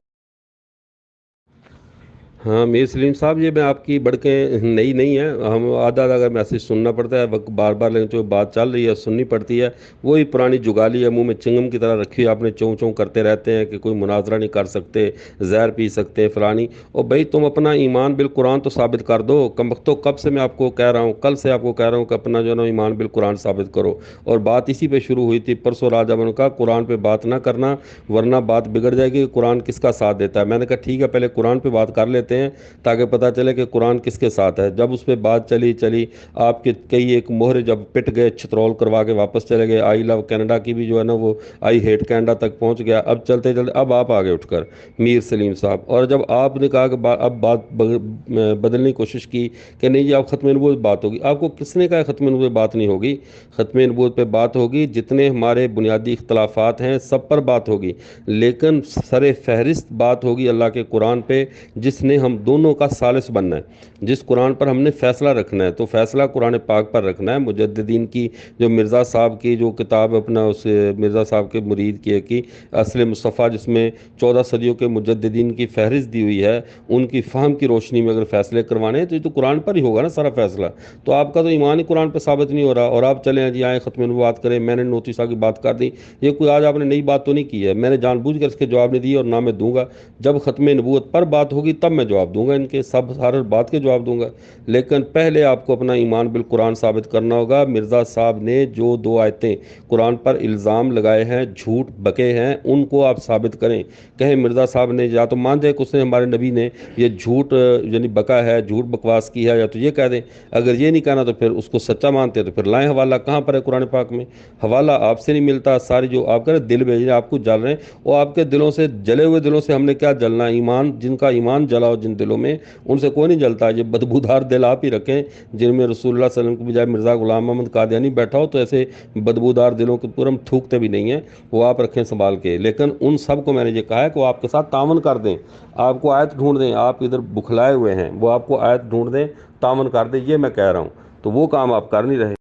ہاں میر سلیم صاحب, یہ میں آپ کی بڑکیں نئی نہیں ہیں, ہم آدھا اگر میسیج سننا پڑتا ہے وقت بار بار, لیکن جو بات چل رہی ہے سننی پڑتی ہے. وہی پرانی جگالی ہے, منہ میں چنگم کی طرح رکھی ہوئی آپ نے, چوں چوں کرتے رہتے ہیں کہ کوئی مناظرہ نہیں کر سکتے, زہر پی سکتے فلانی. اور بھائی تم اپنا ایمان بالقرآن تو ثابت کر دو. کم وقت تو کب سے میں آپ کو کہہ رہا ہوں, کل سے آپ کو کہہ رہا ہوں کہ اپنا جو ہے نا ایمان بالقرآن ثابت کرو. اور بات اسی پہ شروع ہوئی تھی پرسوں راجہ بن کا, قرآن پہ بات نہ کرنا ورنہ بات بگڑ جائے گی. قرآن کس کا ساتھ دیتا ہے؟ میں نے کہا ٹھیک ہے پہلے قرآن پہ بات کر لیتے ہیں تاکہ پتہ چلے کہ قرآن کس کے ساتھ ہے. جب اس پہ بات چلی آپ کے کئی ایک مہرے جب پٹ گئے, چھترول کروا کے واپس چلے گئے. آئی لو کینیڈا کی بھی جو ہے نا وہ آئی ہیٹ کینیڈا تک پہنچ گیا. اب چلتے اب آپ آگے اٹھ کر میر سلیم صاحب, اور جب آپ نے کہا کہ اب بات بدلنے کی کوشش کی کہ نہیں جی اب ختم نبوت بات ہوگی, آپ کو کس نے کہا ختم نبوت بات نہیں ہوگی؟ ختم نبوت پہ بات ہوگی, جتنے ہمارے بنیادی اختلافات ہیں سب پر بات ہوگی, لیکن سر فہرست بات ہوگی اللہ کے قرآن پہ, جس نے ہم دونوں کا ثالث بننا ہے, جس قرآن پر ہم نے فیصلہ رکھنا ہے. تو فیصلہ قرآن پاک پر رکھنا ہے. مجددین کی جو مرزا صاحب کی جو کتاب اپنا اس مرزا صاحب کے مرید کی اصل مصطفیٰ, جس میں 14 صدیوں کے مجددین کی فہرست دی ہوئی ہے, ان کی فہم کی روشنی میں اگر فیصلے کروانے ہیں تو یہ تو قرآن پر ہی ہوگا نا سارا فیصلہ. تو آپ کا تو ایمان ہی قرآن پہ ثابت نہیں ہو رہا, اور آپ چلیں جی آئیں ختم نبوت کریں. میں نے نوتوی صاحب کی بات کر دی, یہ کوئی آج آپ نے نئی بات تو نہیں کی ہے, میں نے جان بوجھ کر اس کے جواب نہیں دی اور نہ میں دوں گا. جب ختم نبوت پر بات ہوگی تب میں جواب دوں گا، ان کے سب ہر بات کے جواب دوں گا، لیکن پہلے آپ کو اپنا ایمان بالقرآن ثابت کرنا ہوگا۔ مرزا صاحب نے جو 2 آیتیں قرآن پر الزام لگائے ہیں، جھوٹ بکے ہیں، ان کو آپ ثابت کریں۔ کہیں مرزا صاحب نے یا تو مان جائے کہ اس نے ہمارے نبی نے یہ جھوٹ یعنی بکا ہے، جھوٹ بکواس کی ہے، یا تو یہ کہہ دیں۔ اگر یہ نہیں کہنا تو پھر اس کو سچا مانتے ہیں تو پھر لائیں حوالہ، کہاں پر ہے قرآن پاک میں؟ حوالہ آپ سے نہیں ملتا۔ ساری جو آپ کہہ رہے دل بھیج رہے ہیں، آپ کو جل رہے ہیں، وہ آپ کے دلوں سے، جلے ہوئے دلوں سے ہم نے کیا جلنا؟ ایمان، جن کا ایمان جلا ہو جن دلوں میں، ان سے کوئی نہیں جلتا۔ یہ بدبودار دل آپ ہی رکھیں جن میں رسول اللہ صلی اللہ علیہ وسلم کی بجائے مرزا غلام محمد قادیانی بیٹھا ہو، تو ایسے بدبودار دلوں کے پورا ہم تھوکتے بھی نہیں ہیں، وہ آپ رکھیں سنبھال کے۔ لیکن ان سب کو میں نے یہ کہا ہے کہ وہ آپ کے ساتھ تعاون کر دیں، آپ کو آیت ڈھونڈ دیں، آپ ادھر بکھلائے ہوئے ہیں، وہ آپ کو آیت ڈھونڈ دیں، تعاون کر دیں، یہ میں کہہ رہا ہوں۔ تو وہ کام آپ کر نہیں رہے۔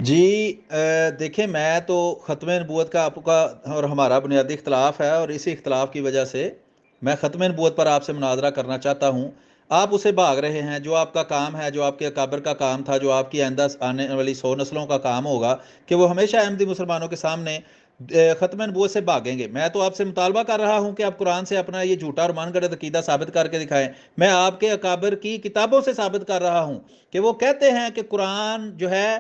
جی دیکھیں، میں تو ختم نبوت کا آپ کا اور ہمارا بنیادی اختلاف ہے، اور اسی اختلاف کی وجہ سے میں ختم نبوت پر آپ سے مناظرہ کرنا چاہتا ہوں۔ آپ اسے بھاگ رہے ہیں۔ جو آپ کا کام ہے، جو آپ کے اکابر کا کام تھا، جو آپ کی آئندہ آنے والی 100 نسلوں کا کام ہوگا کہ وہ ہمیشہ احمدی مسلمانوں کے سامنے ختم نبوت سے بھاگیں گے۔ میں تو آپ سے مطالبہ کر رہا ہوں کہ آپ قرآن سے اپنا یہ جھوٹا اور من گھڑت عقیدہ ثابت کر کے دکھائیں۔ میں آپ کے اکابر کی کتابوں سے ثابت کر رہا ہوں کہ وہ کہتے ہیں کہ قرآن جو ہے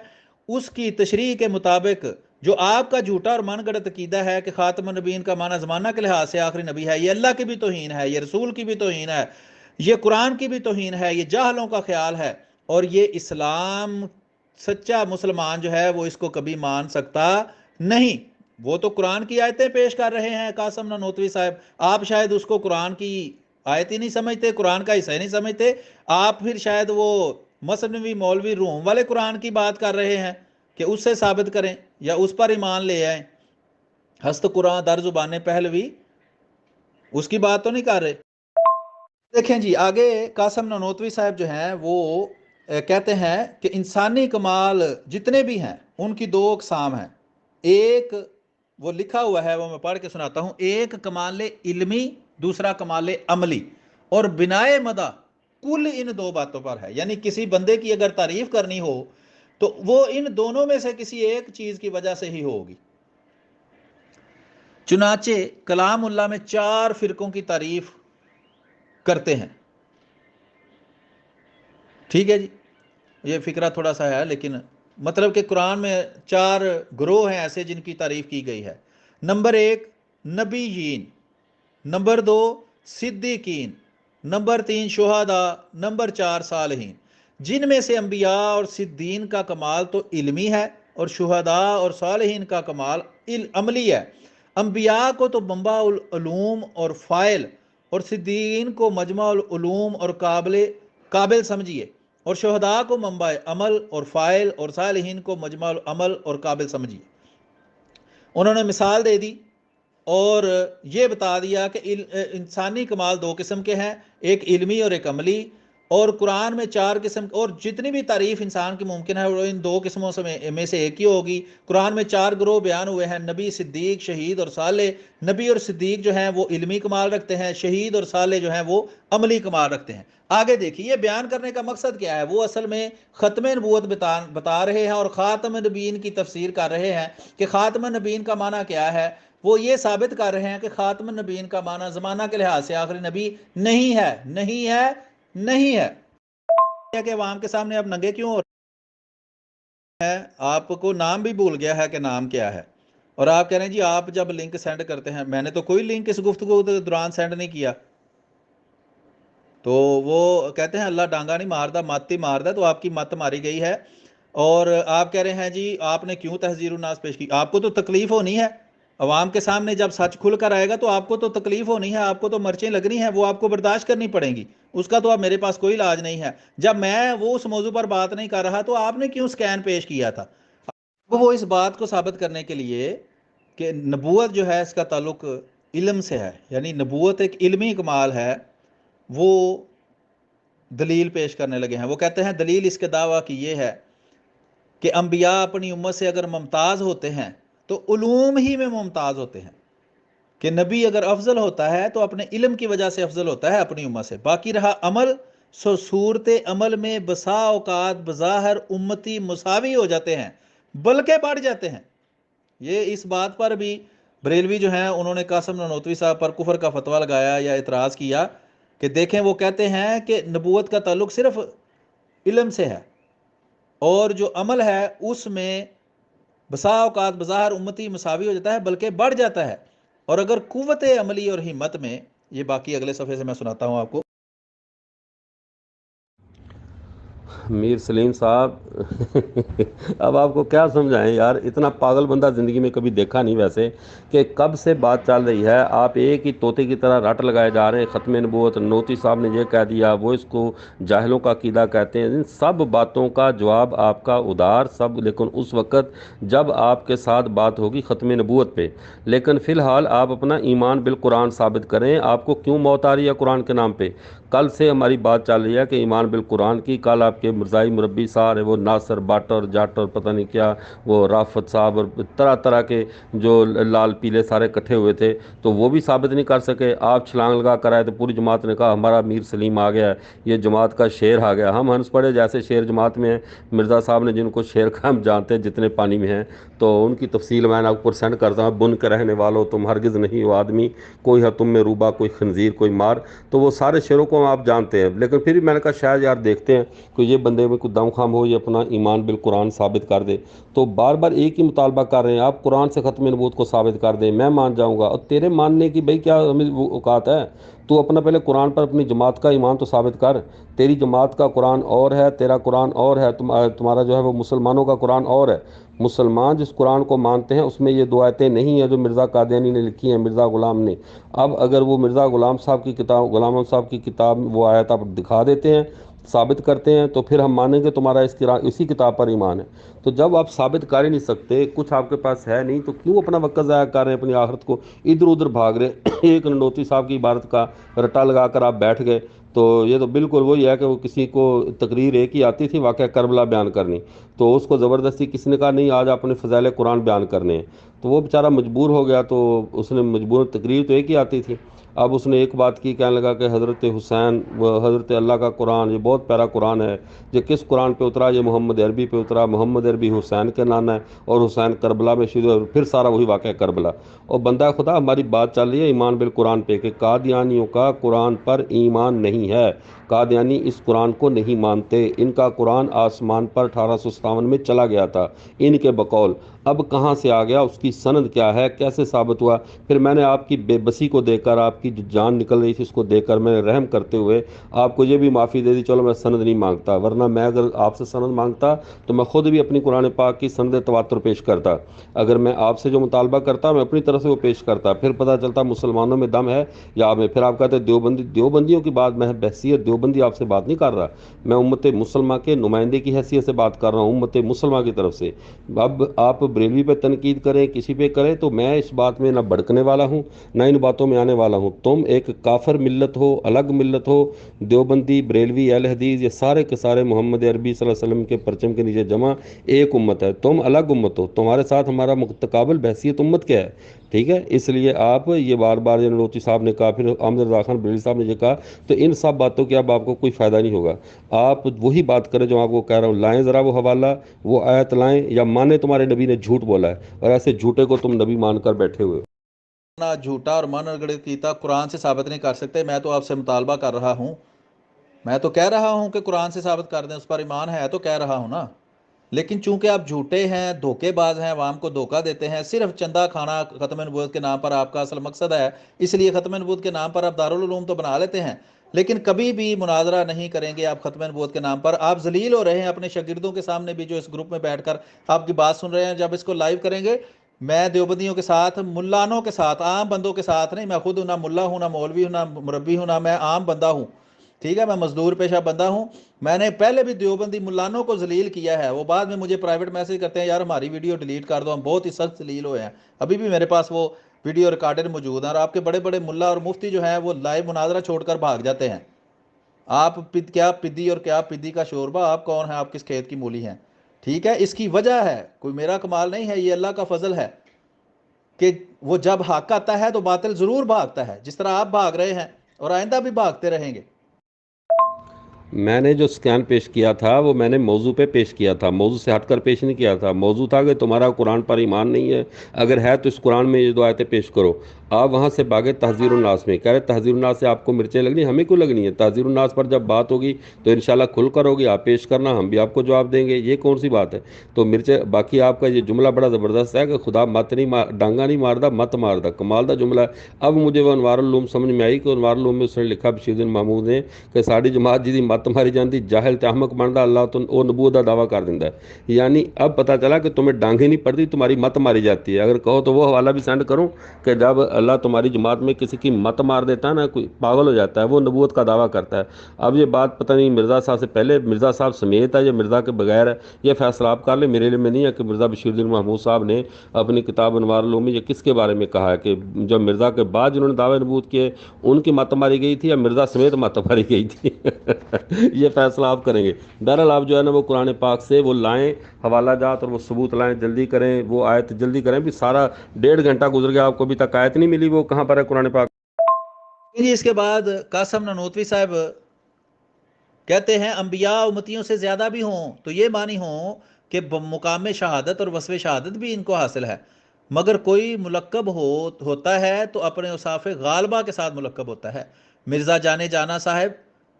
اس کی تشریح کے مطابق، جو آپ کا جھوٹا اور من گھڑت عقیدہ ہے کہ خاتم النبیین کا معنی زمانہ کے لحاظ سے آخری نبی ہے، یہ اللہ کی بھی توہین ہے، یہ رسول کی بھی توہین ہے، یہ قرآن کی بھی توہین ہے، یہ جاہلوں کا خیال ہے، اور یہ اسلام سچا مسلمان جو ہے وہ اس کو کبھی مان سکتا نہیں۔ وہ تو قرآن کی آیتیں پیش کر رہے ہیں قاسم نانوتوی صاحب، آپ شاید اس کو قرآن کی آیت ہی نہیں سمجھتے، قرآن کا حصہ ہی نہیں سمجھتے، آپ پھر شاید وہ مثنوی مولوی روم والے قرآن کی بات کر رہے ہیں کہ اس سے ثابت کریں یا اس پر ایمان لے آئیں۔ ہست قرآن در زبان پہلوی، اس کی بات تو نہیں کر رہے۔ دیکھیں جی آگے قاسم نانوتوی صاحب جو ہیں وہ کہتے ہیں کہ انسانی کمال جتنے بھی ہیں ان کی 2 اقسام ہیں۔ ایک وہ لکھا ہوا ہے، وہ میں پڑھ کے سناتا ہوں۔ ایک کمال علمی، دوسرا کمال عملی، اور بنائے مدح کل ان 2 باتوں پر ہے۔ یعنی کسی بندے کی اگر تعریف کرنی ہو تو وہ ان دونوں میں سے کسی ایک چیز کی وجہ سے ہی ہوگی۔ چنانچہ کلام اللہ میں 4 فرقوں کی تعریف کرتے ہیں۔ ٹھیک ہے جی، یہ فکرہ تھوڑا سا ہے، لیکن مطلب کہ قرآن میں 4 گروہ ہیں ایسے جن کی تعریف کی گئی ہے۔ نمبر 1 نبیین، نمبر 2 صدیقین، نمبر 3 شہداء، نمبر 4 صالحین۔ جن میں سے انبیاء اور صدیقین کا کمال تو علمی ہے، اور شہداء اور صالحین کا کمال عملی ہے۔ انبیاء کو تو منبع العلوم اور فاعل، اور صدیقین کو مجمع العلوم اور قابل سمجھیے، اور شہداء کو منبع عمل اور فاعل، اور صالحین کو مجمع العمل اور قابل سمجھیے۔ انہوں نے مثال دے دی اور یہ بتا دیا کہ انسانی کمال 2 قسم کے ہیں، ایک علمی اور ایک عملی، اور قرآن میں 4 قسم، اور جتنی بھی تعریف انسان کی ممکن ہے وہ ان 2 قسموں میں سے ایک ہی ہوگی۔ قرآن میں 4 گروہ بیان ہوئے ہیں، نبی، صدیق، شہید اور صالح۔ نبی اور صدیق جو ہیں وہ علمی کمال رکھتے ہیں، شہید اور صالح جو ہیں وہ عملی کمال رکھتے ہیں۔ آگے دیکھیے یہ بیان کرنے کا مقصد کیا ہے۔ وہ اصل میں ختم نبوت بتا رہے ہیں اور خاتم النبیین کی تفسیر کر رہے ہیں کہ خاتم النبیین کا معنی کیا ہے۔ وہ یہ ثابت کر رہے ہیں کہ خاتم النبیین کا معنی زمانہ کے لحاظ سے آخری نبی نہیں ہے، نہیں ہے، نہیں ہے۔ کہ عوام کے سامنے آپ ننگے کیوں ہو رہے ہیں؟ آپ کو نام بھی بھول گیا ہے کہ نام کیا ہے، اور آپ کہہ رہے ہیں جی آپ جب لنک سینڈ کرتے ہیں، میں نے تو کوئی لنک اس گفتگو کے دوران سینڈ نہیں کیا۔ تو وہ کہتے ہیں اللہ ڈانگا نہیں ماردا، مت ہی ماردا، تو آپ کی مت ماری گئی ہے، اور آپ کہہ رہے ہیں جی آپ نے کیوں تحذیر الناس پیش کی۔ آپ کو تو تکلیف ہونی ہے، عوام کے سامنے جب سچ کھل کر آئے گا تو آپ کو تو تکلیف ہونی ہے، آپ کو تو مرچیں لگنی ہیں، وہ آپ کو برداشت کرنی پڑیں گی، اس کا تو اب میرے پاس کوئی علاج نہیں ہے۔ جب میں وہ اس موضوع پر بات نہیں کر رہا تو آپ نے کیوں سکین پیش کیا تھا؟ وہ اس بات کو ثابت کرنے کے لیے کہ نبوت جو ہے اس کا تعلق علم سے ہے، یعنی نبوت ایک علمی کمال ہے، وہ دلیل پیش کرنے لگے ہیں۔ وہ کہتے ہیں دلیل اس کے دعویٰ کی یہ ہے کہ انبیاء اپنی امت سے اگر ممتاز ہوتے ہیں تو علوم ہی میں ممتاز ہوتے ہیں، کہ نبی اگر افضل ہوتا ہے تو اپنے علم کی وجہ سے افضل ہوتا ہے اپنی امت سے۔ باقی رہا عمل، سو صورت عمل میں بسا اوقات بظاہر امتی مساوی ہو جاتے ہیں بلکہ بڑھ جاتے ہیں۔ یہ اس بات پر بھی بریلوی جو ہیں انہوں نے قاسم نانوتوی صاحب پر کفر کا فتویٰ لگایا یا اعتراض کیا کہ دیکھیں وہ کہتے ہیں کہ نبوت کا تعلق صرف علم سے ہے، اور جو عمل ہے اس میں بسا اوقات بظاہر امتی مساوی ہو جاتا ہے بلکہ بڑھ جاتا ہے، اور اگر قوت عملی اور ہمت میں، یہ باقی اگلے صفحے سے میں سناتا ہوں آپ کو۔ میر سلیم صاحب اب آپ کو کیا سمجھائیں یار، اتنا پاگل بندہ زندگی میں کبھی دیکھا نہیں ویسے، کہ کب سے بات چل رہی ہے آپ ایک ہی طوطے کی طرح رٹ لگائے جا رہے ہیں۔ ختم نبوت، نوتی صاحب نے یہ کہہ دیا، وہ اس کو جاہلوں کا عقیدہ کہتے ہیں، ان سب باتوں کا جواب آپ کا ادار سب، لیکن اس وقت جب آپ کے ساتھ بات ہوگی ختم نبوت پہ۔ لیکن فی الحال آپ اپنا ایمان بالقرآن ثابت کریں، آپ کو کیوں موت آ رہی ہے قرآن کے نام پہ؟ کل سے ہماری بات چل رہی ہے کہ ایمان بالقرآن کی، کل آپ کے مرزائی مربی سارے وہ ناصر باٹر جاٹر پتہ نہیں کیا، وہ رافت صاحب اور طرح طرح کے جو لال پیلے سارے اکٹھے ہوئے تھے، تو وہ بھی ثابت نہیں کر سکے۔ آپ چھلانگ لگا کر آئے تو پوری جماعت نے کہا ہمارا میر سلیم آ گیا ہے، یہ جماعت کا شیر آ گیا۔ ہم ہنس پڑے جیسے شیر جماعت میں ہیں۔ مرزا صاحب نے جن کو شیر کا ہم جانتے ہیں جتنے پانی میں ہیں، تو ان کی تفصیل میں آپ کو سینڈ کرتا ہوں۔ بن کے رہنے والوں تم ہرگز نہیں ہو آدمی، کوئی ہے تم میں روبا، کوئی خنزیر، کوئی مار، تو وہ سارے شعروں کو آپ جانتے ہیں۔ لیکن پھر بھی میں نے کہا شاید یار دیکھتے ہیں کوئی یہ بندے میں کوئی دم خام ہو، یہ اپنا ایمان بالقرآن ثابت کر دے۔ تو بار بار ایک ہی مطالبہ کر رہے ہیں آپ، قرآن سے ختم نبوت کو ثابت کر دیں، میں مان جاؤں گا۔ اور تیرے ماننے کی بھئی کیا ہمیں وہ اوقات ہے؟ تو اپنا پہلے قرآن پر اپنی جماعت کا ایمان تو ثابت کر۔ تیری جماعت کا قرآن اور ہے، تیرا قرآن اور ہے، تمہارا جو ہے وہ مسلمانوں کا قرآن اور ہے۔ مسلمان جس قرآن کو مانتے ہیں اس میں یہ دو آیتیں نہیں ہیں جو مرزا قادیانی نے لکھی ہیں، مرزا غلام نے۔ اب اگر وہ مرزا غلام صاحب کی کتاب، غلام محمد صاحب کی کتاب وہ آیت آپ دکھا دیتے ہیں، ثابت کرتے ہیں، تو پھر ہم مانیں گے تمہارا اسی کتاب پر ایمان ہے۔ تو جب آپ ثابت کر ہی نہیں سکتے، کچھ آپ کے پاس ہے نہیں، تو کیوں اپنا وقت ضائع کر رہے ہیں، اپنی آخرت کو ادھر ادھر بھاگ رہے ہیں؟ ایک ننوتی صاحب کی عبارت کا رٹا لگا کر آپ بیٹھ گئے، تو یہ تو بالکل وہی ہے کہ وہ کسی کو تقریر ایک ہی آتی تھی واقعہ کربلا بیان کرنی، تو اس کو زبردستی کسی نے کہا نہیں آج آپ نے فضائل قرآن بیان کرنے ہیں، تو وہ بیچارہ مجبور ہو گیا، تو اس نے مجبور، تقریر تو ایک ہی آتی تھی۔ اب اس نے ایک بات کی، کہنے لگا کہ حضرت حسین، وہ حضرت اللہ کا قرآن یہ بہت پیارا قرآن ہے، یہ کس قرآن پہ اترا؟ یہ محمد عربی پہ اترا، محمد عربی حسین کے نانا ہے، اور حسین کربلا میں شہید ہوئے، پھر سارا وہی واقعہ کربلا۔ اور بندہ خدا ہماری بات چل رہی ہے ایمان بالقرآن پہ، کہ قادیانیوں کا قرآن پر ایمان نہیں ہے، قادیانی اس قرآن کو نہیں مانتے، ان کا قرآن آسمان پر 1857 میں چلا گیا تھا ان کے بقول۔ اب کہاں سے آ گیا، اس کی سند کیا ہے، کیسے ثابت ہوا؟ پھر میں نے آپ کی بے بسی کو دیکھ کر، آپ کی جو جان نکل رہی تھی اس کو دیکھ کر، میں نے رحم کرتے ہوئے آپ کو یہ بھی معافی دے دی، چلو میں سند نہیں مانگتا، ورنہ میں اگر آپ سے سند مانگتا تو میں خود بھی اپنی قرآن پاک کی سند تواتر پیش کرتا۔ اگر میں آپ سے جو مطالبہ کرتا میں اپنی طرف سے وہ پیش کرتا، پھر پتہ چلتا مسلمانوں میں دم ہے یا میں، پھر آپ کہتے دیوبندیوں کی بات، میں بحثیت دیوبندی آپ سے بات نہیں کر رہا، میں امت مسلمہ کے نمائندے کی حیثیت سے بات کر رہا ہوں، امت مسلمہ کی طرف سے۔ اب آپ بریلوی پہ تنقید کریں، کسی پہ کریں، تو میں اس بات میں نہ بھڑکنے والا ہوں نہ ان باتوں میں آنے والا ہوں۔ تم ایک کافر ملت ہو، الگ ملت ہو، دیوبندی، بریلوی، اہل حدیث، یہ سارے کے سارے محمد عربی صلی اللہ علیہ وسلم کے پرچم کے نیچے جمع ایک امت ہے، تم الگ امت ہو، تمہارے ساتھ ہمارا متقابل بحثیت امت کیا ہے؟ ٹھیک ہے، اس لیے آپ یہ بار بار ننوتی صاحب نے کہا، پھر احمد رضا خان بریلوی صاحب نے یہ کہا، تو ان سب باتوں کی اب آپ کو کوئی فائدہ نہیں ہوگا۔ آپ وہی بات کریں جو آپ کو کہہ رہا ہوں، لائیں ذرا وہ حوالہ، وہ آیت لائیں، یا مانے تمہارے نبی نے جھوٹ بولا ہے، اور ایسے جھوٹے کو تم نبی مان کر بیٹھے ہوئے۔ نہ جھوٹا اور من گڑت کیتا قرآن سے ثابت نہیں کر سکتے۔ میں تو آپ سے مطالبہ کر رہا ہوں، میں تو کہہ رہا ہوں کہ قرآن سے ثابت کر دیں، اس پر ایمان ہے تو کہہ رہا ہوں نا۔ لیکن چونکہ آپ جھوٹے ہیں، دھوکے باز ہیں، عوام کو دھوکہ دیتے ہیں، صرف چندہ کھانا ختم نبوت کے نام پر آپ کا اصل مقصد ہے، اس لیے ختم نبوت کے نام پر آپ دارالعلوم تو بنا لیتے ہیں، لیکن کبھی بھی مناظرہ نہیں کریں گے آپ ختم نبوت کے نام پر۔ آپ ذلیل ہو رہے ہیں اپنے شاگردوں کے سامنے بھی، جو اس گروپ میں بیٹھ کر آپ کی بات سن رہے ہیں۔ جب اس کو لائیو کریں گے، میں دیوبندیوں کے ساتھ، ملانوں کے ساتھ، عام بندوں کے ساتھ نہیں، میں خود نہ ملا ہوں، نہ مولوی ہوں، نہ مربی ہوں، نہ میں عام بندہ ہوں، ٹھیک ہے، میں مزدور پیشہ بندہ ہوں۔ میں نے پہلے بھی دیوبندی ملانوں کو ذلیل کیا ہے، وہ بعد میں مجھے پرائیویٹ میسج کرتے ہیں یار ہماری ویڈیو ڈیلیٹ کر دو، ہم بہت ہی سخت ذلیل ہوئے ہیں۔ ابھی بھی میرے پاس وہ ویڈیو ریکارڈر موجود ہیں، اور آپ کے بڑے بڑے ملا اور مفتی جو ہیں وہ لائیو مناظرہ چھوڑ کر بھاگ جاتے ہیں۔ آپ کیا پدی اور کیا پدی کا شوربہ، آپ کون ہیں، آپ کس کھیت کی مولی ہیں؟ ٹھیک ہے، اس کی وجہ ہے، کوئی میرا کمال نہیں ہے، یہ اللہ کا فضل ہے کہ وہ جب حق آتا ہے تو باطل ضرور بھاگتا ہے، جس طرح آپ بھاگ رہے ہیں اور آئندہ بھی بھاگتے رہیں گے۔ میں نے جو اسکین پیش کیا تھا وہ میں نے موضوع پہ پیش کیا تھا، موضوع سے ہٹ کر پیش نہیں کیا تھا۔ موضوع تھا کہ تمہارا قرآن پر ایمان نہیں ہے، اگر ہے تو اس قرآن میں یہ دو آیتیں پیش کرو۔ آپ وہاں سے بھاگے تحذیر الناس میں، کہہ رہے تحذیر الناس سے آپ کو مرچیں لگنی، ہمیں کیوں لگنی ہے؟ تحذیر الناس پر جب بات ہوگی تو انشاءاللہ کھل کر ہوگی، آپ پیش کرنا، ہم بھی آپ کو جواب دیں گے، یہ کون سی بات ہے؟ تو مرچیں باقی آپ کا یہ جملہ بڑا زبردست ہے کہ خدا مت نہیں ڈانگا نہیں ماردا، مت ماردا، کمال دا جملہ ہے۔ اب مجھے وہ انوار العلوم سمجھ میں آئی کہ انوار العلوم میں اس نے لکھا بشیر الدین محمود نے کہ ساری جماعت جی مت ماری جاندی، جاہل تے احمق بنتا اللہ تو وہ نبوت کا دعویٰ کر دیتا ہے۔ یعنی اب پتہ چلا کہ تمہیں ڈانگیں نہیں پڑتی، تمہاری مت ماری جاتی ہے۔ اگر کہو تو وہ حوالہ بھی سینڈ کروں کہ جب اللہ تمہاری جماعت میں کسی کی مت مار دیتا ہے نا، کوئی پاگل ہو جاتا ہے، وہ نبوت کا دعویٰ کرتا ہے۔ اب یہ بات پتہ نہیں مرزا صاحب سے پہلے مرزا صاحب سمیت ہے یا مرزا کے بغیر ہے، یہ فیصلہ آپ کر لیں، میرے علم میں نہیں ہے کہ مرزا بشیر الدین محمود صاحب نے اپنی کتاب انوار العلوم میں یہ کس کے بارے میں کہا ہے کہ جب مرزا کے بعد جنہوں نے دعوے نبوت کیے ان کی مت ماری گئی تھی یا مرزا سمیت مت ماری گئی تھی؟ یہ فیصلہ آپ کریں گے۔ بہرحال آپ جو ہے نا وہ قرآن پاک سے وہ لائیں حوالہ جات اور وہ ثبوت لائیں، جلدی کریں، وہ آیت جلدی کریں، بھی سارا 1.5 گھنٹہ گزر گیا، آپ کو ابھی تک آیت نہیں ملی، وہ کہاں پر ہے قرآن پاک؟ جی اس کے بعد قاسم نانوتوی صاحب کہتے ہیں انبیاء امتیوں سے زیادہ بھی ہوں تو یہ معنی ہوں کہ مقام شہادت اور وصف شہادت بھی ان کو حاصل ہے، مگر کوئی ملقب ہوتا ہے تو اپنے اوصاف غالبہ کے ساتھ ملقب ہوتا ہے۔ مرزا جانے جانا صاحب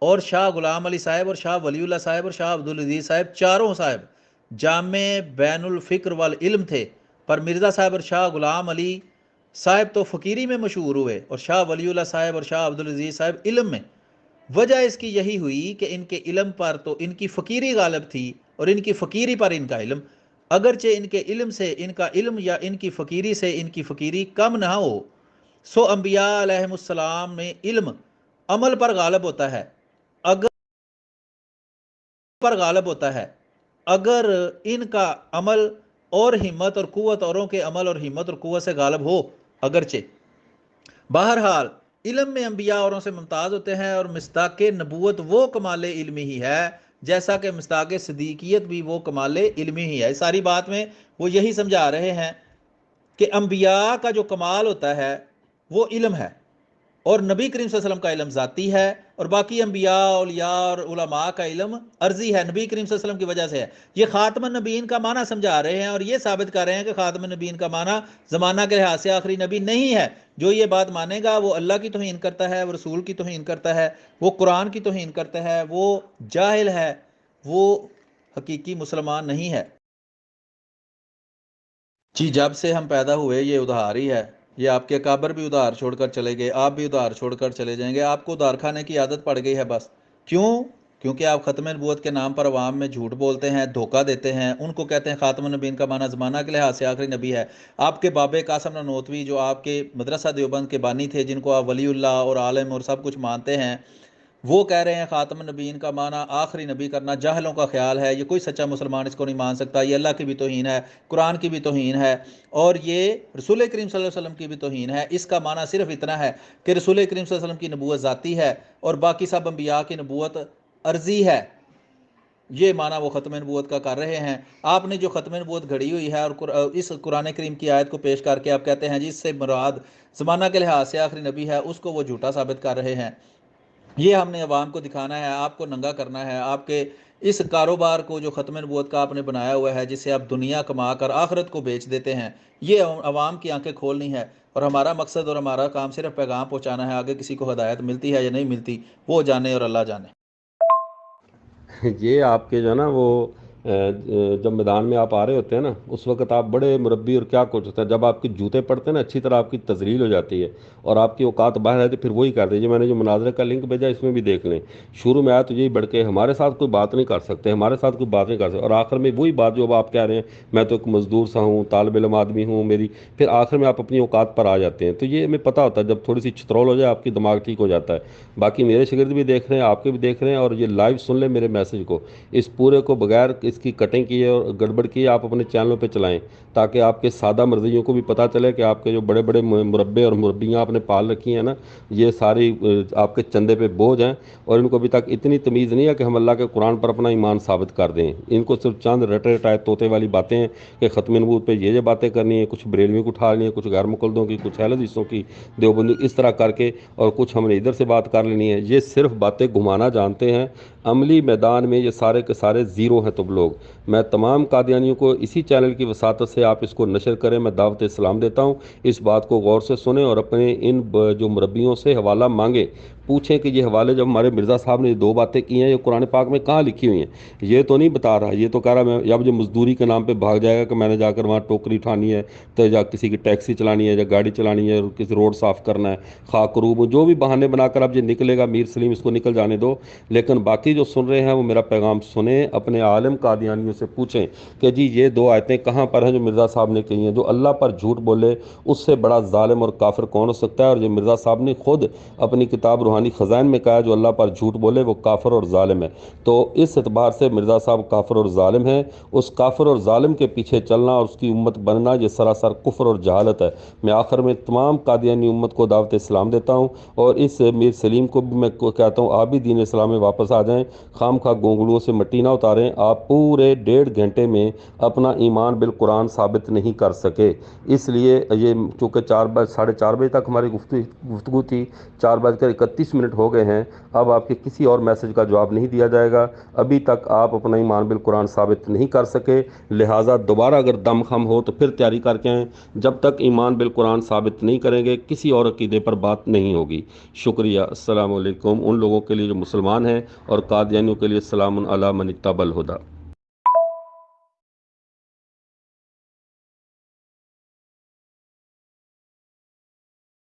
اور شاہ غلام علی صاحب اور شاہ ولی اللہ صاحب اور شاہ عبدالعزیز صاحب چاروں صاحب جامع بین الفکر والعلم تھے، پر مرزا صاحب اور شاہ غلام علی صاحب تو فقیری میں مشہور ہوئے اور شاہ ولی اللہ صاحب اور شاہ عبدالعزیز صاحب علم میں۔ وجہ اس کی یہی ہوئی کہ ان کے علم پر تو ان کی فقیری غالب تھی اور ان کی فقیری پر ان کا علم، اگرچہ ان کے علم سے ان کا علم یا ان کی فقیری سے ان کی فقیری کم نہ ہو۔ سو انبیاء علیہ السلام میں علم عمل پر غالب ہوتا ہے، اگر ان کا عمل اور ہمت اور قوت اوروں کے عمل اور ہمت اور قوت سے غالب ہو۔ اگرچہ بہرحال علم میں انبیاء اوروں سے ممتاز ہوتے ہیں اور مصداق نبوت وہ کمال علمی ہی ہے جیسا کہ مصداق صدیقیت بھی وہ کمال علمی ہی ہے۔ ساری بات میں وہ یہی سمجھا رہے ہیں کہ انبیاء کا جو کمال ہوتا ہے وہ علم ہے، اور نبی کریم صلی اللہ علیہ وسلم کا علم ذاتی ہے، اور باقی انبیاء اولیاء اور علماء کا علم عرضی ہے، نبی کریم صلی اللہ علیہ وسلم کی وجہ سے ہے۔ یہ خاتم النبیین کا معنی سمجھا رہے ہیں اور یہ ثابت کر رہے ہیں کہ خاتم النبیین کا معنی زمانہ کے لحاظ سے آخری نبی نہیں ہے۔ جو یہ بات مانے گا وہ اللہ کی توہین کرتا ہے، وہ رسول کی توہین کرتا ہے، وہ قرآن کی توہین کرتا ہے، وہ جاہل ہے، وہ حقیقی مسلمان نہیں ہے۔ جی جب سے ہم پیدا ہوئے یہ ادھار ہی ہے، یہ آپ کے اکابر بھی ادھار چھوڑ کر چلے گئے، آپ بھی ادھار چھوڑ کر چلے جائیں گے، آپ کو ادھار کھانے کی عادت پڑ گئی ہے بس۔ کیوں؟ کیونکہ آپ ختم نبوت کے نام پر عوام میں جھوٹ بولتے ہیں، دھوکہ دیتے ہیں، ان کو کہتے ہیں خاتم النبیین کا معنی زمانہ کے لحاظ سے آخری نبی ہے۔ آپ کے بابے قاسم نانوتوی جو آپ کے مدرسہ دیوبند کے بانی تھے، جن کو آپ ولی اللہ اور عالم اور سب کچھ مانتے ہیں، وہ کہہ رہے ہیں خاتم النبیین کا معنی آخری نبی کرنا جاہلوں کا خیال ہے، یہ کوئی سچا مسلمان اس کو نہیں مان سکتا، یہ اللہ کی بھی توہین ہے، قرآن کی بھی توہین ہے، اور یہ رسول کریم صلی اللہ علیہ وسلم کی بھی توہین ہے۔ اس کا معنی صرف اتنا ہے کہ رسول کریم صلی اللہ علیہ وسلم کی نبوت ذاتی ہے اور باقی سب انبیاء کی نبوت عرضی ہے۔ یہ معنی وہ ختم نبوت کا کر رہے ہیں۔ آپ نے جو ختم نبوت گھڑی ہوئی ہے اور اس قرآن کریم کی آیت کو پیش کر کے آپ کہتے ہیں جی اس سے مراد زمانہ کے لحاظ سے آخری نبی ہے، اس کو وہ جھوٹا ثابت کر رہے ہیں۔ یہ ہم نے عوام کو دکھانا ہے، آپ کو ننگا کرنا ہے، آپ کے اس کاروبار کو جو ختم نبوت کا آپ نے بنایا ہوا ہے، جس سے آپ دنیا کما کر آخرت کو بیچ دیتے ہیں، یہ عوام کی آنکھیں کھولنی ہے۔ اور ہمارا مقصد اور ہمارا کام صرف پیغام پہنچانا ہے، آگے کسی کو ہدایت ملتی ہے یا نہیں ملتی وہ جانے اور اللہ جانے۔ یہ آپ کے جو ہے نا وہ جب میدان میں آپ آ رہے ہوتے ہیں نا اس وقت آپ بڑے مربی اور کیا کچھ ہوتا ہے، جب آپ کے جوتے پڑتے ہیں نا اچھی طرح آپ کی تذلیل ہو جاتی ہے اور آپ کی اوقات باہر آتی ہے، پھر وہی کر دیجیے۔ میں نے جو مناظرے کا لنک بھیجا اس میں بھی دیکھ لیں، شروع میں آیا تو یہی بڑھ کے ہمارے ساتھ کوئی بات نہیں کر سکتے، ہمارے ساتھ کوئی بات نہیں کر سکتے، اور آخر میں وہی بات جو اب آپ کہہ رہے ہیں میں تو ایک مزدور سا ہوں، طالب علم آدمی ہوں میری، پھر آخر میں آپ اپنی اوقات پر آ جاتے ہیں۔ تو یہ ہمیں پتہ ہوتا ہے جب تھوڑی سی چترول ہو جائے آپ کی دماغ ٹھیک ہو جاتا ہے۔ باقی میرے شاگرد بھی دیکھ رہے ہیں، آپ کے بھی دیکھ رہے ہیں، اور یہ لائیو سن لیں میرے میسج کو، اس پورے کو بغیر اس کی کٹنگ کی ہے اور گڑبڑ کی ہے آپ اپنے چینلوں پہ چلائیں، تاکہ آپ کے سادہ مرضیوں کو بھی پتہ چلے کہ آپ کے جو بڑے بڑے مربے اور مربیاں آپ نے پال رکھی ہیں نا، یہ ساری آپ کے چندے پہ بوجھ ہیں، اور ان کو ابھی تک اتنی تمیز نہیں ہے کہ ہم اللہ کے قرآن پر اپنا ایمان ثابت کر دیں۔ ان کو صرف چند رٹے رٹائے طوطے والی باتیں ہیں کہ ختم نبوت پہ یہ باتیں کرنی ہیں، کچھ بریلوی کو اٹھا لینی ہے، کچھ غیر مقلدوں کی، کچھ اہل حدیثوں کی، دیوبندی، اس طرح کر کے، اور کچھ ہم نے ادھر سے بات کر لینی ہے۔ یہ صرف باتیں گھمانا جانتے ہیں، عملی میدان میں یہ سارے کے سارے زیرو ہیں تم لوگ۔ میں تمام قادیانیوں کو اسی چینل کی وساطت سے آپ اس کو نشر کریں، میں دعوت اسلام دیتا ہوں، اس بات کو غور سے سنیں اور اپنے ان جو مربیوں سے حوالہ مانگیں، پوچھیں کہ یہ حوالے جب ہمارے مرزا صاحب نے یہ دو باتیں کی ہیں یہ قرآن پاک میں کہاں لکھی ہوئی ہیں؟ یہ تو نہیں بتا رہا، یہ تو کہہ رہا میں یا مجھے مزدوری کے نام پہ بھاگ جائے گا کہ میں نے جا کر وہاں ٹوکری اٹھانی ہے، تو یا کسی کی ٹیکسی چلانی ہے، یا گاڑی چلانی ہے، کسی روڈ صاف کرنا ہے، خاک روب، جو بھی بہانے بنا کر اب یہ نکلے گا میر سلیم، اس کو نکل جانے دو۔ لیکن باقی جو سن رہے ہیں وہ میرا پیغام سنیں، اپنے عالم قادیانیوں سے پوچھیں کہ جی یہ دو آیتیں کہاں پر ہیں جو مرزا صاحب نے کہی ہیں۔ جو اللہ پر جھوٹ بولے اس سے بڑا ظالم اور کافر کون ہو سکتا ہے؟ اور جو مرزا صاحب نے خود اپنی کتاب روحانی خزائن میں کہا ہے جو اللہ پر جھوٹ بولے وہ کافر اور ظالم ہے۔ تو اس اعتبار سے مرزا صاحب کافر اور ظالم ہیں، اس کافر اور ظالم کے پیچھے چلنا اور اس کی امت بننا یہ سراسر کفر اور جہالت ہے۔ میں آخر میں تمام قادیانی امت کو دعوت اسلام دیتا ہوں، اور اس میر سلیم کو بھی میں کہتا ہوں آپ بھی دین اسلام میں واپس آ جائیں، خام خواہ گونگڑوں سے مٹی نہ اتاریں۔ آپ پورے 1.5 گھنٹے میں اپنا ایمان بالقرآن ثابت نہیں کر سکے، اس لیے یہ چونکہ 4:30 بجے تک ہماری گفتگو تھی، 4:31 ہو گئے ہیں، اب آپ کے کسی اور میسج کا جواب نہیں دیا جائے گا۔ ابھی تک آپ اپنا ایمان بالقرآن ثابت نہیں کر سکے، لہٰذا دوبارہ اگر دم خم ہو تو پھر تیاری کر کے آئیں۔ جب تک ایمان بالقرآن ثابت نہیں کریں گے کسی اور عقیدے پر بات نہیں ہوگی۔ شکریہ، السلام علیکم۔ ان لوگوں کے لیے جو مسلمان ہیں اور قادیانیوں کے لیے سلام علی من اتبع الہدی۔